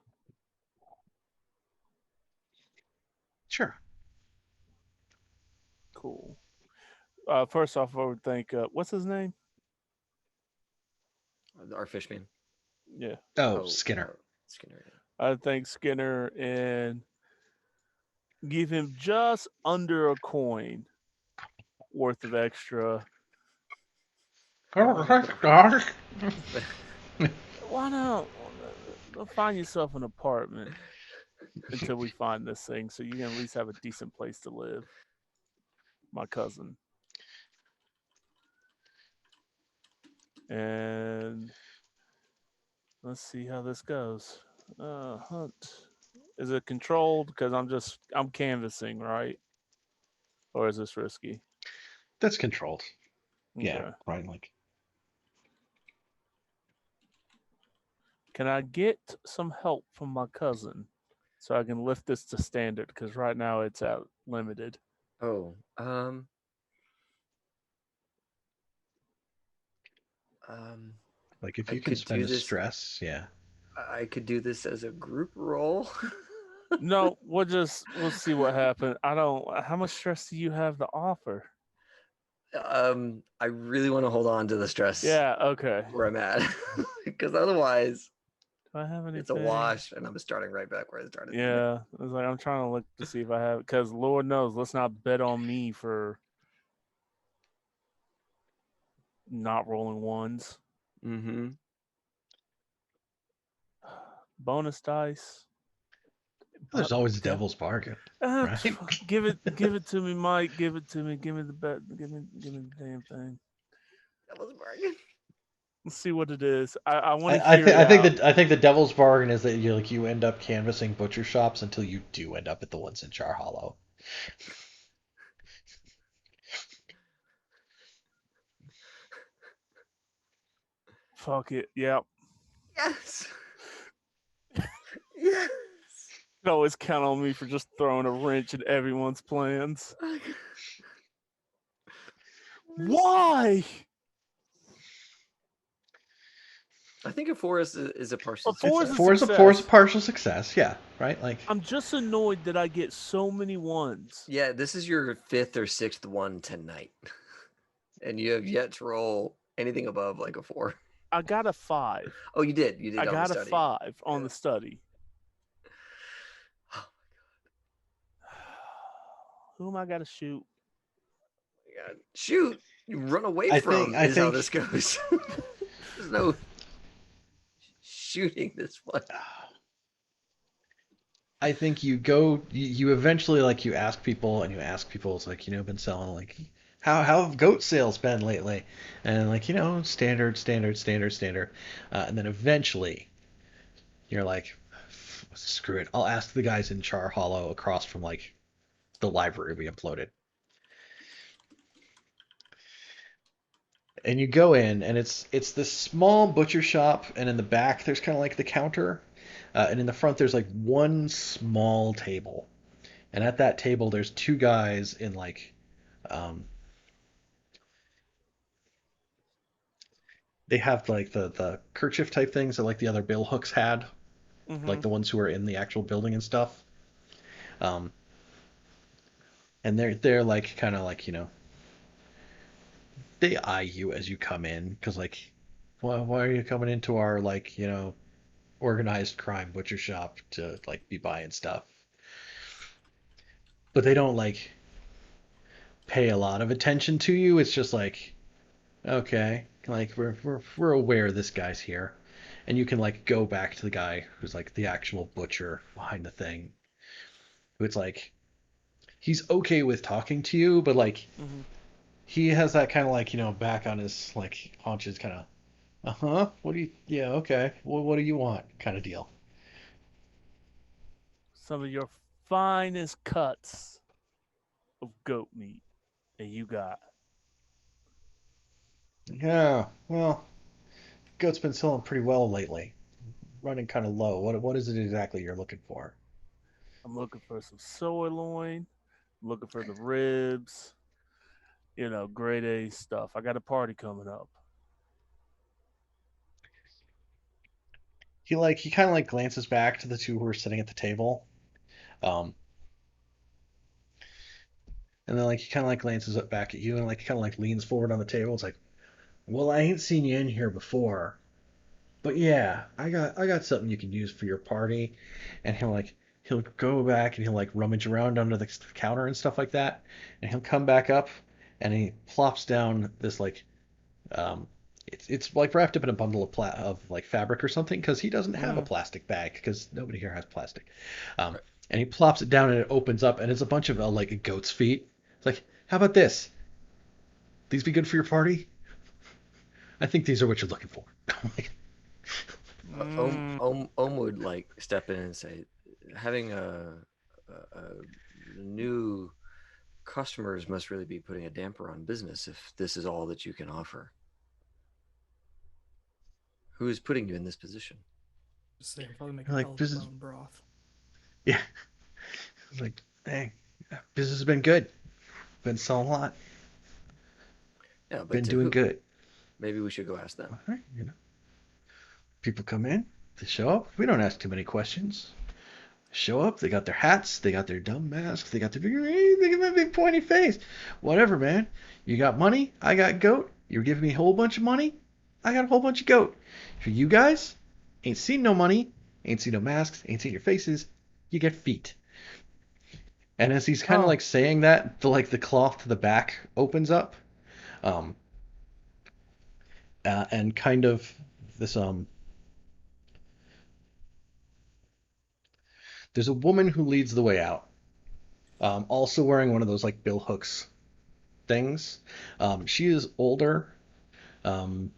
Sure. Cool. First off, I would think, what's his name? our fishman. Yeah, Oh, Oh, Skinner. Skinner. I think Skinner, and give him just under a coin worth of extra. Why not? Go find yourself an apartment until we find this thing, so you can at least have a decent place to live. My cousin. And let's see how this goes. Hunt. Is it controlled? Because I'm canvassing, right? Or is this risky? That's controlled. Yeah, Okay. right. Like Can I get some help from my cousin so I can lift this to standard? Because right now it's at limited. Oh, like if I you can could spend do a this. stress, yeah. I could do this as a group role. No, we'll see what happens. I don't. How much stress do you have to offer? I really want to hold on to the stress Yeah. Okay. where I'm at, because otherwise Do I have anything? it's a wash, and I'm starting right back where I started. Yeah. It's like I'm trying to look to see if I have, because Lord knows, let's not bet on me for not rolling ones. Mm-hmm. Bonus dice. There's always a Okay. devil's bargain, Ah, right? give it to me, Mike. Give it to me. Give me the bet. Give me the damn thing. That was a bargain. Let's see what it is. I want to I, hear th- it I think out. that I think the devil's bargain is that you end up canvassing butcher shops until you do end up at the ones in Char Hollow. Fuck it. Yep. Yes. Yes. You can always count on me for just throwing a wrench in everyone's plans. Why? I think a forest is a partial A forest success. is Four's a success. partial success, yeah, right? Like I'm just annoyed that I get so many ones. Yeah, this is your 5th or 6th one tonight, and you have yet to roll anything above like a 4. I got a 5. Oh, you did. You did. I on the got a study. 5 on Yeah. the study. Oh Who am I got to shoot? my god! Shoot! You run away I from think is how this goes. There's no shooting this one. I think you eventually like you ask people and you ask people it's like been selling like how have goat sales been lately and like standard and then eventually you're like screw it. I'll ask the guys in Char Hollow across from like the library we imploded. And you go in, and it's this small butcher shop, and in the back there's kind of like the counter, and in the front there's like one small table, and at that table there's two guys in like, um, they have like the kerchief type things that like the other bill hooks had, like Mm-hmm. the ones who are in the actual building and stuff, um, and they're like kind of like they eye you as you come in because like, why are you coming into our like organized crime butcher shop to like be buying stuff? But they don't like pay a lot of attention to you. It's just like, okay, like we're aware this guy's here, and you can like go back to the guy who's like the actual butcher behind the thing. Who it's like he's okay with talking to you, but like Mm-hmm. he has that kind of like back on his like haunches, kind of what do you yeah okay what do you want kind of deal. Some of your finest cuts of goat meat that you got. Yeah, well, goat's been selling pretty well lately. Running kind of low. What is it exactly you're looking for? I'm looking for some sirloin. I'm looking for the ribs. Grade A stuff. I got a party coming up. He kind of like glances back to the two who are sitting at the table, um, and then like he kind of like glances up back at you and like kind of like leans forward on the table. It's like, well, I ain't seen you in here before, but yeah, I got something you can use for your party, and he'll go back and he'll like rummage around under the counter and stuff like that, and he'll come back up and he plops down this like Um, it's like wrapped up in a bundle of like fabric or something because he doesn't have a Mm. plastic bag because nobody here has plastic. Um, Right. and he plops it down and it opens up and it's a bunch of like goat's feet. It's like, how about this? These be good for your party? I think these are what you're looking for. Mm. Om would like step in and say, having a new customers must really be putting a damper on business if this is all that you can offer. Who is putting you in this position? Just saying, probably make a Like hell of business, bone broth. yeah. It's like, dang, business has been good. Been selling a lot. Yeah, but Been to doing who? good. Maybe we should go ask them. All right, people come in, they show up. We don't ask too many questions. Show up, they got their hats, they got their dumb masks, they got their big, they got my big pointy face. Whatever, man. You got money, I got goat. You're giving me a whole bunch of money, I got a whole bunch of goat. For you guys, ain't seen no money, ain't seen no masks, ain't seen your faces, you get feet. And as he's kind of Oh, like saying that, the cloth to the back opens up, um, and kind of this there's a woman who leads the way out, also wearing one of those like bill hooks things. She is older, um,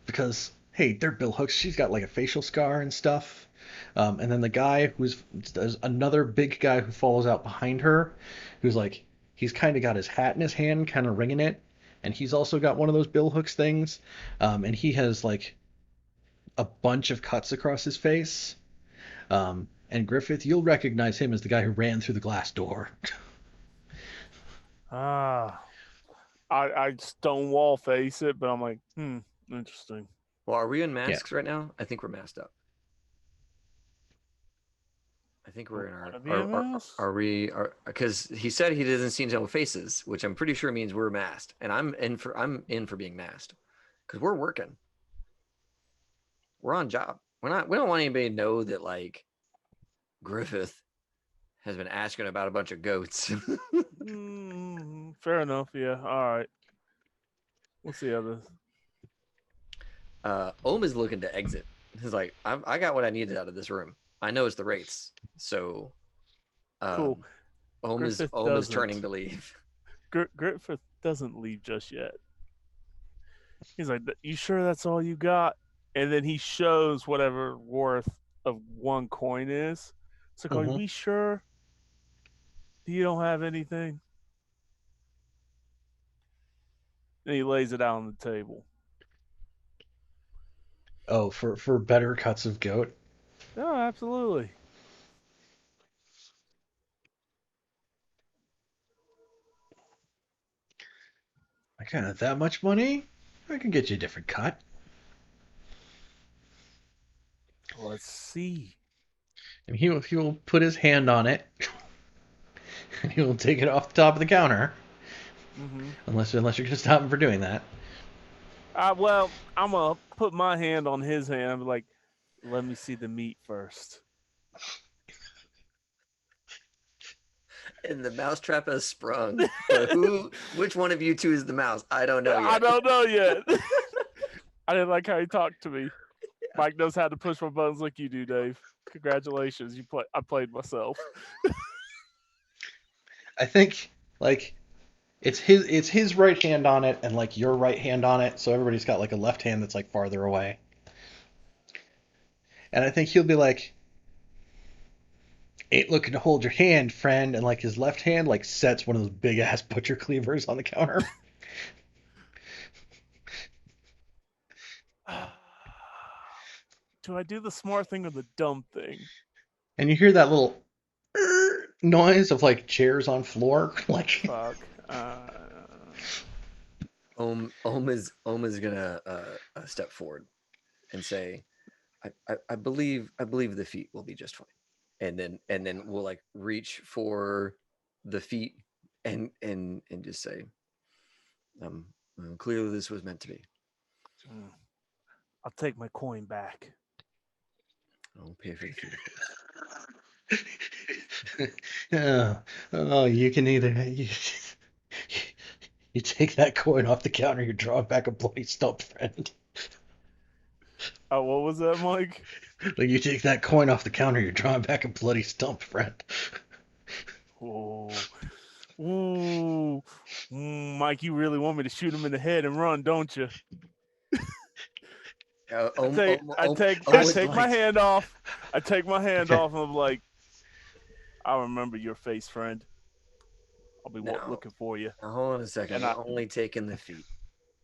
because hey, they're bill hooks. She's got like a facial scar and stuff. And then the guy there's another big guy who follows out behind her, who's like he's kind of got his hat in his hand, kind of ringing it, and he's also got one of those bill hooks things, and he has like a bunch of cuts across his face. And Griffith, you'll recognize him as the guy who ran through the glass door. ah, I stonewall face it, but I'm like, interesting. Well, are we in Yeah. masks right now? I think we're masked up. I think we're in One our of EMS? are we are because he said he doesn't see no faces, which I'm pretty sure means we're masked, and I'm in for being masked because we're working, we're on job. We don't want anybody to know that like Griffith has been asking about a bunch of goats. Fair enough. Yeah. All right. What's the other? Ohm is looking to exit. He's like, I got what I needed out of this room. I know it's the rates, so Cool. Ohm is Griffith turning doesn't. to leave. Griffith doesn't leave just yet. He's like, "You sure that's all you got?" And then he shows whatever worth of one coin is. It's like, are Mhm. we sure you don't have anything? And he lays it out on the table. Oh, for better cuts of goat. No, absolutely. I got that much money. I can get you a different cut. Let's see. And he will put his hand on it, and he will take it off the top of the counter. Mm-hmm. Unless you're gonna stop him for doing that. Well, I'm gonna put my hand on his hand. I'm like, let me see the meat first. And the mousetrap has sprung. But which one of you two is the mouse? I don't know yet. I don't know yet. I didn't like how he talked to me. Mike knows how to push my buttons like you do, Dave. Congratulations, I played myself. I think like it's his right hand on it and like your right hand on it, so everybody's got like a left hand that's like farther away. And I think he'll be like, ain't looking to hold your hand, friend, and like his left hand like sets one of those big ass butcher cleavers on the counter. Do I do the smart thing or the dumb thing? And you hear that little noise of like chairs on floor. Like Fuck. Ohm is gonna step forward and say, I believe the feet will be just fine. And then we'll like reach for the feet and just say, clearly this was meant to be. I'll take my coin back. I'll pay for the feet, of course. oh, you can either you take that coin off the counter, you draw it back a bloody stump, friend. Oh, what was that, Mike? Like you take that coin off the counter, you're drawing back a bloody stump, friend. Oh. Ooh. Mike, you really want me to shoot him in the head and run, don't you? I take my hand off. I take my hand off and I'm like, I'll remember your face, friend. I'll be looking for you. Now, hold on a second. We're only taking the feet.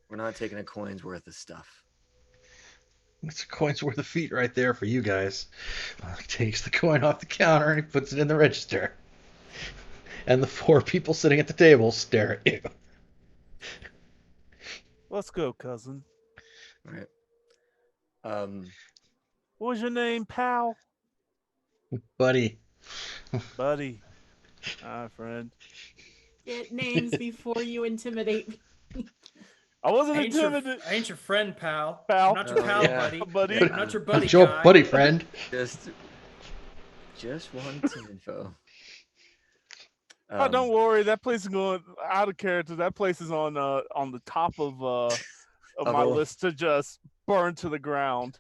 We're not taking a coin's worth of stuff. It's a coin's worth of feet right there for you guys. He takes the coin off the counter and he puts it in the register. And the four people sitting at the table stare at you. Let's go, cousin. All right. What was your name, pal? Buddy. Buddy. Hi, friend. Get names before you intimidate me. I wasn't intimidated. I ain't your friend, pal. Pal. I'm not your pal, yeah. buddy. Yeah. I'm not your buddy, Joe, guy. buddy, friend. Just wanted some info. Oh, don't worry. That place is going out of character. That place is on the top of my list to just burn to the ground.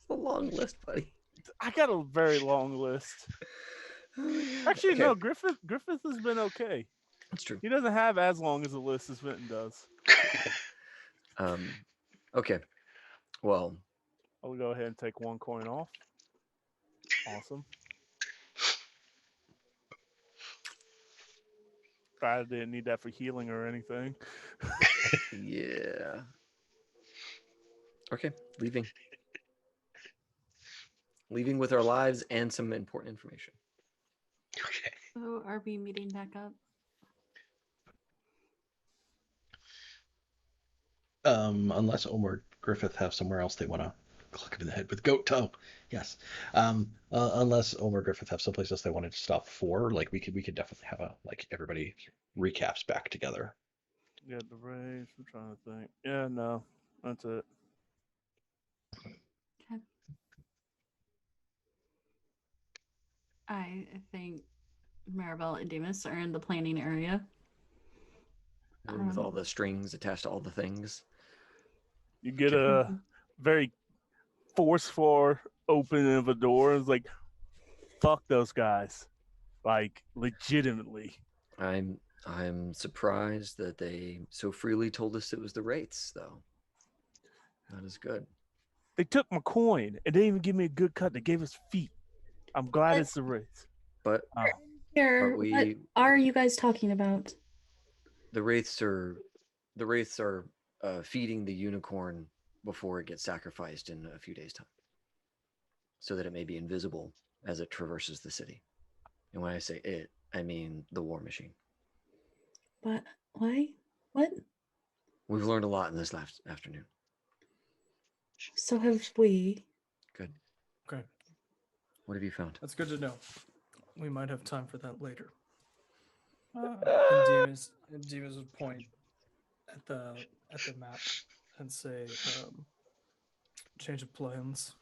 It's a long list, buddy. I got a very long list. Actually, Okay. no. Griffith has been okay. That's true. He doesn't have as long as a list as Vinton does. Okay. Well, I'll go ahead and take one coin off. Awesome. I didn't need that for healing or anything. yeah. Okay, leaving. Leaving with our lives and some important information. Okay. So are we meeting back up? Unless Omar Griffith have somewhere else they want to cluck him in the head with goat toe. Yes. Unless Omar Griffith have someplace else they wanted to stop for, like we could definitely have everybody recaps back together. Yeah, the rage. I'm trying to think. Yeah, no, that's it. Okay. I think Maribel and Demas are in the planning area. And with all the strings attached to all the things. You get a very forceful opening of a door. It's like, fuck those guys. Like, legitimately. I'm surprised that they so freely told us it was the Wraiths, though. That is good. They took my coin and they didn't even give me a good cut. They gave us feet. I'm glad But- it's the Wraiths. But Oh, Here, But what we- are you guys talking about? the wraiths are feeding the unicorn before it gets sacrificed in a few days' time, so that it may be invisible as it traverses the city. And when I say it, I mean the war machine. But why? What? We've learned a lot in this last afternoon. So have we. Good. Okay, What have you found? that's good to know. We might have time for that later. And Demas would point at the map and say, "Change of plans.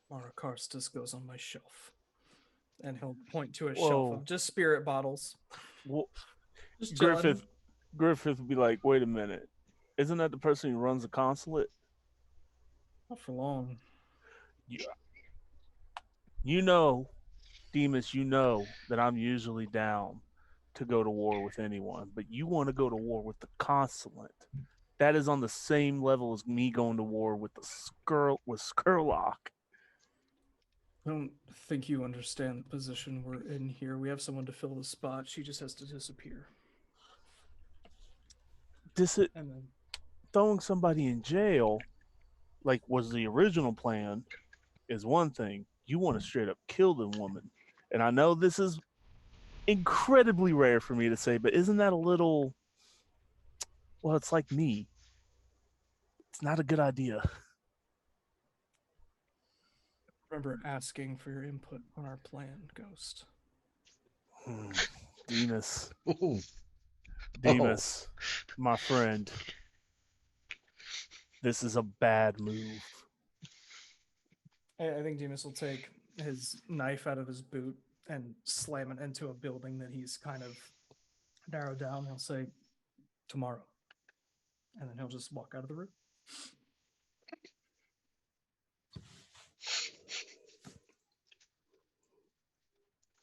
Mara Karstus goes on my shelf," and he'll point to a shelf Whoa. of just spirit bottles. well, Just Griffith chilling. would be like, wait a minute. Isn't that the person who runs the consulate? Not for long. You know, Demas, you know that I'm usually down to go to war with anyone, but you want to go to war with the consulate. That is on the same level as me going to war with Skurlock. I don't think you understand the position we're in here. We have someone to fill the spot. She just has to disappear. And then Throwing somebody in jail, like was the original plan, is one thing. You want to straight up kill the woman. And I know this is incredibly rare for me to say, but isn't that a little, well, it's like me. It's not a good idea. remember asking for your input on our plan, Ghost. Demas, Ooh. Demas, my friend. This is a bad move. I think Demas will take his knife out of his boot and slam it into a building that he's kind of narrowed down. He'll say, "Tomorrow." And then he'll just walk out of the room.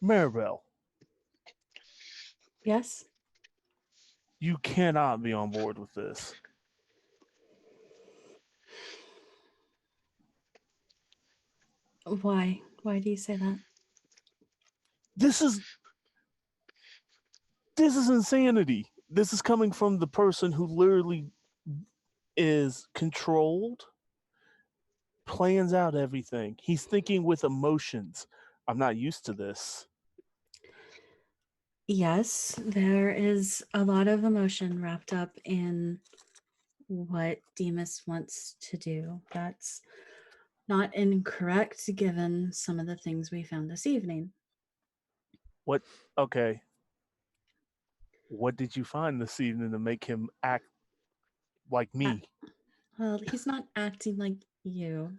Maribel, Yes? you cannot be on board with this. Why? Why do you say that? This is insanity. This is coming from the person who literally is controlled, plans out everything. He's thinking with emotions. I'm not used to this. Yes, there is a lot of emotion wrapped up in what Demas wants to do. That's not incorrect given some of the things we found this evening. What? Okay. What did you find this evening to make him act like me? Well, he's not acting like you,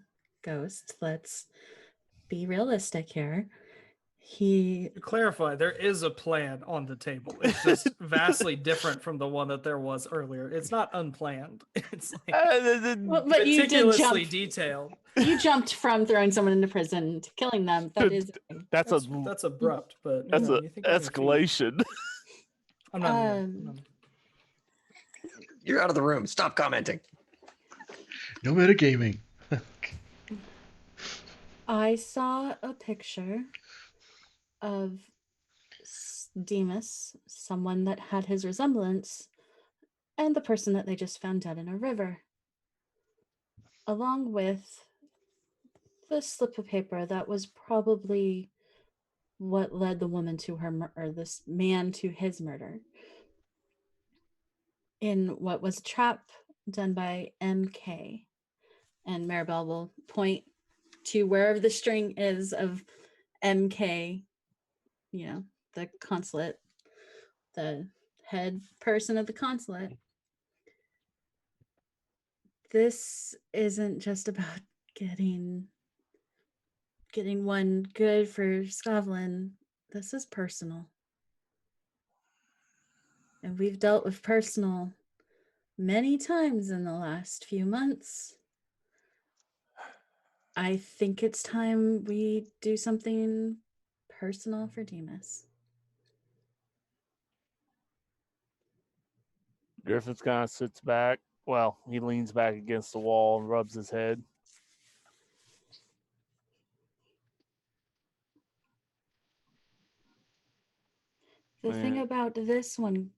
Ghost. Let's be realistic here. He To clarify, there is a plan on the table. It's just vastly different from the one that there was earlier. It's not unplanned. It's like but you did meticulously jump. detailed. You jumped from throwing someone into prison to killing them. That is that's That's abrupt, but that's you a think on your feet. escalation. I'm not. I'm not- You're out of the room. Stop commenting. No metagaming. I saw a picture of Demas, someone that had his resemblance, and the person that they just found dead in a river, along with the slip of paper that was probably what led the woman to her or this man to his murder. In what was a trap done by MK, and Maribel will point to wherever the string is of MK, you know, the consulate, the head person of the consulate. This isn't just about getting one good for Scotland. This is personal. And we've dealt with personal many times in the last few months. I think it's time we do something personal for Demas. Griffith kind of sits back. Well, he leans back against the wall and rubs his head. about this one,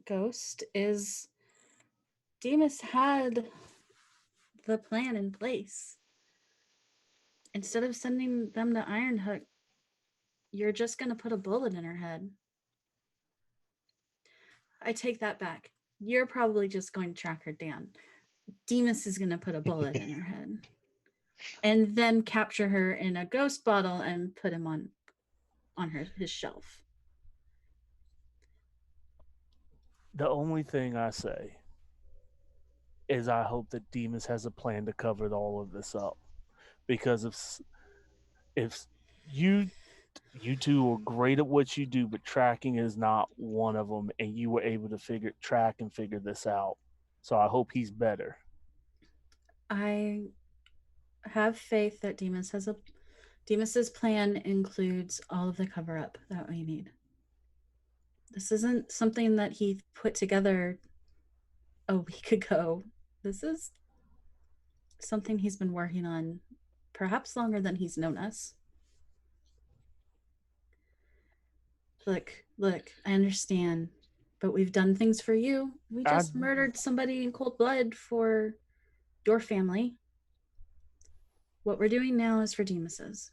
Ghost, is Demas had the plan in place. Instead of sending them to Ironhook, you're just going to put a bullet in her head. I take that back. You're probably just going to track her down. Demas is going to put a bullet in her head and then capture her in a ghost bottle and put him on his shelf. The only thing I say is I hope that Demas has a plan to cover all of this up, because if you two are great at what you do, but tracking is not one of them, and you were able to track and figure this out. So I hope he's better. I have faith that Demas's plan includes all of the cover up that we need. This isn't something that he put together a week ago. This is something he's been working on perhaps longer than he's known us. Look, I understand, but we've done things for you. We just murdered somebody in cold blood for your family. What we're doing now is for Demas's.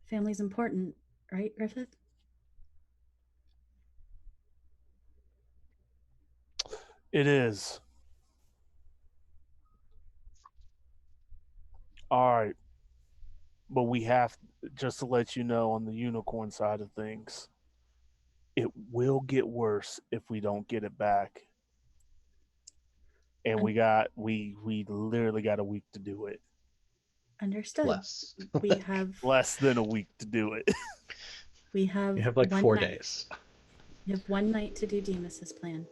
Family's important, right, Griffith? It is. All right. But we have, just to let you know, on the unicorn side of things, it will get worse if we don't get it back. And we literally got a week to do it. Understood. Less. We have Less than a week to do it. we have You have like 4 days. You have one night to do Demas's plan.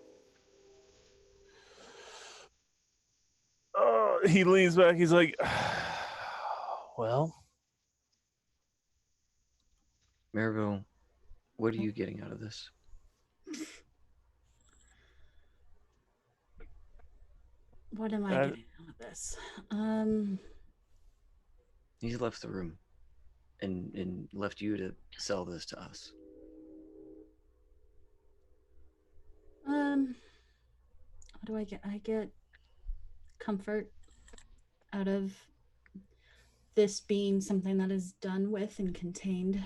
He leans back. He's like, well, Maribel, what are you getting out of this? What am I getting out of this? He's left the room and left you to sell this to us. What do I get? I get comfort out of this being something that is done with and contained.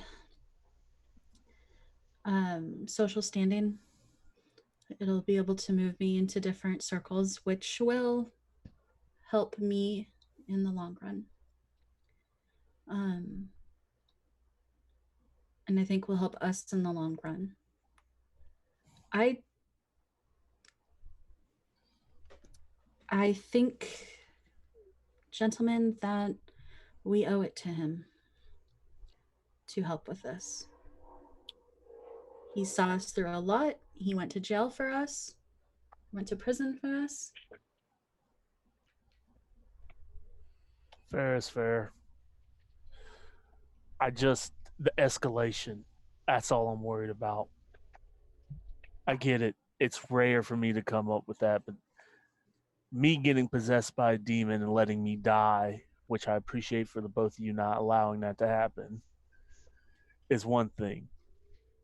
Social standing. It'll be able to move me into different circles, which will help me in the long run. And I think will help us in the long run. I think, gentlemen, that we owe it to him to help with this. He saw us through a lot. He went to jail for us, went to prison for us. fair is fair. The escalation, that's all I'm worried about. I get it. It's rare for me to come up with that, but me getting possessed by a demon and letting me die, which I appreciate for the both of you not allowing that to happen, is one thing.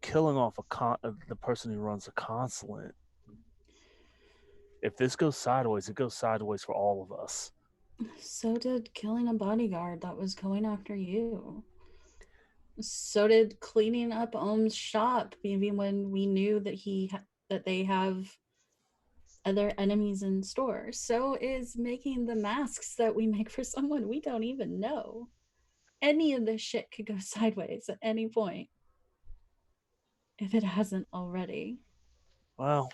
Killing off the person who runs a consulate. If this goes sideways, it goes sideways for all of us. So did killing a bodyguard that was going after you. So did cleaning up Ohm's shop, even when we knew that they have other enemies in store. So is making the masks that we make for someone we don't even know. Any of this shit could go sideways at any point, if it hasn't already. Well,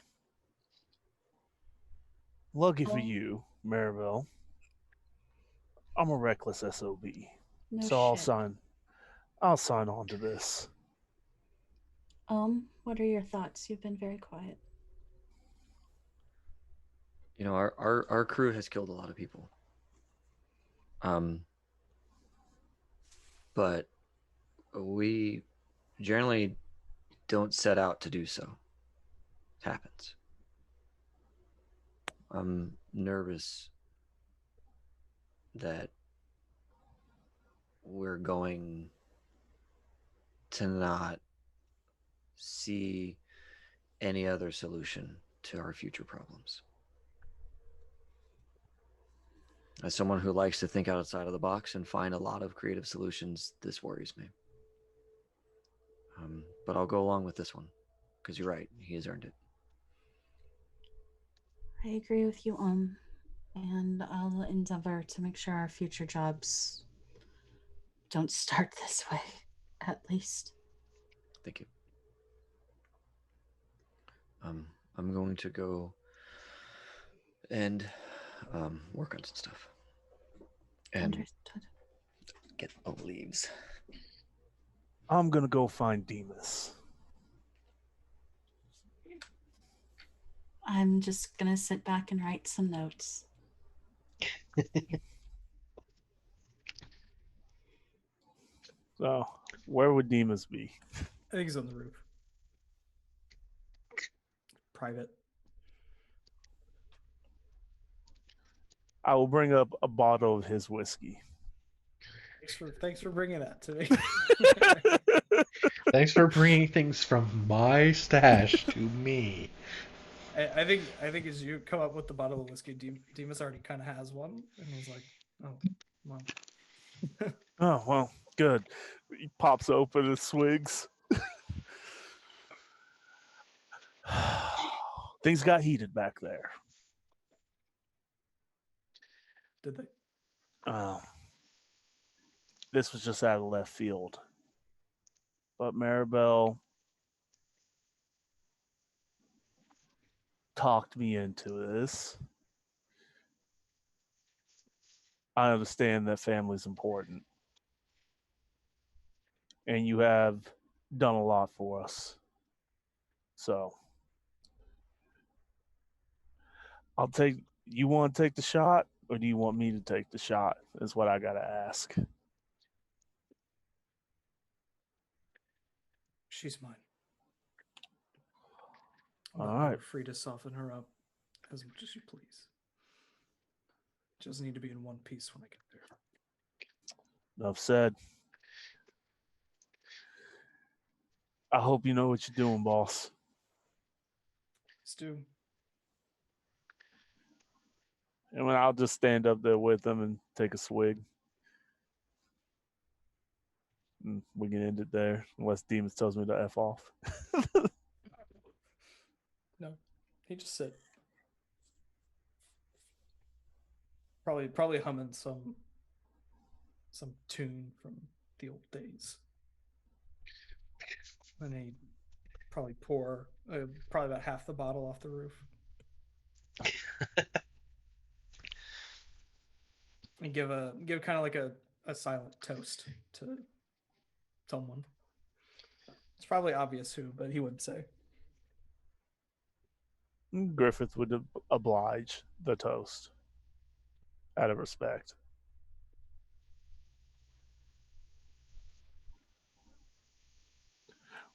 lucky for you, Maribel, I'm a reckless SOB. No So shit. I'll sign on to this. What are your thoughts? You've been very quiet. You know, our crew has killed a lot of people. But we generally don't set out to do so. It happens. I'm nervous that we're going to not see any other solution to our future problems. As someone who likes to think outside of the box and find a lot of creative solutions, this worries me. But I'll go along with this one because you're right. He has earned it. I agree with you, and I'll endeavor to make sure our future jobs don't start this way, at least. Thank you. I'm going to go and work on some stuff and Understood. get the leaves. I'm gonna go find Demas. I'm just gonna sit back and write some notes. So, where would Demas be? I think he's on the roof. Private. I will bring up a bottle of his whiskey. Thanks for bringing that to me. Thanks for bringing things from my stash to me. I think as you come up with the bottle of whiskey, Demas already kind of has one, and was like, "Oh, well." Oh, well, good. He pops open and swigs. Things got heated back there. Did they? This was just out of left field. But Maribel talked me into this. I understand that family's important. And you have done a lot for us. So you want to take the shot, or do you want me to take the shot? Is what I gotta ask. She's mine. All But right. you're free to soften her up as much as you please. Just need to be in one piece when I get there. Enough said. I hope you know what you're doing, boss. Stu. And I'll just stand up there with him and take a swig. And we can end it there, unless Demons tells me to F off. No, he just sit. Probably humming some tune from the old days. And he probably pour probably about half the bottle off the roof. And give kind of like a silent toast to someone. It's probably obvious who, but he wouldn't say. Griffith would oblige the toast out of respect.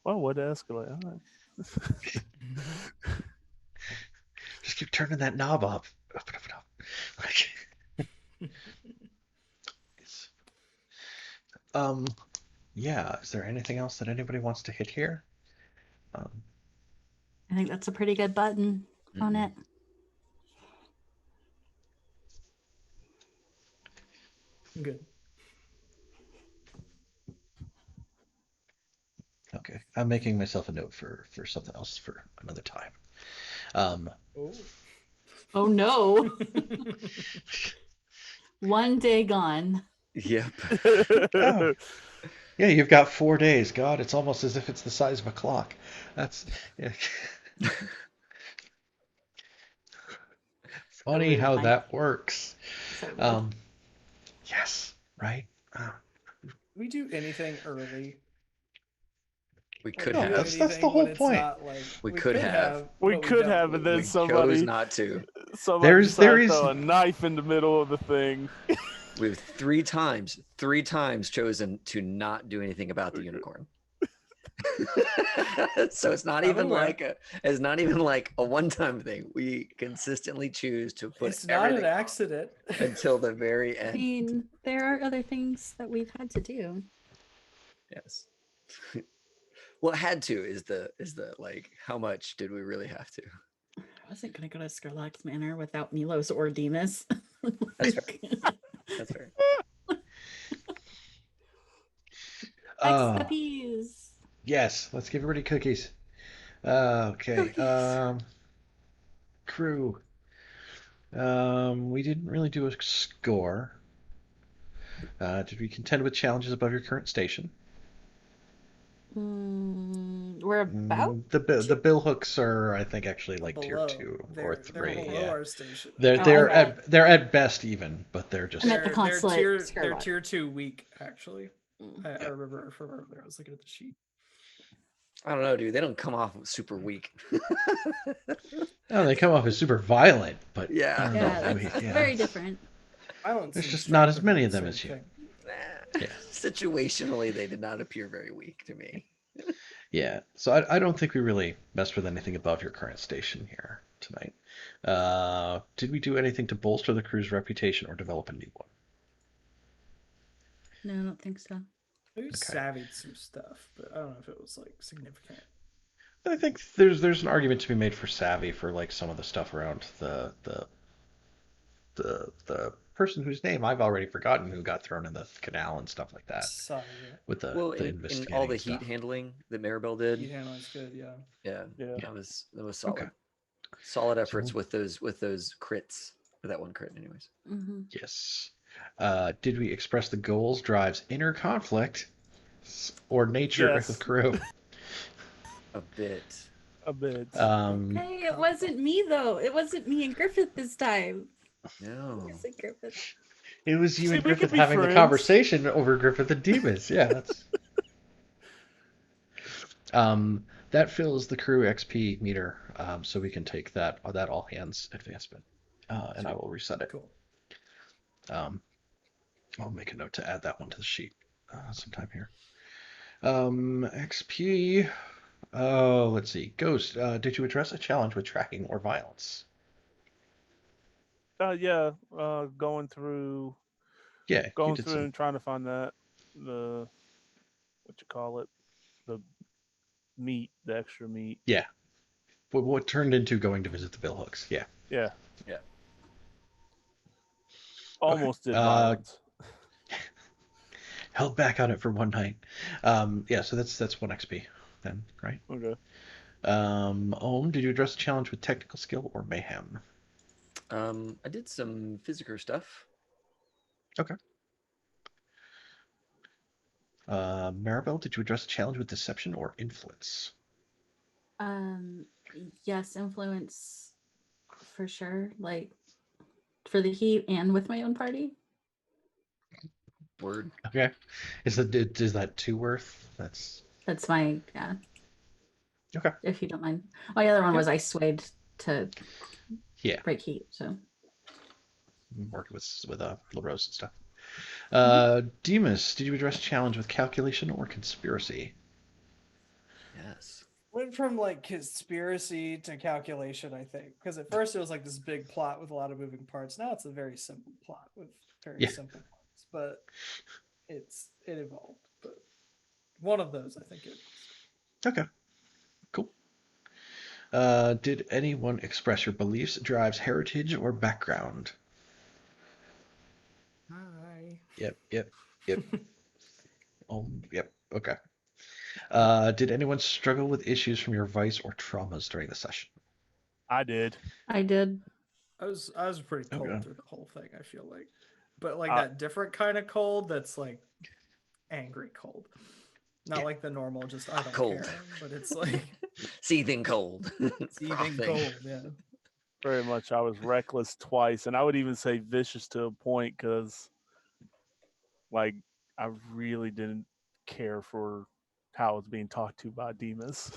Well, what to escalate? All right. Just keep turning that knob up. Like, yeah. Is there anything else that anybody wants to hit here? I think that's a pretty good button on it. Good. Okay, I'm making myself a note for something else for another time. Oh no. One day gone. Yep. Oh. Yeah, you've got 4 days. God, it's almost as if it's the size of a clock. That's yeah. Funny how that works. So Yes, right? We do anything early. We could No, have. that's the Anything whole when it's point. not like We could have. We but could don't. have, and then We somebody chose not to. somebody There decided to is throw a knife in the middle of the thing. We've three times chosen to not do anything about the unicorn. So it's not even like a one-time thing. We consistently choose to put It's not an everything off accident. until the very I end. mean, there are other things that we've had to do. Yes. Well, it had to is the like how much did we really have to? I wasn't gonna go to Skurlock's Manor without Milos or Demas. That's fair. That's fair. Ex Oh, puppies. yes. Let's give everybody cookies. Okay. Cookies. Crew. We didn't really do a score. Did we contend with challenges above your current station? We're about The bill hooks are, I think, actually like tier Below. 2 They're, or they're 3. below Yeah, our station. they're Oh, they're I meant- at they're at best even, but they're just I meant the They're consulate tier Skurlock. tier 2 weak actually. Mm. I remember from earlier. I was looking at the sheet. I don't know, dude. They don't come off super weak. oh, they come off as super violent, but Yeah. I don't Yeah, know. that's Yeah. very different. Violence There's and just not strength as are many not of the them same as you. thing. Yeah. Situationally, they did not appear very weak to me. Yeah, so I don't think we really messed with anything above your current station here tonight. Did we do anything to bolster the crew's reputation or develop a new one? No, I don't think so. We Okay. savvied some stuff, but I don't know if it was like significant. I think there's an argument to be made for savvy for like some of the stuff around the person whose name I've already forgotten who got thrown in the canal and stuff like that Sorry, yeah. with the Well, in all investigating the stuff. heat handling that Maribel did, Heat handling's good, yeah. yeah, Yeah. that was solid. Okay. Solid efforts So- with those crits, or that one crit, anyways. Mm-hmm. Yes. Did we express the goals, drives, inner conflict, or nature of the Yes. crew? A bit. A bit. Hey, it wasn't me though. It wasn't me and Griffith this time. No. Is it Griffith? It was you See, and we could Griffith be having the friends. conversation over Griffith and Demas. Yeah, that's. That fills the crew XP meter, so we can take that all hands advancement, and I will reset it. Cool. I'll make a note to add that one to the sheet sometime here. XP. Oh, let's see. Ghost, did you address a challenge with tracking or violence? Yeah. Going through Yeah, you going did through some. and trying to find the what you call it, the meat, the extra meat. Yeah. What turned into going to visit the bill hooks. Yeah. Yeah. Yeah. Almost did Uh, violence. Held back on it for one night. Yeah, so that's 1 XP then, right? Okay. Did you address a challenge with technical skill or mayhem? I did some physical stuff. Okay. Maribel, did you address a challenge with deception or influence? Yes, influence for sure. Like for the heat and with my own party. Word. Okay. Is that 2 worth? That's That's my yeah. okay. If you don't mind. My other one Yeah. was I swayed to Yeah. break heat. So Working with LaRose and stuff. Demas, did you address a challenge with calculation or conspiracy? Yes. Went from like conspiracy to calculation, I think, because at first it was like this big plot with a lot of moving parts. Now it's a very simple plot with very Yeah. simple parts, but it evolved. But one of those, I think it. Okay. Cool. Did anyone express your beliefs, drives, heritage, or background? Hi. Yep. Yep. Okay. Did anyone struggle with issues from your vice or traumas during the session? I did. I did. I was pretty cold Okay. through the whole thing. I feel like, but like Uh, that different kind of cold that's like angry cold, not Yeah. like the normal just I don't Cold. care, but it's like Seething cold. seething Frothing. cold. Yeah. Very much. I was reckless twice, and I would even say vicious to a point because, like, I really didn't care for how I was being talked to by Demas.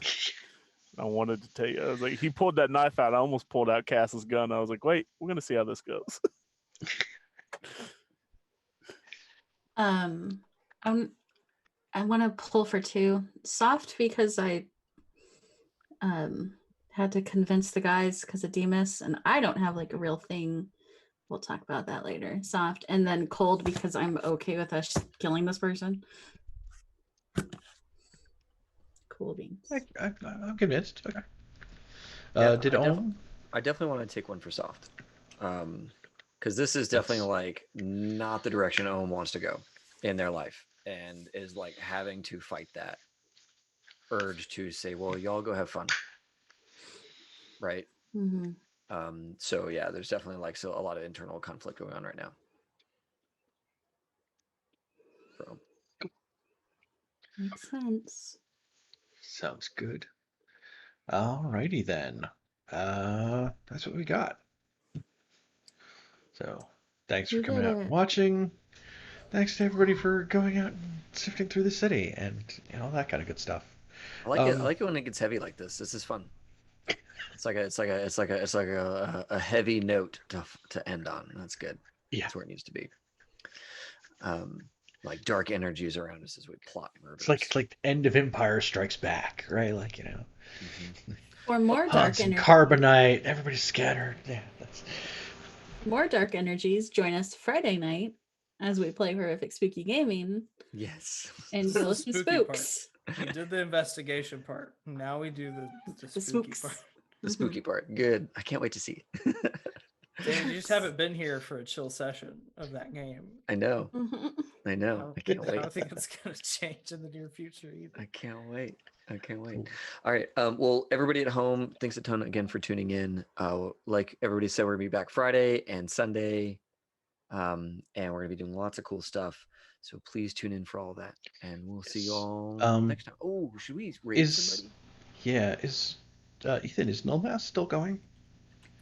I wanted to tell you, I was like, he pulled that knife out. I almost pulled out Cass's gun. I was like, wait, we're gonna see how this goes. I want to pull for 2. Soft because I had to convince the guys because of Demas, and I don't have like a real thing. We'll talk about that later. Soft, and then cold because I'm okay with us killing this person. Cool beans. I'm convinced. Okay. Yeah, Did Ohm? I definitely want to take one for soft. Because this is definitely That's- like not the direction Ohm wants to go in their life, and is like having to fight that urge to say, well, y'all go have fun. Right. Mm-hmm. So yeah, there's definitely like a lot of internal conflict going on right now. So Makes sense. Sounds good. Alrighty then. That's what we got. So, thanks for You coming did out and it. watching. Thanks to everybody for going out and sifting through the city and all that kind of good stuff. I like it. I like it when it gets heavy like this. This is fun. It's like a heavy note to end on. That's good. Yeah. That's where it needs to be. Like dark energies around us as we plot murders. It's like the end of Empire Strikes Back, right? Like, For more dark Hudson energy. Carbonite, everybody's scattered. Yeah, that's More dark energies, join us Friday night as we play horrific spooky gaming Yes. and This deal is with the some spooky part. spooks. We did the investigation part. Now we do the The spooky spooks. part. The spooky part. Good. I can't wait to see. David, you just haven't been here for a chill session of that game. I know. Mhm. I know. I can't I wait. don't think it's gonna change in the near future either. I can't wait. I can't wait. All right. Well, everybody at home, thanks a ton again for tuning in. Like everybody said, we're gonna be back Friday and Sunday. And we're gonna be doing lots of cool stuff. So please tune in for all that. And we'll see you all next time. Oh, should we raid somebody? Is Ethan, is Nullmass still going?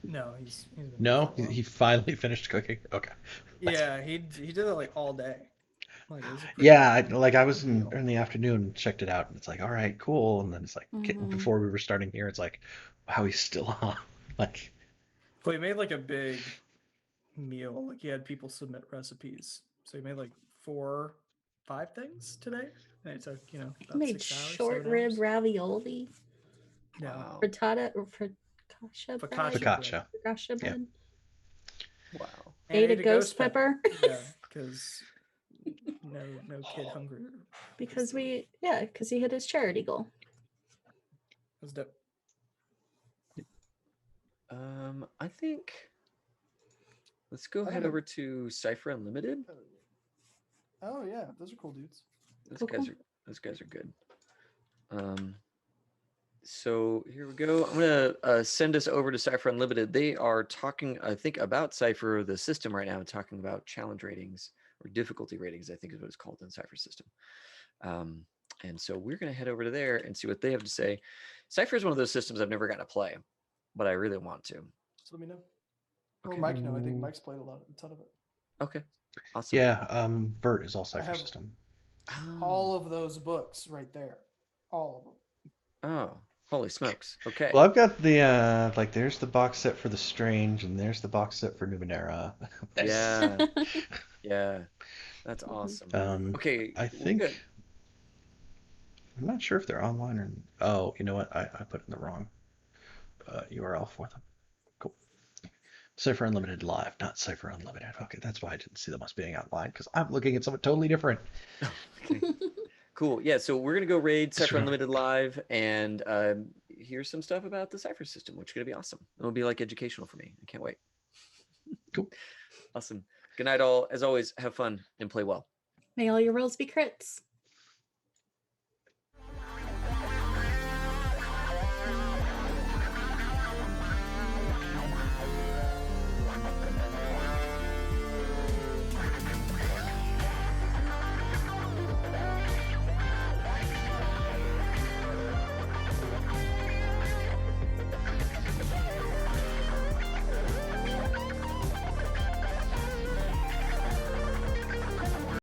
No, he's been here No, for a while. he finally finished cooking. Okay. Yeah, he did it like all day. Like it was a pretty Yeah, I was big in deal. the afternoon and checked it out, and it's like, all right, cool. And then it's like Mhm. before we were starting here, it's like, wow, he's still on. Like, Well, he made like a big meal. Like he had people submit recipes, so he made like 4, 5 things today, and it took about Made 6 hours. short 7 rib hours. ravioli, Yeah, Wow. frittata or focaccia bread. focaccia. focaccia. Focaccia Yeah. bread. Wow. And Ate a ghost pepper. Yeah, because no kid hungry. because he hit his charity goal. That's dope. I think let's go head over to Cypher Unlimited. Oh yeah, those are cool dudes. Those guys are good. So here we go. I'm gonna send us over to Cypher Unlimited. They are talking, I think, about Cypher, the system right now, talking about challenge ratings or difficulty ratings, I think is what it's called in Cypher system. And so we're gonna head over to there and see what they have to say. Cypher is one of those systems I've never gotten to play, but I really want to. So let me know. Okay. Or Mike, I think Mike's played a ton of it. Okay. Awesome. Yeah, Vert is all Cypher have- system. All of those books right there, all of them. Oh, holy smokes. Okay. Well, I've got the there's the box set for the Strange, and there's the box set for Numenera. Yeah. Yeah. That's awesome. Okay. I well, think good. I'm not sure if they're online or. Oh, you know what? I put in the wrong URL for them. Cool. Cypher Unlimited Live, not Cypher Unlimited. Okay, that's why I didn't see them as being online, because I'm looking at something totally different. Okay. Cool. Yeah. So we're gonna go raid Cypher Sure. Unlimited live and hear some stuff about the Cypher system, which is gonna be awesome. It'll be like educational for me. I can't wait. Cool. Awesome. Good night, all. As always, have fun and play well. May all your rolls be crits.